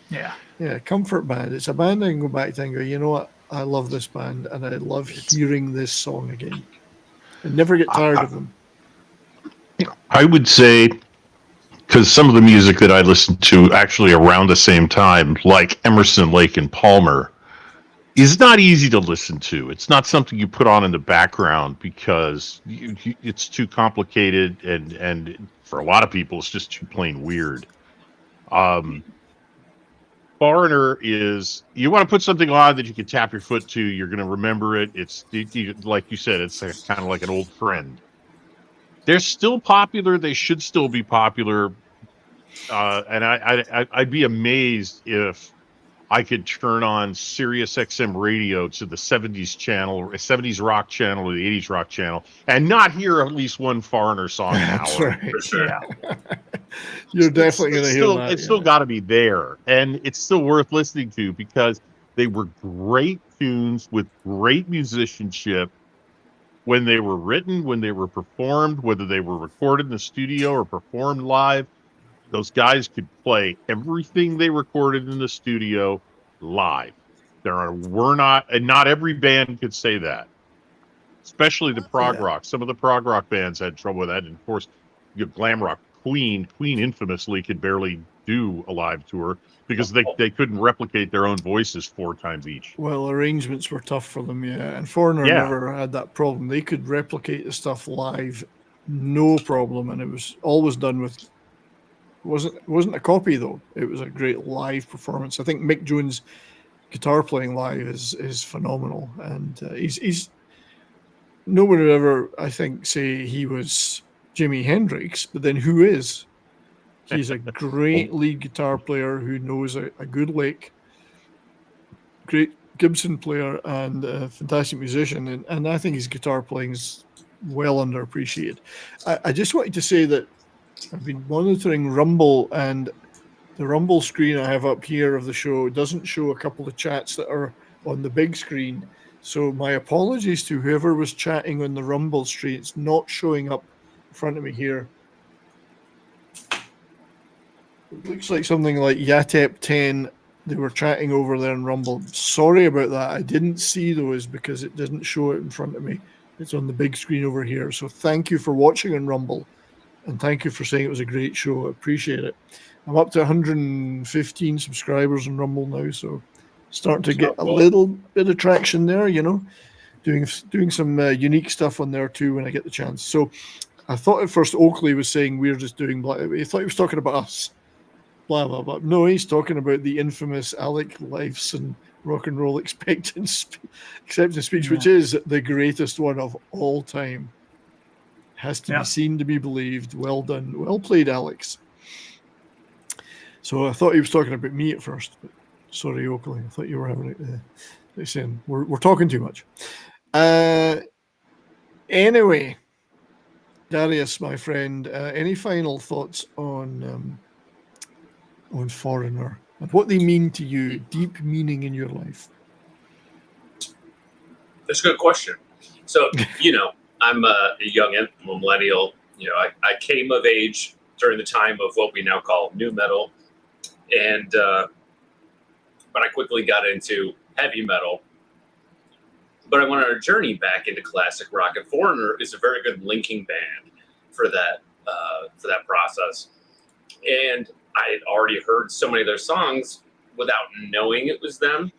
[SPEAKER 2] Yeah, comfort band. It's a band I can go back to and go, you know what, I love this band and I love hearing this song again. I never get tired of them.
[SPEAKER 5] I would say because some of the music that I listened to actually around the same time, like Emerson, Lake, and Palmer, is not easy to listen to. It's not something you put on in the background because it's too complicated, and for a lot of people, it's just too plain weird. Foreigner is, you want to put something on that you can tap your foot to, you're going to remember it. It's like you said, it's kind of like an old friend. They're still popular. They should still be popular. And I'd be amazed if I could turn on Sirius XM radio to the 70s channel, or 70s rock channel, or the 80s rock channel, and not hear at least one Foreigner song an
[SPEAKER 2] That's
[SPEAKER 5] hour.
[SPEAKER 2] right.
[SPEAKER 6] For sure.
[SPEAKER 3] Yeah.
[SPEAKER 2] You're definitely going to hear that.
[SPEAKER 5] It's still got to be there, and it's still worth listening to because they were great tunes with great musicianship when they were written, when they were performed, whether they were recorded in the studio or performed live. Those guys could play everything they recorded in the studio live. Not every band could say that, especially the prog rock. Some of the prog rock bands had trouble with that, and of course, glam rock. Queen infamously could barely do a live tour because they couldn't replicate their own voices 4 times each.
[SPEAKER 2] Well, arrangements were tough for them, yeah. And Foreigner never had that problem. They could replicate the stuff live, no problem, and it was always done with. It wasn't a copy though. It was a great live performance. I think Mick Jones' guitar playing live is phenomenal, and he's no one would ever, I think, say he was Jimi Hendrix, but then who is? He's a great lead guitar player who knows a good lick, great Gibson player, and a fantastic musician. And I think his guitar playing is well underappreciated. I just wanted to say that I've been monitoring Rumble, and the Rumble screen I have up here of the show doesn't show a couple of chats that are on the big screen. So my apologies to whoever was chatting on the Rumble stream. It's not showing up in front of me here. It looks like something like Yatep10. They were chatting over there in Rumble. Sorry about that. I didn't see those because it didn't show it in front of me. It's on the big screen over here. So thank you for watching on Rumble. And thank you for saying it was a great show. I appreciate it. I'm up to 115 subscribers on Rumble now, so starting to get a little bit of traction there, doing some unique stuff on there too when I get the chance. So I thought at first Oakley was saying we're just doing he thought he was talking about us. Blah, blah, blah. No, he's talking about the infamous Alec Lifeson rock and roll acceptance speech, which is the greatest one of all time. Has to be seen to be believed. Well done. Well played, Alex. So I thought he was talking about me at first. But sorry, Oakley. I thought you were having it. Saying we're talking too much. Anyway, Darius, my friend, any final thoughts on Foreigner and what they mean to you? Deep meaning in your life.
[SPEAKER 6] That's a good question. So, I'm a youngin', I'm a millennial. I came of age during the time of what we now call nu metal, and but I quickly got into heavy metal. But I went on a journey back into classic rock, and Foreigner is a very good linking band for that process. And I had already heard so many of their songs without knowing it was them.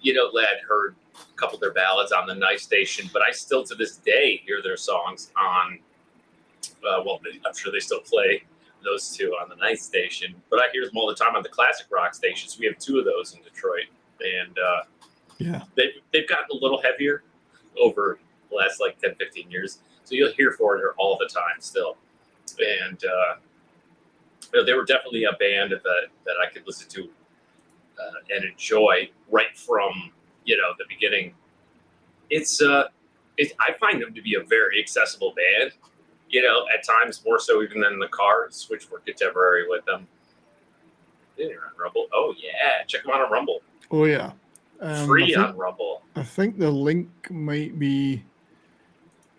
[SPEAKER 6] I'd heard a couple of their ballads on the Night Station, but I still to this day hear their songs on, I'm sure they still play those two on the Night Station, but I hear them all the time on the classic rock stations. We have 2 of those in Detroit, and they've gotten a little heavier over the last 10, 15 years. So you'll hear Foreigner all the time still. And they were definitely a band that I could listen to and enjoy right from the beginning. I find them to be a very accessible band. At times more so even than the Cars, which were contemporary with them. They're on Rumble. Oh yeah, check them out on Rumble.
[SPEAKER 2] Oh yeah,
[SPEAKER 6] free on Rumble.
[SPEAKER 2] I think the link might be.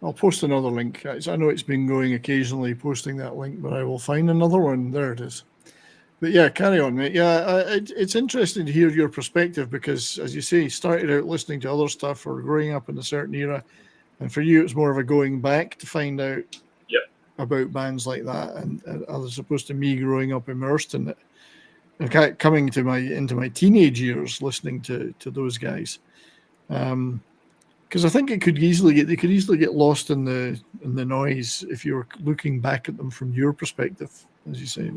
[SPEAKER 2] I'll post another link. I know it's been going occasionally posting that link, but I will find another one. There it is. But yeah, carry on, mate. Yeah, it's interesting to hear your perspective because, as you say, you started out listening to other stuff or growing up in a certain era, and for you, it's more of a going back to find out about bands like that, and as opposed to me growing up immersed in it, and coming to into my teenage years listening to those guys. Because I think they could easily get lost in the noise if you're looking back at them from your perspective, as you say.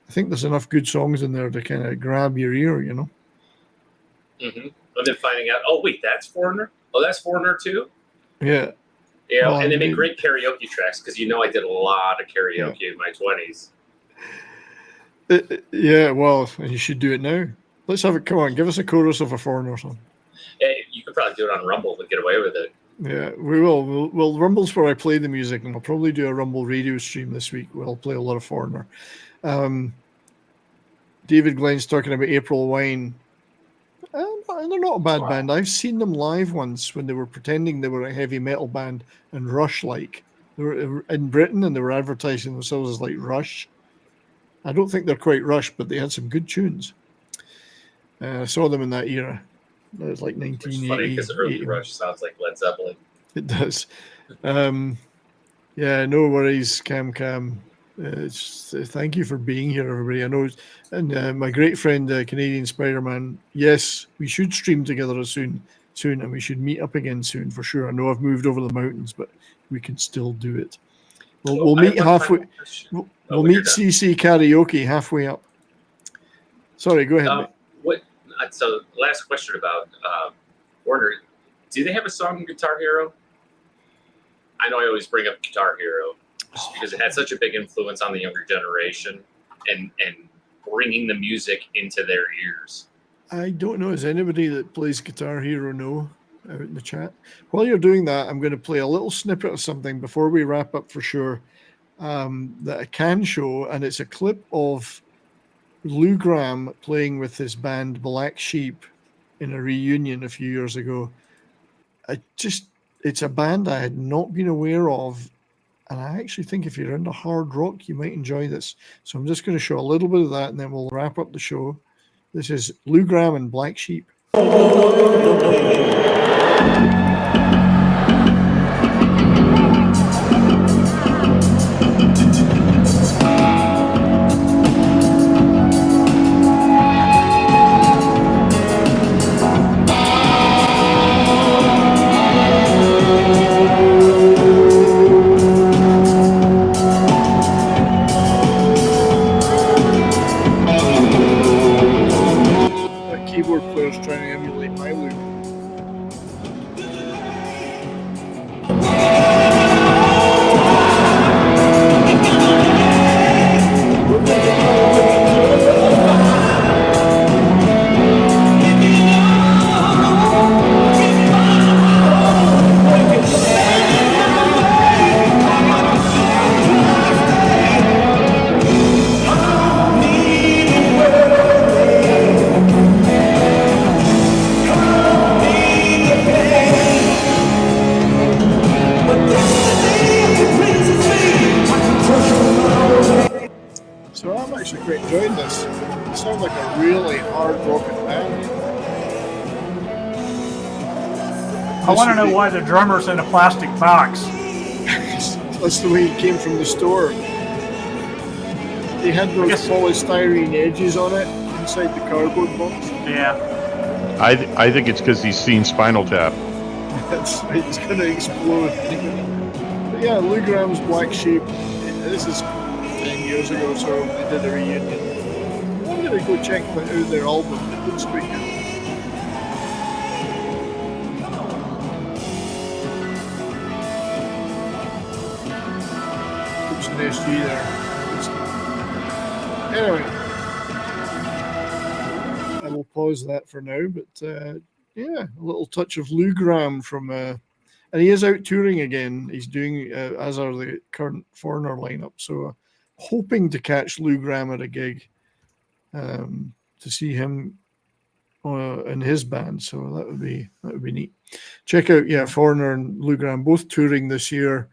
[SPEAKER 2] I think there's enough good songs in there to kind of grab your ear, you know.
[SPEAKER 6] Mm-hmm. And then finding out, oh wait, that's Foreigner. Oh, that's Foreigner too.
[SPEAKER 2] Yeah.
[SPEAKER 6] You know, and they make great karaoke tracks because I did a lot of karaoke in my 20s.
[SPEAKER 2] Yeah, well, you should do it now. Let's have it. Come on, give us a chorus of a Foreigner song.
[SPEAKER 6] You could probably do it on Rumble and get away with it.
[SPEAKER 2] Yeah, we will. Well, Rumble's where I play the music, and we'll probably do a Rumble radio stream this week. We'll play a lot of Foreigner. David Glenn's talking about April Wine. They're not a bad band. I've seen them live once when they were pretending they were a heavy metal band and Rush-like. They were in Britain and they were advertising themselves as like Rush. I don't think they're quite Rush, but they had some good tunes. I saw them in that era. That was like 1980.
[SPEAKER 6] It's funny because early Rush sounds like Led Zeppelin.
[SPEAKER 2] It does. Yeah, no worries, Cam. Thank you for being here, everybody. I know, and my great friend, Canadian Spider-Man. Yes, we should stream together soon, and we should meet up again soon for sure. I know I've moved over the mountains, but we can still do it. We'll meet halfway. We'll meet CC Karaoke halfway up. Sorry, go ahead.
[SPEAKER 6] Mate. So, last question about Warner. Do they have a song in Guitar Hero? I know I always bring up Guitar Hero just because it had such a big influence on the younger generation and bringing the music into their ears.
[SPEAKER 2] I don't know. Is anybody that plays Guitar Hero know out in the chat? While you're doing that, I'm going to play a little snippet of something before we wrap up for sure that I can show, and it's a clip of Lou Gramm playing with his band Black Sheep in a reunion a few years ago. It's a band I had not been aware of, and I actually think if you're into hard rock, you might enjoy this. So I'm just going to show a little bit of that, and then we'll wrap up the show. This is Lou Gramm and Black Sheep. Trying to emulate my loop. So I'm actually quite enjoying this. It sounds like a really hard rocking band.
[SPEAKER 3] I want to know why the drummer's in a plastic box.
[SPEAKER 2] That's the way he came from the store. They had those polystyrene edges on it inside the cardboard box.
[SPEAKER 3] Yeah.
[SPEAKER 5] I think it's because he's seen Spinal Tap.
[SPEAKER 2] That's right, it's going to explode. But yeah, Lou Gramm's Black Sheep. This is 10 years ago, so they did a reunion. I'm going to go check out their album. It looks pretty good. Looks an SG there. Anyway, I will pause that for now, but yeah, a little touch of Lou Gramm from, and he is out touring again. He's doing, as are the current Foreigner lineup, so hoping to catch Lou Gramm at a gig to see him in his band. So that would be neat. Check out Foreigner and Lou Gramm both touring this year.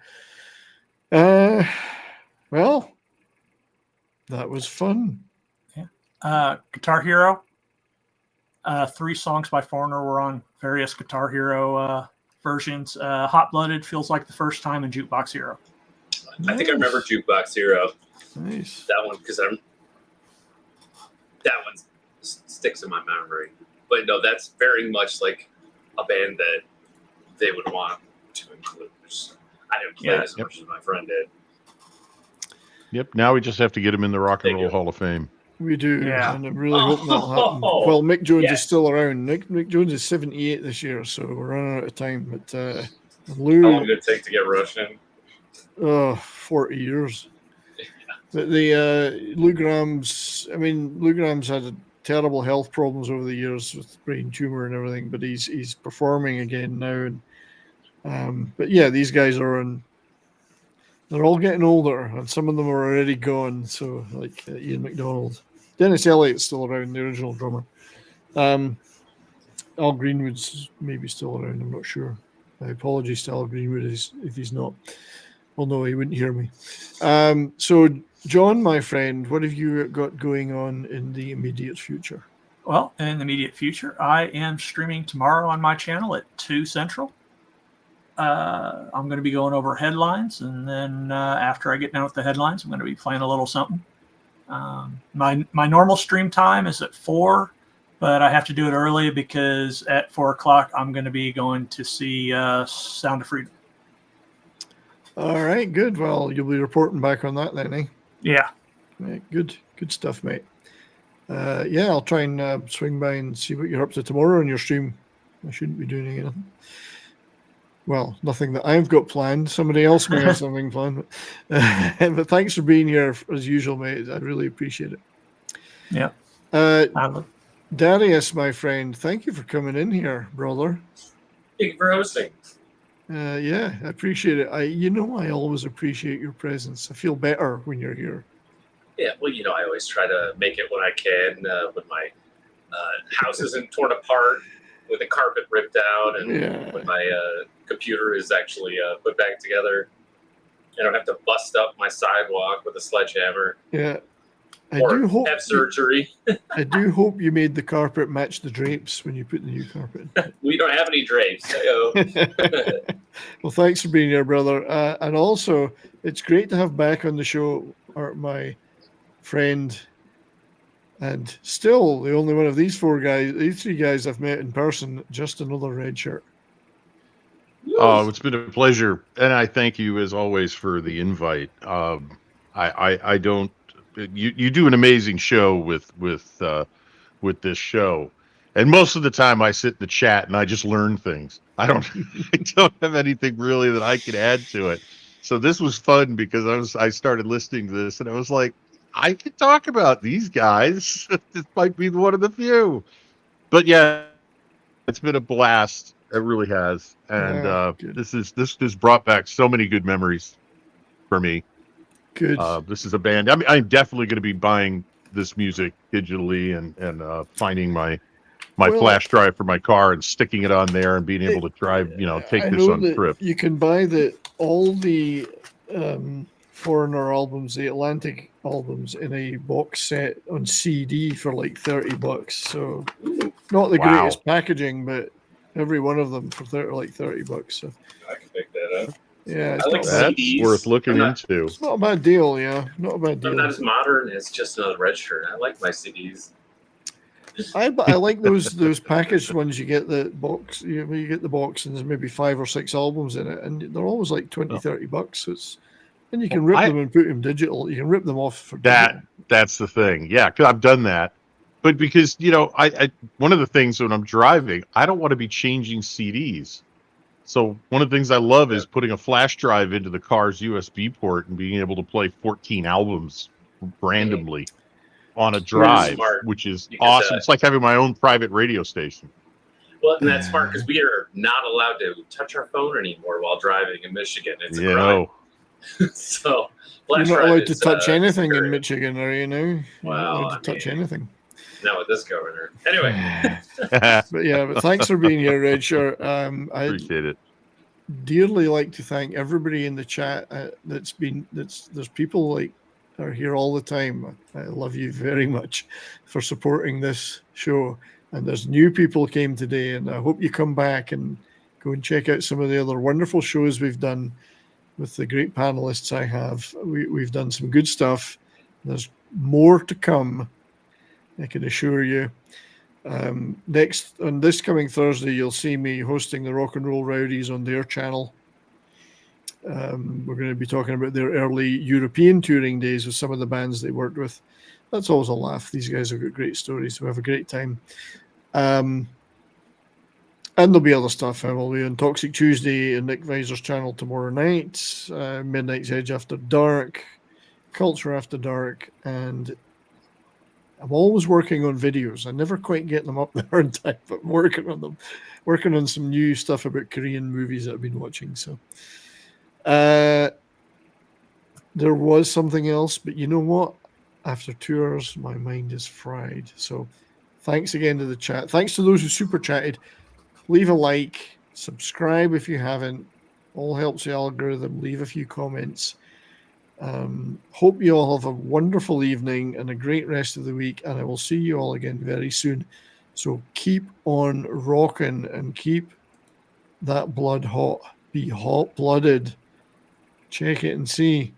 [SPEAKER 2] Well, that was fun.
[SPEAKER 3] Yeah. Guitar Hero. 3 songs by Foreigner were on various Guitar Hero versions. Hot Blooded feels like the first time in Jukebox Hero.
[SPEAKER 6] I think I remember Jukebox Hero.
[SPEAKER 2] Nice.
[SPEAKER 6] That one, because that one sticks in my memory. But no, that's very much like a band that they would want to include. I didn't play as much as my friend did.
[SPEAKER 5] Yep. Now we just have to get him in the Rock and Roll Hall of Fame.
[SPEAKER 2] We do,
[SPEAKER 3] Yeah.
[SPEAKER 2] and I'm really hoping that'll happen. Well, Mick Jones is still around. Mick Jones is 78 this year, so we're running out of time. But Lou,
[SPEAKER 6] how long did it take to get Russian?
[SPEAKER 2] 40 years. But Lou Gramm's had a terrible health problems over the years with brain tumor and everything, but he's performing again now. And but yeah, these guys they're all getting older, and some of them are already gone. So like Ian MacDonald, Dennis Elliott's still around, the original drummer. Al Greenwood's maybe still around. I'm not sure. My apologies to Al Greenwood if he's not. Well, no, he wouldn't hear me. So, John, my friend, what have you got going on in the immediate future?
[SPEAKER 3] Well, in the immediate future, I am streaming tomorrow on my channel at 2 Central. I'm going to be going over headlines, and then after I get done with the headlines, I'm going to be playing a little something. My normal stream time is at 4, but I have to do it early because at 4 o'clock I'm going to be going to see Sound of Freedom.
[SPEAKER 2] All right, good. Well, you'll be reporting back on that then, eh?
[SPEAKER 3] Yeah.
[SPEAKER 2] Right, good stuff, mate. Yeah, I'll try and swing by and see what you're up to tomorrow on your stream. I shouldn't be doing anything. Well, nothing that I've got planned. Somebody else may have something planned. But thanks for being here as usual, mate. I really appreciate it.
[SPEAKER 3] Yeah.
[SPEAKER 2] Darius, my friend, thank you for coming in here, brother.
[SPEAKER 6] Thank you for hosting.
[SPEAKER 2] Yeah, I appreciate it. I always appreciate your presence. I feel better when you're here.
[SPEAKER 6] Yeah, well, I always try to make it when I can when my house isn't torn apart, with the carpet ripped out, and when my computer is actually put back together. I don't have to bust up my sidewalk with a sledgehammer.
[SPEAKER 2] Yeah. I
[SPEAKER 6] or
[SPEAKER 2] do hope
[SPEAKER 6] have surgery.
[SPEAKER 2] I do hope you made the carpet match the drapes when you put the new carpet in.
[SPEAKER 6] We don't have any drapes.
[SPEAKER 2] Well, thanks for being here, brother. And also, it's great to have back on the show my friend, and still the only one of these three guys I've met in person, just another red shirt.
[SPEAKER 5] Oh, it's been a pleasure, and I thank you as always for the invite. I don't. You do an amazing show with this show, and most of the time I sit in the chat and I just learn things. I don't have anything really that I can add to it. So this was fun because I started listening to this and I was like, I could talk about these guys. This might be one of the few. But yeah, it's been a blast. It really has, and this brought back so many good memories for me.
[SPEAKER 2] Good.
[SPEAKER 5] This is a band. I'm definitely going to be buying this music digitally and finding my flash drive for my car and sticking it on there and being able to drive, take this on trips.
[SPEAKER 2] You can buy all the Foreigner albums, the Atlantic albums, in a box set on CD for like $30. So not the greatest packaging, but every one of them for $30. So
[SPEAKER 6] I can pick that up.
[SPEAKER 2] Yeah,
[SPEAKER 6] that's
[SPEAKER 5] CDs. Worth looking into.
[SPEAKER 2] It's not a bad deal, yeah. Not a bad deal.
[SPEAKER 6] I'm not as modern as just another red shirt. I like my CDs.
[SPEAKER 2] I like those packaged ones. You get the box, you get the box, and there's maybe 5 or 6 albums in it, and they're always like $20-$30. So and you can rip them and put them digital. You can rip them off for digital.
[SPEAKER 5] That's the thing. Yeah, because I've done that. But because I one of the things when I'm driving, I don't want to be changing CDs. So one of the things I love is putting a flash drive into the car's USB port and being able to play 14 albums randomly on a drive, which is awesome. It's like having my own private radio station.
[SPEAKER 6] Well, and that's smart because we are not allowed to touch our phone anymore while driving in Michigan. It's a crime. So
[SPEAKER 2] you're not allowed to touch anything in Michigan, are you now? You're
[SPEAKER 6] wow,
[SPEAKER 2] not allowed to touch anything.
[SPEAKER 6] Not with this governor. Anyway.
[SPEAKER 2] but thanks for being here, Red Shirt. I
[SPEAKER 5] appreciate it.
[SPEAKER 2] Dearly like to thank everybody in the chat there's people like are here all the time. I love you very much for supporting this show. And there's new people came today, and I hope you come back and go and check out some of the other wonderful shows we've done. with the great panelists I have. We've done some good stuff. There's more to come, I can assure you. Next, on this coming Thursday, you'll see me hosting the Rock and Roll Rowdies on their channel. We're going to be talking about their early European touring days with some of the bands they worked with. That's always a laugh. These guys have got great stories. We have a great time. And there'll be other stuff. We'll be on Toxic Tuesday and Nick Visor's channel tomorrow night, Midnight's Edge After Dark, Culture After Dark, and I'm always working on videos. I never quite get them up there in time, but I'm working on them. Working on some new stuff about Korean movies that I've been watching. So there was something else, but you know what? After 2 hours, my mind is fried. So thanks again to the chat. Thanks to those who super chatted. Leave a like, subscribe if you haven't. All helps the algorithm. Leave a few comments. Hope you all have a wonderful evening and a great rest of the week, and I will see you all again very soon. So keep on rocking and keep that blood hot. Be hot-blooded. Check it and see.